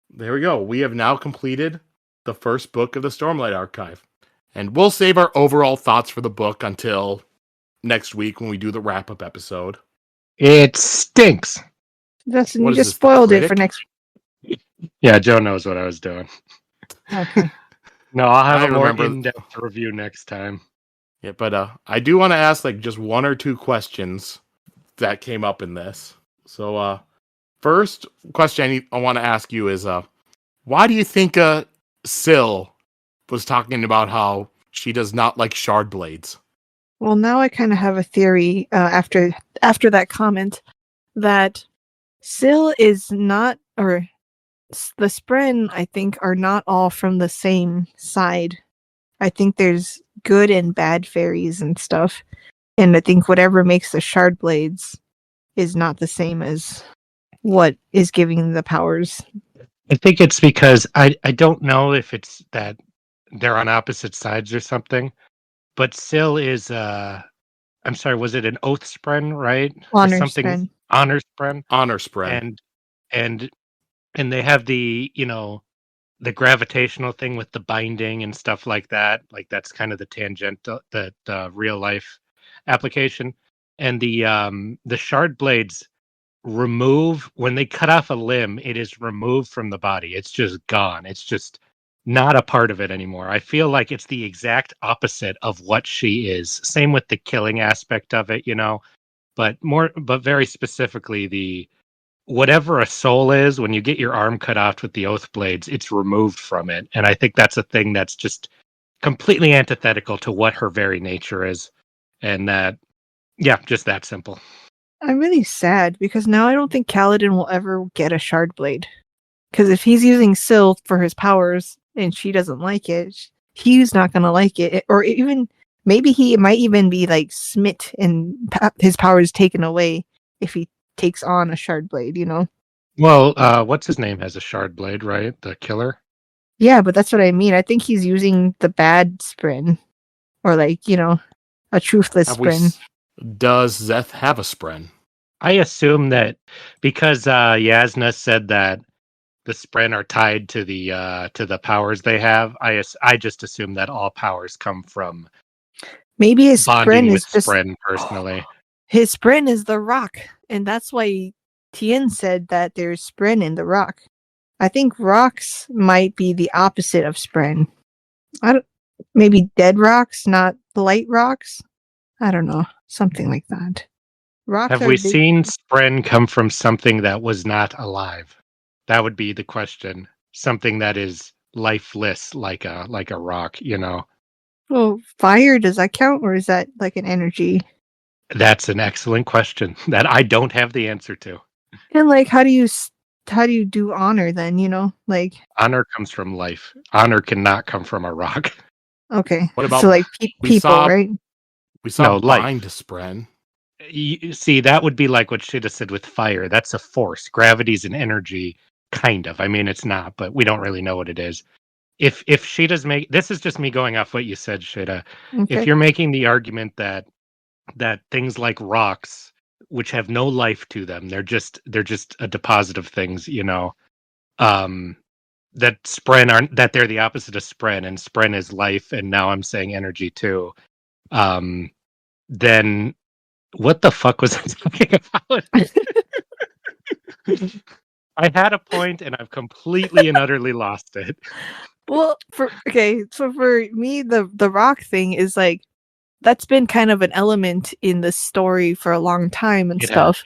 there we go. We have now completed the first book of the Stormlight Archive. And we'll save our overall thoughts for the book until next week when we do the wrap-up episode. It stinks. Justin, you just spoiled it for next week. Yeah, Joe knows what I was doing. Okay. No, I'll have a more in-depth review next time. Yeah, but I do want to ask just one or two questions that came up in this. So first question I want to ask you is why do you think Syl was talking about how she does not like shard blades? Well, now I kind of have a theory after that comment that Syl is not, or the Spren, I think, are not all from the same side. I think there's good and bad fairies and stuff. And I think whatever makes the shard blades is not the same as what is giving the powers. I think it's because I don't know if it's that they're on opposite sides or something, but Syl is I'm sorry, was it an oath spren, right? Honor spren. Honor spren. Honor spren. And they have the, the gravitational thing with the binding and stuff like that. Like that's kind of the tangential, the real life application. And the shard blades remove, when they cut off a limb, it is removed from the body. It's just gone. It's just not a part of it anymore. I feel like it's the exact opposite of what she is. Same with the killing aspect of it, but very specifically the whatever a soul is, when you get your arm cut off with the oath blades, it's removed from it. And I think that's a thing that's just completely antithetical to what her very nature is. And that, yeah, just that simple. I'm really sad because now I don't think Kaladin will ever get a shard blade. Because if he's using Syl for his powers and she doesn't like it, he's not gonna like it. Or even maybe he might even be like smit and his powers taken away if he takes on a shard blade. You know? Well, what's his name has a shard blade, right? The killer. Yeah, but that's what I mean. I think he's using the bad Spren, or like a truthless Spren. Does Szeth have a Spren? I assume that because Jasnah said that the Spren are tied to the powers they have. I just assume that all powers come from Maybe his bonding Spren with is just Spren personally. his Spren is the rock, and that's why Tien said that there's Spren in the rock. I think rocks might be the opposite of Spren. Maybe dead rocks, not light rocks. I don't know, something like that. Rocks Have are we big. seen Spren come from something that was not alive? That would be the question. Something that is lifeless, like a rock. Well, fire, does that count, or is that like an energy? That's an excellent question that I don't have the answer to. And like, how do you do honor then? Like Honor comes from life. Honor cannot come from a rock. okay, What about so like we people, saw- right? We saw No, life. bind to Spren. You see, that would be like what Sheta said with fire. That's a force. Gravity's an energy, kind of. I mean, it's not, but we don't really know what it is. If Sheta's this is just me going off what you said, Sheta. Okay. If you're making the argument that things like rocks, which have no life to them, they're just a deposit of things, that Spren aren't, that they're the opposite of Spren, and Spren is life, and now I'm saying energy too. Then what the fuck was I talking about? I had a point and I've completely and utterly lost it. Well, so for me, the rock thing is like that's been kind of an element in the story for a long time and It stuff.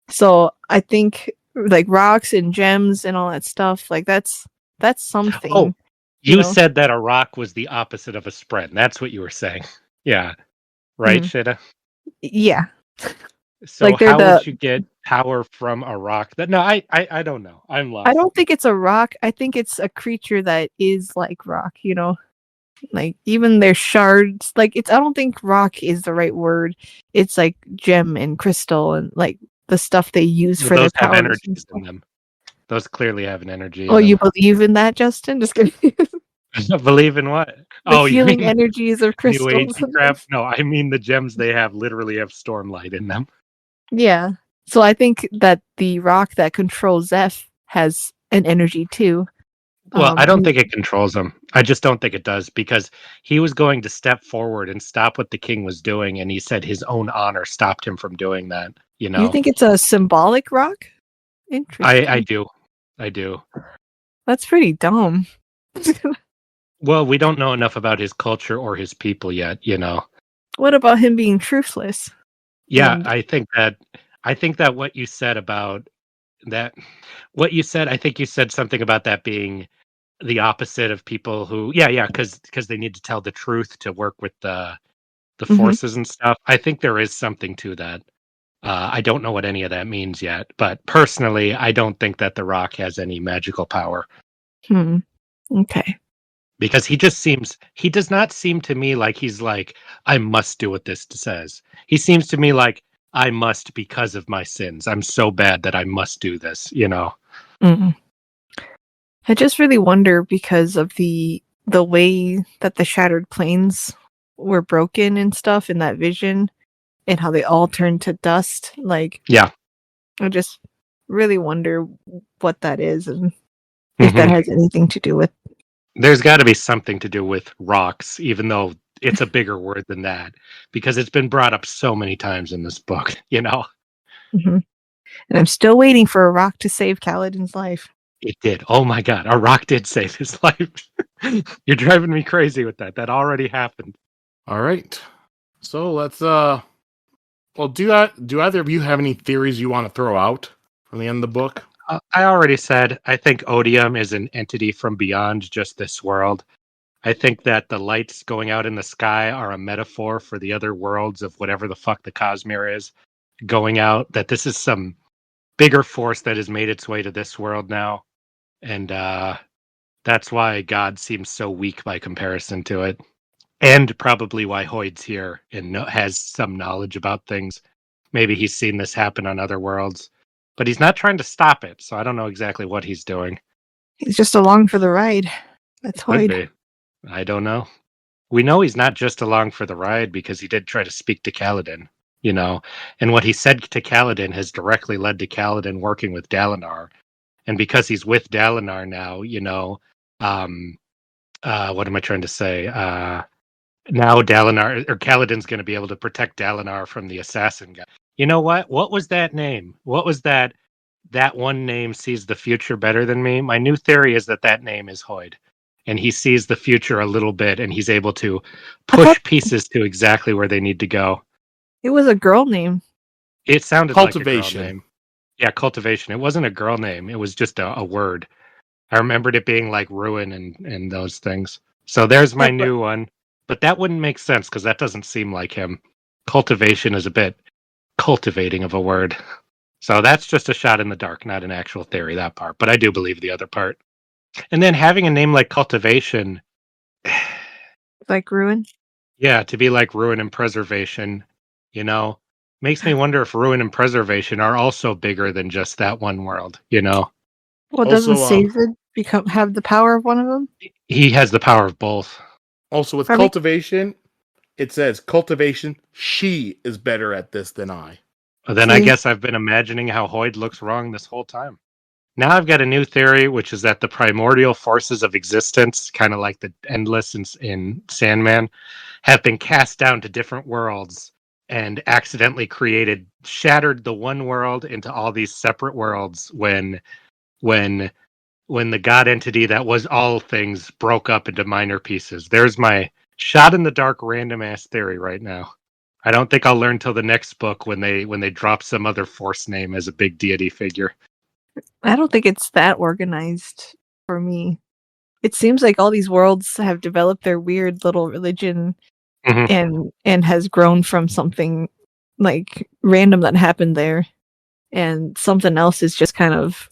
So I think like rocks and gems and all that stuff, like that's something. Oh, you you know? said that a rock was the opposite of a Spren. That's what you were saying. Yeah. Right, Sheta? Yeah. So Like, they're how would you get power from a rock? No, I don't know. I'm lost. I don't think it's a rock. I think it's a creature that is like rock, Like even their shards, like I don't think rock is the right word. It's like gem and crystal and like the stuff they use for their Those have powers. energies in them. Those clearly have an energy. Oh, in you them. believe in that, Justin? Just kidding. Believe in what? The You healing mean energies of New crystals. Agey crap? No, I mean the gems they have literally have stormlight in them. Yeah. So I think that the rock that controls Szeth has an energy too. Well, I don't think it controls him. I just don't think it does, because he was going to step forward and stop what the king was doing, and he said his own honor stopped him from doing that. You think it's a symbolic rock? Interesting. I do. That's pretty dumb. Well, we don't know enough about his culture or his people yet, What about him being truthless? Yeah, And- I think that what you said about that, I think you said something about that being the opposite of people who, because they need to tell the truth to work with the forces and stuff. I think there is something to that. I don't know what any of that means yet, but personally, I don't think that the rock has any magical power. Okay. Because he does not seem to me like he's like, I must do what this says. He seems to me like, I must because of my sins. I'm so bad that I must do this, I just really wonder, because of the way that the shattered planes were broken and stuff in that vision, and how they all turned to dust. Like, yeah, I just really wonder what that is, and if that has anything to do with. There's got to be something to do with rocks, even though it's a bigger word than that, because it's been brought up so many times in this book, And I'm still waiting for a rock to save Kaladin's life. It did. Oh my god, a rock did save his life. You're driving me crazy with that. That already happened. All right. So let's well, do either of you have any theories you want to throw out from the end of the book? I already said, I think Odium is an entity from beyond just this world. I think that the lights going out in the sky are a metaphor for the other worlds of whatever the fuck the Cosmere is. going out, that this is some bigger force that has made its way to this world now. And that's why God seems so weak by comparison to it. And probably why Hoyd's here and has some knowledge about things. Maybe he's seen this happen on other worlds, but he's not trying to stop it. So I don't know exactly what he's doing. He's just along for the ride. That's Could Hoyd. be. I don't know. We know he's not just along for the ride because he did try to speak to Kaladin, and what he said to Kaladin has directly led to Kaladin working with Dalinar. And because he's with Dalinar now, what am I trying to say? Now Dalinar or Kaladin's going to be able to protect Dalinar from the assassin guy. You know what? What was that name? What was that? That one name sees the future better than me. My new theory is that name is Hoyd, and he sees the future a little bit, and he's able to push pieces to exactly where they need to go. It was a girl name. It sounded Cultivation. Like a girl name. Yeah, cultivation. It wasn't a girl name. It was just a word. I remembered it being like ruin and those things. So there's my new one. But that wouldn't make sense because that doesn't seem like him. Cultivation is a bit cultivating of a word. So that's just a shot in the dark, not an actual theory, that part. But I do believe the other part. And then having a name like cultivation. Like ruin? Yeah, to be like ruin and preservation, makes me wonder if ruin and preservation are also bigger than just that one world, Well, doesn't Szeth have the power of one of them? He has the power of both. Also, with cultivation, it says cultivation, she is better at this than I. Well, then I guess I've been imagining how Hoyd looks wrong this whole time. Now I've got a new theory, which is that the primordial forces of existence, kind of like the Endless in Sandman, have been cast down to different worlds and accidentally shattered the one world into all these separate worlds when the god entity that was all things broke up into minor pieces. There's my shot in the dark random ass theory right now. I don't think I'll learn till the next book when they drop some other force name as a big deity figure. I don't think it's that organized for me. It seems like all these worlds have developed their weird little religion and has grown from something like random that happened there, and something else is just kind of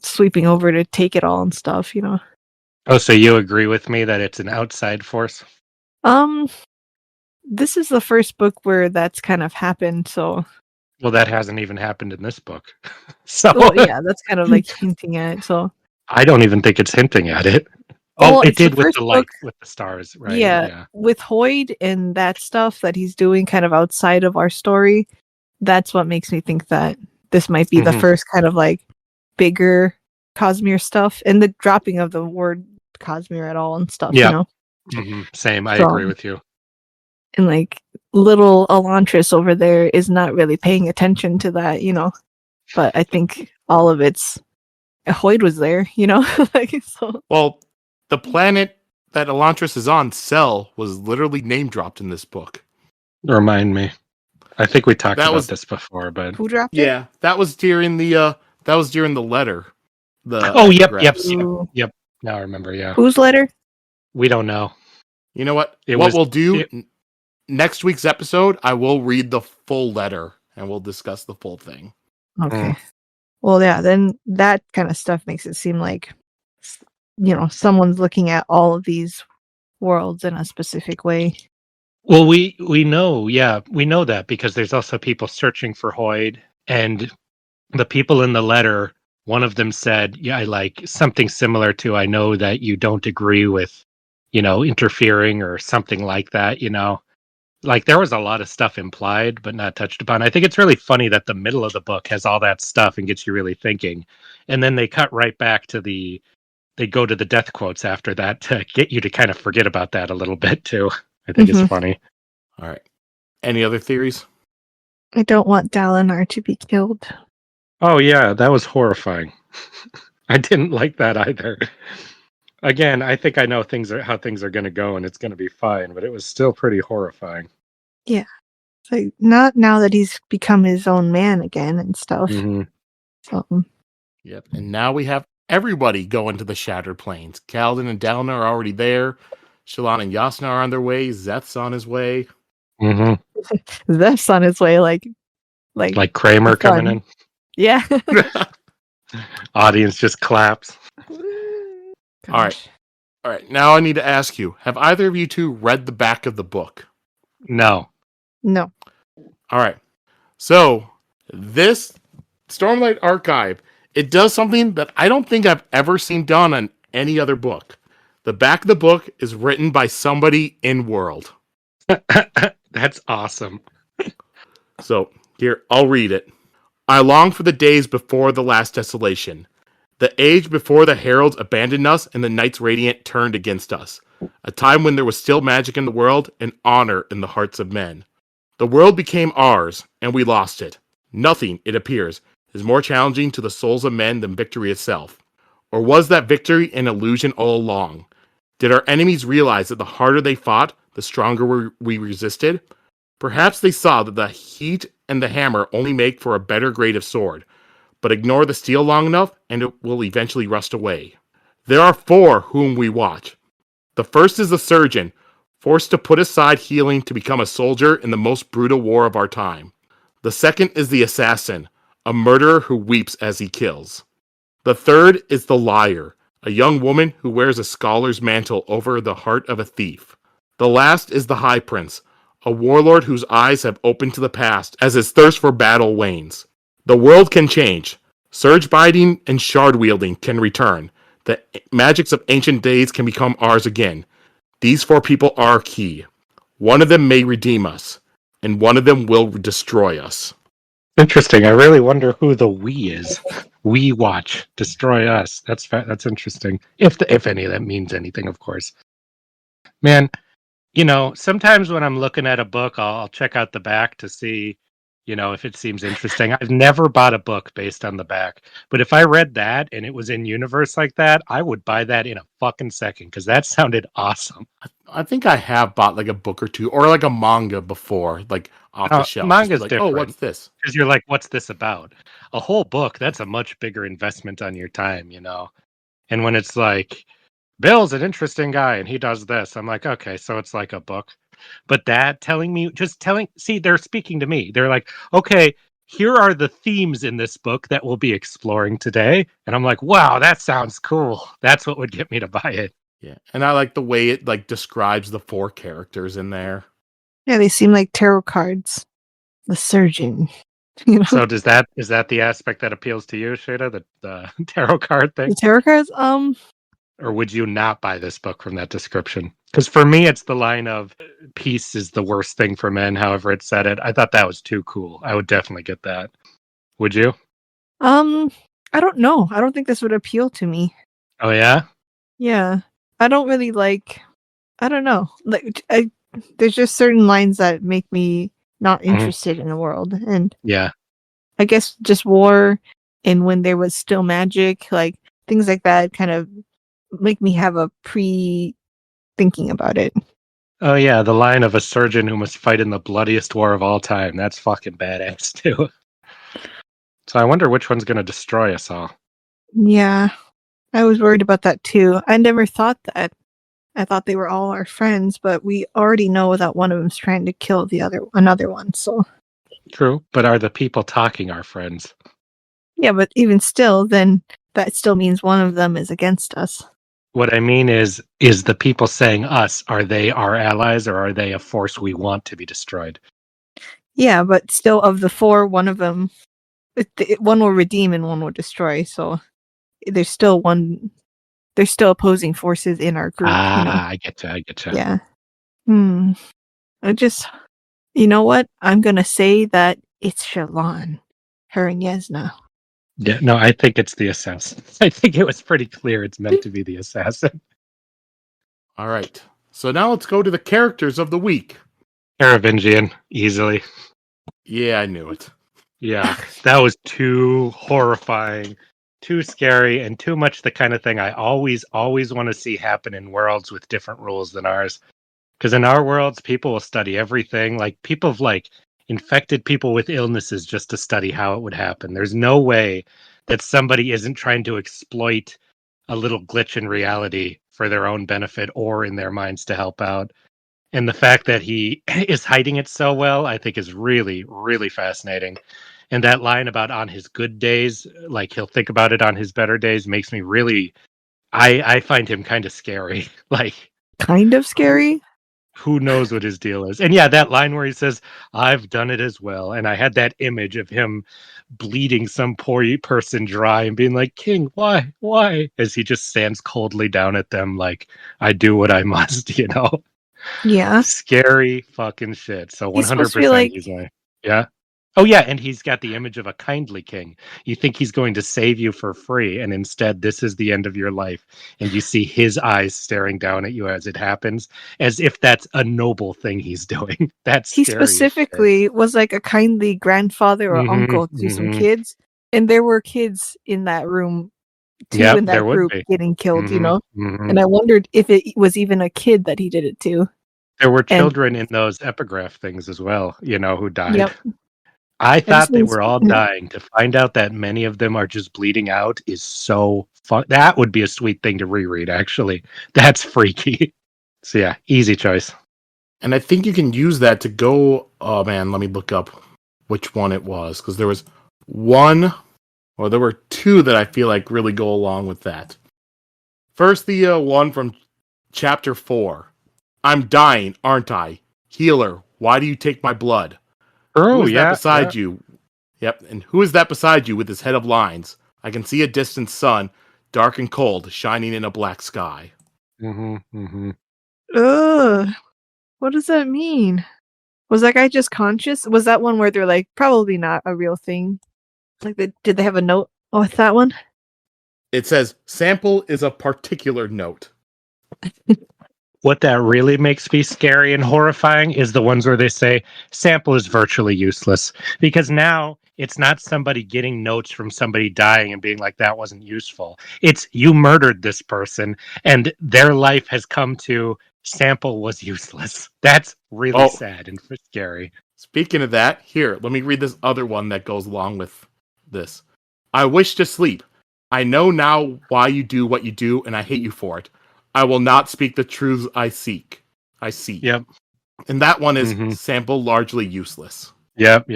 sweeping over to take it all and stuff, Oh, so you agree with me that it's an outside force? This is the first book where that's kind of happened, so... Well, that hasn't even happened in this book. So yeah, that's kind of like hinting at it, so... I don't even think it's hinting at it. Well, it did with the light, with the stars, right? Yeah, with Hoyd and that stuff that he's doing kind of outside of our story, that's what makes me think that this might be the first kind of like bigger Cosmere stuff, and the dropping of the word Cosmere at all and stuff, Same, I agree with you. And like little Elantris over there is not really paying attention to that, but I think all of it's Hoyd was there, so. Well, the planet that Elantris is on, Cell, was literally name dropped in this book. Remind me. I think we talked about this before, but who dropped it? Yeah, that was during the letter. Yep. Now I remember. Yeah. Whose letter? We don't know. You know what? We'll do next week's episode, I will read the full letter and we'll discuss the full thing. Okay. Well, yeah, then that kind of stuff makes it seem like, someone's looking at all of these worlds in a specific way. Well, we know that because there's also people searching for Hoyd, and the people in the letter, one of them said, I like something similar to, I know that you don't agree with, interfering or something like that, Like there was a lot of stuff implied, but not touched upon. I think it's really funny that the middle of the book has all that stuff and gets you really thinking. And then they cut right back to they go to the death quotes after that to get you to kind of forget about that a little bit too. I think it's funny. All right. Any other theories? I don't want Dalinar to be killed. Oh yeah, that was horrifying. I didn't like that either. Again, I think I know how things are going to go, and it's going to be fine. But it was still pretty horrifying. Yeah, like not now that he's become his own man again and stuff. So. Yep, and now we have everybody going to the Shattered Plains. Kaladin and Dalinar are already there. Shallan and Jasnah are on their way. Szeth's on his way. Szeth's on his way. Like Like Kramer coming in. Yeah. Audience just claps. Gosh. All right. Now I need to ask you: have either of you two read the back of the book? No. No. All right. So this Stormlight Archive, it does something that I don't think I've ever seen done on any other book. The back of the book is written by somebody in world. That's awesome. So here, I'll read it. I long for the days before the last desolation, the age before the heralds abandoned us and the knights radiant turned against us, a time when there was still magic in the world and honor in the hearts of men. The world became ours, and we lost it. Nothing, it appears, is more challenging to the souls of men than victory itself. Or was that victory an illusion all along? Did our enemies realize that the harder they fought, the stronger we resisted? Perhaps they saw that the heat and the hammer only make for a better grade of sword, but ignore the steel long enough and it will eventually rust away. There are four whom we watch. The first is the surgeon, forced to put aside healing to become a soldier in the most brutal war of our time. The second is the assassin, a murderer who weeps as he kills. The third is the liar, a young woman who wears a scholar's mantle over the heart of a thief. The last is the high prince, a warlord whose eyes have opened to the past as his thirst for battle wanes. The world can change. Surge binding and shard wielding can return. The magics of ancient days can become ours again. These four people are key. One of them may redeem us, and one of them will destroy us. Interesting. I really wonder who the we is. We watch, destroy us. That's interesting. If any of that means anything, of course. Man, sometimes when I'm looking at a book, I'll check out the back to see, if it seems interesting. I've never bought a book based on the back, but if I read that and it was in universe like that, I would buy that in a fucking second because that sounded awesome. I think I have bought like a book or two or like a manga before, like off the shelf. Manga's like, different. oh, what's this? Because you're like, what's this about? A whole book, that's a much bigger investment on your time, And when it's like, Bill's an interesting guy and he does this, I'm like, okay, so it's like a book. But that see, they're speaking to me. They're like, okay, here are the themes in this book that we'll be exploring today. And I'm like, wow, that sounds cool. That's what would get me to buy it. Yeah, and I like the way it like describes the four characters in there. Yeah, they seem like tarot cards. The surgeon. So is that the aspect that appeals to you, Sheta, the tarot card thing? The tarot cards? Or would you not buy this book from that description? Because for me, it's the line of peace is the worst thing for men, however it said it. I thought that was too cool. I would definitely get that. Would you? I don't know. I don't think this would appeal to me. Oh, yeah? Yeah. I don't really I don't know. There's just certain lines that make me not interested in the world. And yeah, I guess just war and when there was still magic, like things like that kind of make me have a pre-thinking about it. Oh, yeah, the line of a surgeon who must fight in the bloodiest war of all time. That's fucking badass, too. So I wonder which one's going to destroy us all. Yeah, I was worried about that, too. I never thought that. I thought they were all our friends, but we already know that one of them's trying to kill another one, so... True, but are the people talking our friends? Yeah, but even still, then that still means one of them is against us. What I mean is the people saying us, are they our allies or are they a force we want to be destroyed? Yeah, but still of the four, one of them, one will redeem and one will destroy, so there's still opposing forces in our group. I get you. Yeah. You know what? I'm going to say that it's Shallan, her and Jasnah. Yeah, no, I think it's the assassin. I think it was pretty clear it's meant to be the assassin. All right. So now let's go to the characters of the week. Carolingian, easily. Yeah, I knew it. Yeah, that was too horrifying, too scary, and too much the kind of thing I always want to see happen in worlds with different rules than ours. Because in our worlds, people will study everything. Like, people have, infected people with illnesses just to study how it would happen. There's no way that somebody isn't trying to exploit a little glitch in reality for their own benefit or in their minds to help out. And the fact that he is hiding it so well, I think is really, really fascinating. And that line about on his good days, like he'll think about it on his better days, makes me really, I find him kind of scary. Like, Kind of scary. who knows what his deal is? And yeah, that line where he says, I've done it as well. And I had that image of him bleeding some poor person dry and being like, King, why? Why? As he just stands coldly down at them, like, I do what I must, you know? Yeah. Scary fucking shit. So He's supposed to be 100% like, he's like, yeah. Oh yeah, and he's got the image of a kindly king. You think he's going to save you for free, and instead this is the end of your life. And you see his eyes staring down at you as it happens, as if that's a noble thing he's doing. That's he scary as shit. specifically was like a kindly grandfather or uncle to some kids. And there were kids in that room too, Yep, in there that would group be. getting killed, you Mhm, know? mhm. And I wondered if it was even a kid that he did it to. There were And children in those epigraph things as well, you know, who died. yep. I I just thought they think were all dying. To find out that many of them are just bleeding out is so fun. That would be a sweet thing to reread, actually. That's freaky. So yeah, easy choice. And I think you can use that to go. Oh man, let me look up which one it was, because there was one, or there were two that I feel like really go along with that. First, the one from chapter 4. I'm dying, aren't I? Healer, why do you take my blood? Who Oh is that yeah, beside you? Yep, and who is that beside you with his head of lines? I can see a distant sun, dark and cold, shining in a black sky. ugh, what does that mean? Was that guy just conscious? Was that one where they're like, probably not a real thing? Like, did they have a note with that one? It says, sample is a particular note. What that really makes me scary and horrifying is the ones where they say sample is virtually useless, because now it's not somebody getting notes from somebody dying and being like, that wasn't useful. It's you murdered this person and their life has come to sample was useless. That's really sad and scary. Speaking of that, here, let me read this other one that goes along with this. I wish to sleep. I know now why you do what you do, and I hate you for it. I will not speak the truths I seek. Yep. And that one is sample largely useless. Yep.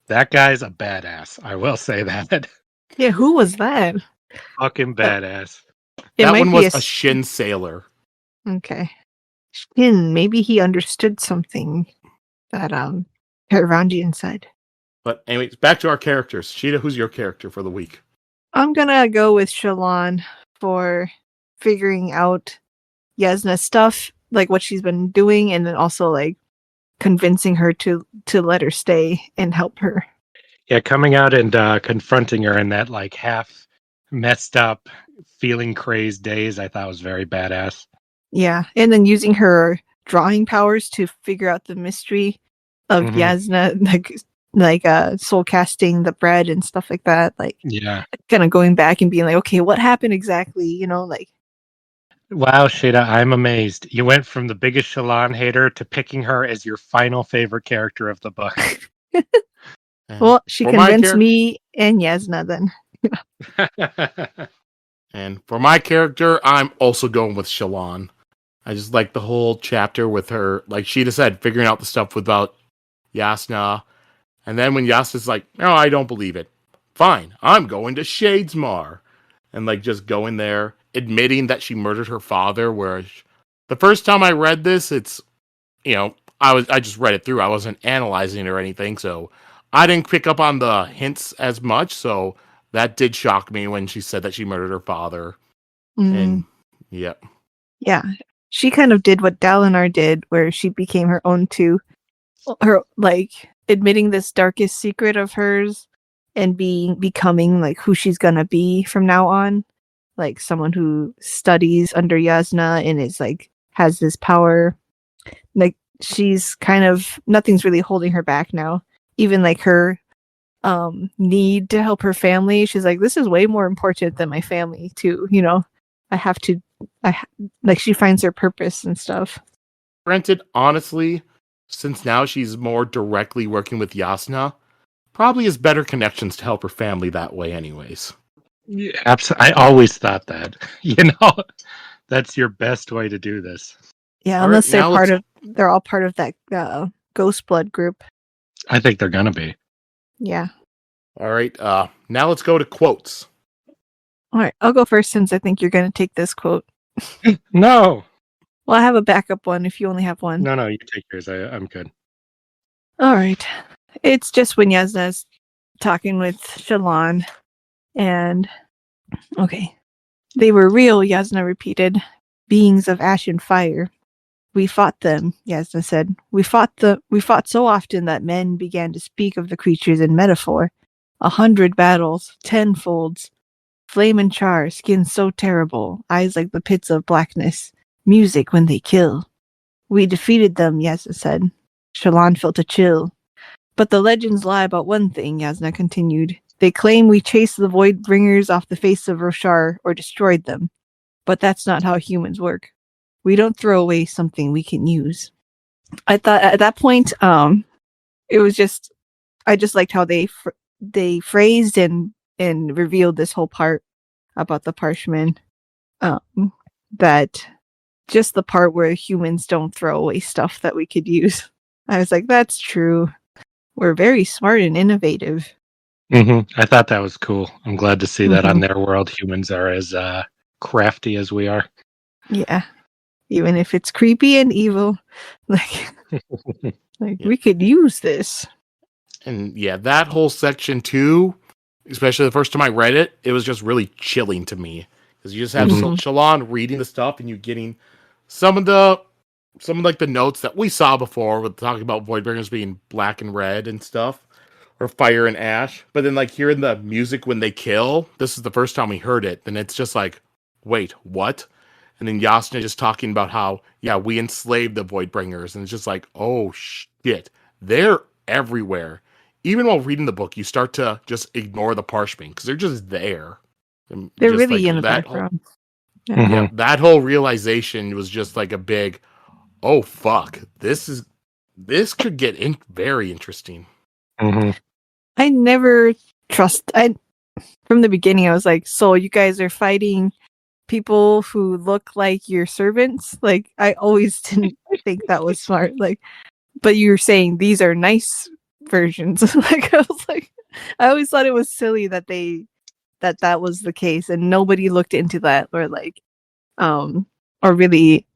That guy's a badass. I will say that. Yeah, who was that? Fucking badass. That one was a Shin sailor. Okay. Shin, maybe he understood something that Karavangian said. But anyways, back to our characters. Sheta, who's your character for the week? I'm gonna go with Shallan for figuring out Jasnah stuff, like what she's been doing, and then also like convincing her to let her stay and help her. Yeah, coming out and confronting her in that like half messed up, feeling crazed days, I thought was very badass. Yeah, and then using her drawing powers to figure out the mystery of Jasnah, like soul casting the bread and stuff like that. Like, yeah, kind of going back and being like, okay, what happened exactly? You know, like. Wow, Sheta, I'm amazed. You went from the biggest Shallan hater to picking her as your final favorite character of the book. Well, she convinced me and Jasnah then. And for my character, I'm also going with Shallan. I just like the whole chapter with her, like Sheta said, figuring out the stuff about Jasnah. And then when Jasnah's like, no, I don't believe it. Fine, I'm going to Shadesmar. And like just going there, admitting that she murdered her father, whereas the first time I read this, it's, you know, I just read it through. I wasn't analyzing it or anything, so I didn't pick up on the hints as much, so that did shock me when she said that she murdered her father. And yeah. Yeah. She kind of did what Dalinar did, where she became her own too. Her like admitting this darkest secret of hers and becoming like who she's gonna be from now on. Like someone who studies under Jasnah and is like has this power. Like she's kind of nothing's really holding her back now. Even like her need to help her family. She's like, this is way more important than my family too, you know. Like she finds her purpose and stuff. Granted, honestly, since now she's more directly working with Jasnah, probably has better connections to help her family that way anyways. Yeah, absolutely. I always thought that. You know, that's your best way to do this. Yeah, All unless right, they're all part of that Ghost Blood group. I think they're gonna be. Yeah. All right. Now let's go to quotes. All right, I'll go first since I think you're going to take this quote. No, Well, I have a backup one if you only have one. no, you take yours. I'm good. All right. It's just when Jasnah's talking with Shallan, and okay. They were real, Jasnah repeated. Beings of ash and fire. We fought them, Jasnah said. We fought so often that men began to speak of the creatures in metaphor. 100 battles, 10 folds. Flame and char, skin so terrible, eyes like the pits of blackness. Music when they kill. We defeated them, Jasnah said. Shallan felt a chill. But the legends lie about one thing, Jasnah continued. They claim we chased the Voidbringers off the face of Roshar or destroyed them. But that's not how humans work. We don't throw away something we can use. I thought at that point, it was just, I just liked how they phrased and revealed this whole part about the Parshmen. That just the part where humans don't throw away stuff that we could use. I was like, that's true. We're very smart and innovative. I thought that was cool. I'm glad to see that on Mhm. their world, humans are as crafty as we are. Yeah. Even if it's creepy and evil, like Yeah. we could use this. And yeah, that whole section too, especially the first time I read it, it was just really chilling to me because you just have Mhm. Shallan reading the stuff and you getting some of like the notes that we saw before with talking about Voidbringers being black and red and stuff, or fire and ash. But then like hearing the music when they kill, this is the first time we heard it, and it's just like, wait, what? And then Jasnah just talking about how, yeah, we enslaved the Voidbringers, and it's just like, oh shit, they're everywhere. Even while reading the book, you start to just ignore the Parshmen because they're just there. And They're just really like in the that background. yeah, that whole realization was just like a big, oh fuck, this could get very interesting. I never from the beginning I was like, so you guys are fighting people who look like your servants? Like I always didn't think that was smart. Like, but you're saying these are nice versions. Like I was like, I always thought it was silly that that was the case and nobody looked into that or like or really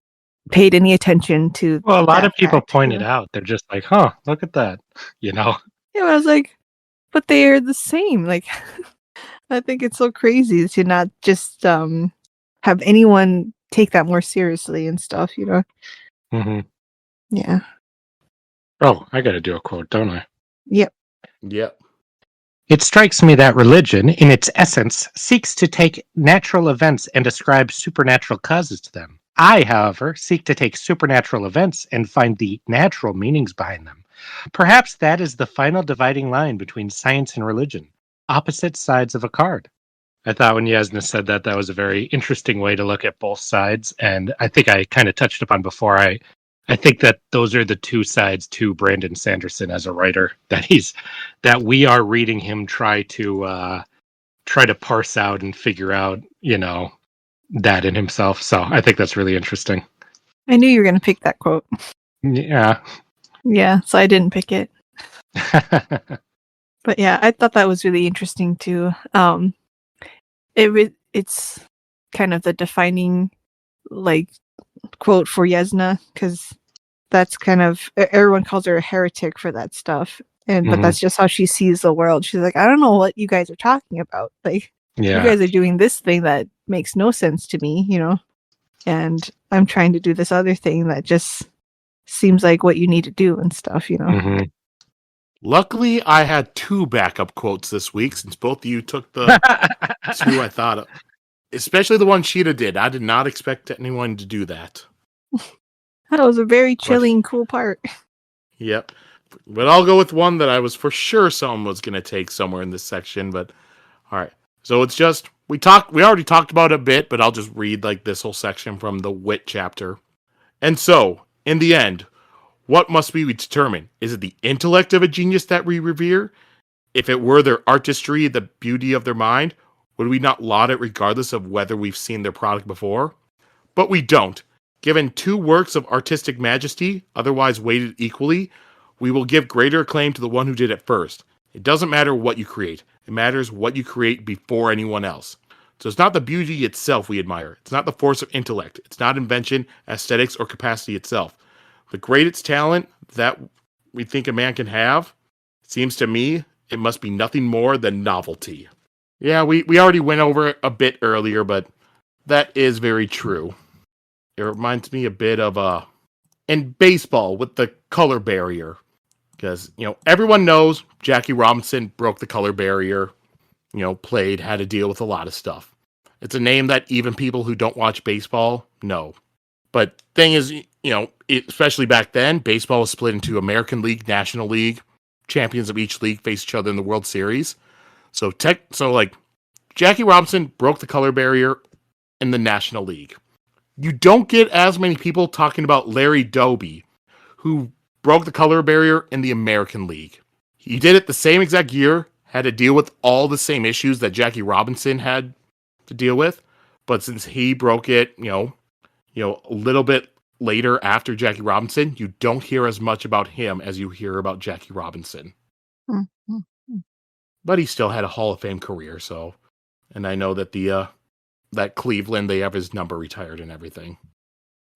paid any attention to Well, a lot that of people fact, point it out. They're just like, huh, look at that. You know? Yeah, I was like, but they are the same. Like I think it's so crazy to not just have anyone take that more seriously and stuff, you know? Yeah. Oh, I got to do a quote, don't I? Yep. Yep. It strikes me that religion, in its essence, seeks to take natural events and ascribe supernatural causes to them. I, however, seek to take supernatural events and find the natural meanings behind them. Perhaps that is the final dividing line between science and religion, opposite sides of a card. I thought when Jasnah said that, that was a very interesting way to look at both sides, and I think I kind of touched upon before. I think that those are the two sides to Brandon Sanderson as a writer. That we are reading him try to parse out and figure out, you know, that in himself. So I think that's really interesting. I knew you were going to pick that quote. Yeah. Yeah, so I didn't pick it. But yeah, I thought that was really interesting too. It's kind of the defining like quote for Jasnah because that's kind of everyone calls her a heretic for that stuff, but that's just how she sees the world. She's like, I don't know what you guys are talking about. Like, you guys are doing this thing that makes no sense to me, you know, and I'm trying to do this other thing that just seems like what you need to do and stuff, you know. Luckily, I had two backup quotes this week since both of you took the two I thought of. Especially the one Sheta did. I did not expect anyone to do that. That was a very chilling, cool part. Yep. But I'll go with one that I was for sure someone was going to take somewhere in this section. But all right. So it's just, we already talked about it a bit, but I'll just read like this whole section from the Wit chapter. And so, in the end, what must we determine? Is it the intellect of a genius that we revere? If it were their artistry, the beauty of their mind, would we not laud it regardless of whether we've seen their product before? But we don't. Given two works of artistic majesty, otherwise weighted equally, we will give greater acclaim to the one who did it first. It doesn't matter what you create. It matters what you create before anyone else. So it's not the beauty itself we admire. It's not the force of intellect. It's not invention, aesthetics, or capacity itself. The greatest talent that we think a man can have, seems to me, it must be nothing more than novelty. Yeah, we already went over it a bit earlier, but that is very true. It reminds me a bit of in baseball with the color barrier. Because, everyone knows Jackie Robinson broke the color barrier, played, had to deal with a lot of stuff. It's a name that even people who don't watch baseball know. But thing is, especially back then, baseball was split into American League, National League. Champions of each league face each other in the World Series. So Jackie Robinson broke the color barrier in the National League. You don't get as many people talking about Larry Doby, who broke the color barrier in the American League. He did it the same exact year, had to deal with all the same issues that Jackie Robinson had to deal with, but since he broke it, a little bit later after Jackie Robinson, you don't hear as much about him as you hear about Jackie Robinson. Mm-hmm. But he still had a Hall of Fame career, so, and I know that that Cleveland, they have his number retired and everything.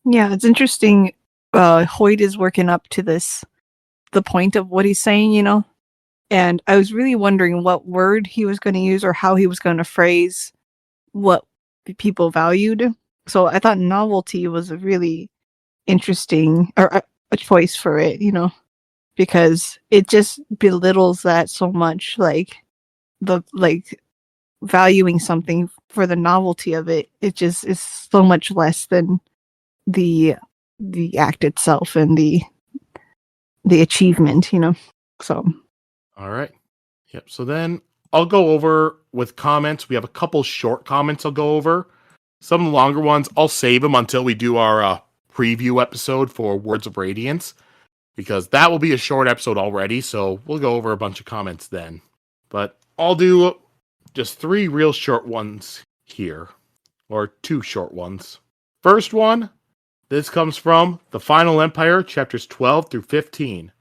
Yeah, it's interesting. Hoyt is working up to the point of what he's saying, and I was really wondering what word he was going to use or how he was going to phrase what people valued. So I thought novelty was a really interesting or a choice for it, because it just belittles that so much, valuing something for the novelty of it. It just is so much less than the act itself and the achievement, So all right. Yep. So then I'll go over with comments. We have a couple short comments I'll go over. Some of the longer ones, I'll save them until we do our preview episode for Words of Radiance, because that will be a short episode already, so we'll go over a bunch of comments then. But I'll do just 3 real short ones here, or 2 short ones. First one, this comes from The Final Empire, chapters 12 through 15,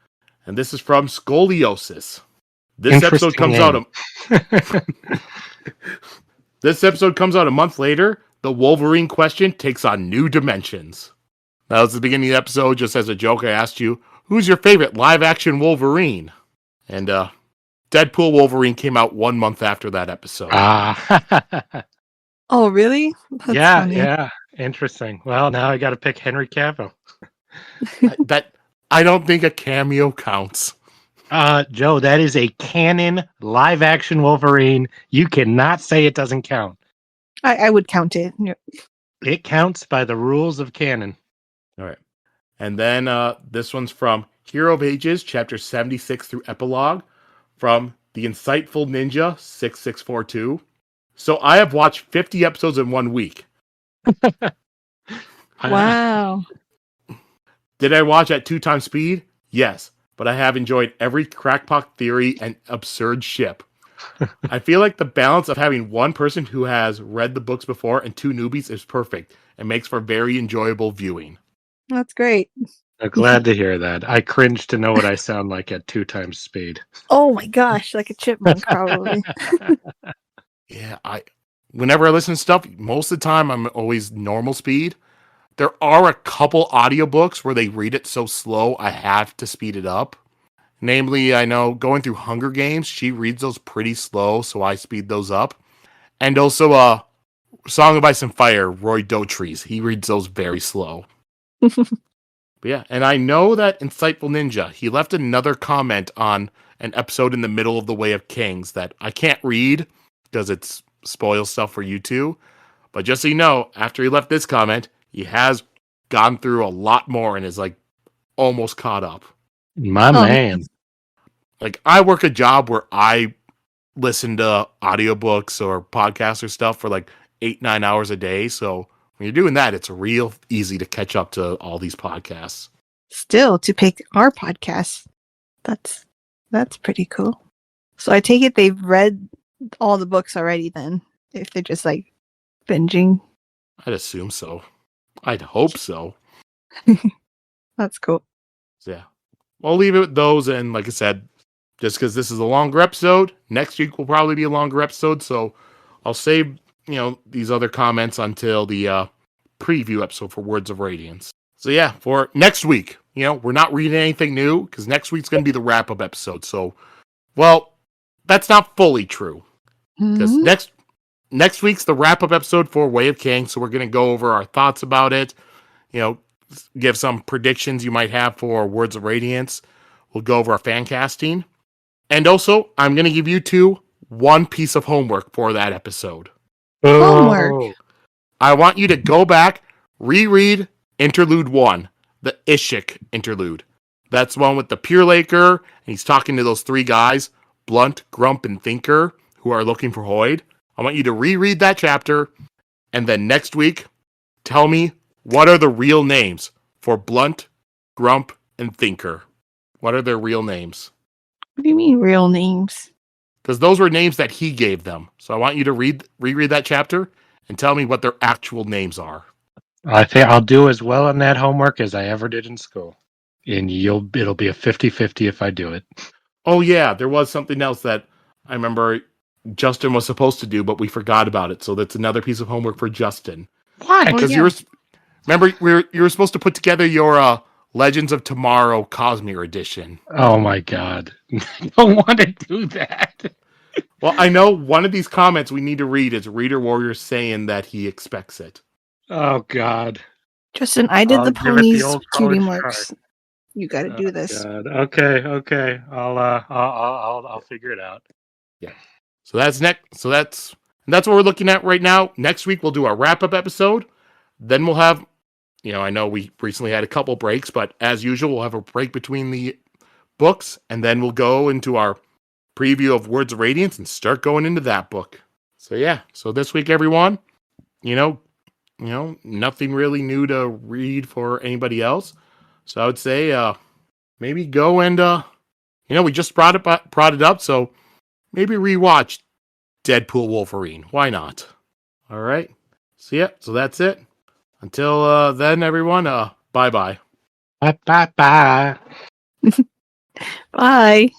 and this is from Scoliosis. This episode comes out This episode comes out a month later. The Wolverine question takes on new dimensions. That was the beginning of the episode. Just as a joke, I asked you, who's your favorite live-action Wolverine? And Deadpool Wolverine came out 1 month after that episode. Oh, really? That's funny. Yeah. Interesting. Well, now I got to pick Henry Cavill. I don't think a cameo counts. Joe, that is a canon live-action Wolverine. You cannot say it doesn't count. I would count it. It counts by the rules of canon. All right. And then this one's from Hero of Ages, chapter 76 through Epilogue, from the Insightful Ninja 6642. So I have watched 50 episodes in 1 week. Wow. Did I watch at 2 times speed? Yes. But I have enjoyed every crackpot theory and absurd ship. I feel like the balance of having one person who has read the books before and 2 newbies is perfect and makes for very enjoyable viewing. That's great. I'm glad to hear that. I cringe to know what I sound like at 2 times speed. Oh my gosh, like a chipmunk probably. Yeah, whenever I listen to stuff, most of the time I'm always normal speed. There are a couple audiobooks where they read it so slow I have to speed it up. Namely, I know going through Hunger Games, she reads those pretty slow, so I speed those up. And also Song of Ice and Fire, Roy Dotrice, he reads those very slow. But yeah, and I know that Insightful Ninja, he left another comment on an episode in the middle of The Way of Kings that I can't read because it spoils stuff for you two. But just so you know, after he left this comment, he has gone through a lot more and is almost caught up. My man. Like, I work a job where I listen to audiobooks or podcasts or stuff for 8-9 hours a day. So when you're doing that, it's real easy to catch up to all these podcasts. Still, to pick our podcast, that's pretty cool. So I take it they've read all the books already then, if they're just binging. I'd assume so. I'd hope so. That's cool. So, yeah. I'll leave it with those. And like I said, just because this is a longer episode, next week will probably be a longer episode. So I'll save, these other comments until the preview episode for Words of Radiance. So yeah, for next week, we're not reading anything new because next week's going to be the wrap-up episode. So, well, that's not fully true because next week's the wrap-up episode for Way of Kings. So we're going to go over our thoughts about it, give some predictions you might have for Words of Radiance. We'll go over our fan casting. And also, I'm going to give you two one piece of homework for that episode. Homework. I want you to go back, reread Interlude 1, the Ishik interlude. That's the one with the Pure Laker, and he's talking to those three guys, Blunt, Grump, and Thinker, who are looking for Hoid. I want you to reread that chapter, and then next week, tell me what are the real names for Blunt, Grump, and Thinker. What are their real names? What do you mean real names? Because those were names that he gave them. So I want you to reread that chapter and tell me what their actual names are. I think I'll do as well on that homework as I ever did in school. And it'll be a 50-50 if I do it. Oh yeah, there was something else that I remember Justin was supposed to do, but we forgot about it. So that's another piece of homework for Justin. Why? Because you were supposed to put together your Legends of Tomorrow Cosmere edition. Oh my god. I don't want to do that. Well, I know one of these comments we need to read is Reader Warrior saying that he expects it. Oh god. Justin, I did I'll the give it the ponies old cutie college marks. You got to do this. God. Okay. I'll figure it out. Yeah. So that's what we're looking at right now. Next week we'll do our wrap-up episode. Then we'll have, I know we recently had a couple breaks, but as usual, we'll have a break between the books, and then we'll go into our preview of Words of Radiance and start going into that book. So yeah. So this week, everyone, nothing really new to read for anybody else. So I would say, maybe go and, we just brought it up. So maybe rewatch Deadpool Wolverine. Why not? All right. So yeah. So that's it. Until then, everyone. Bye-bye. Bye. Bye.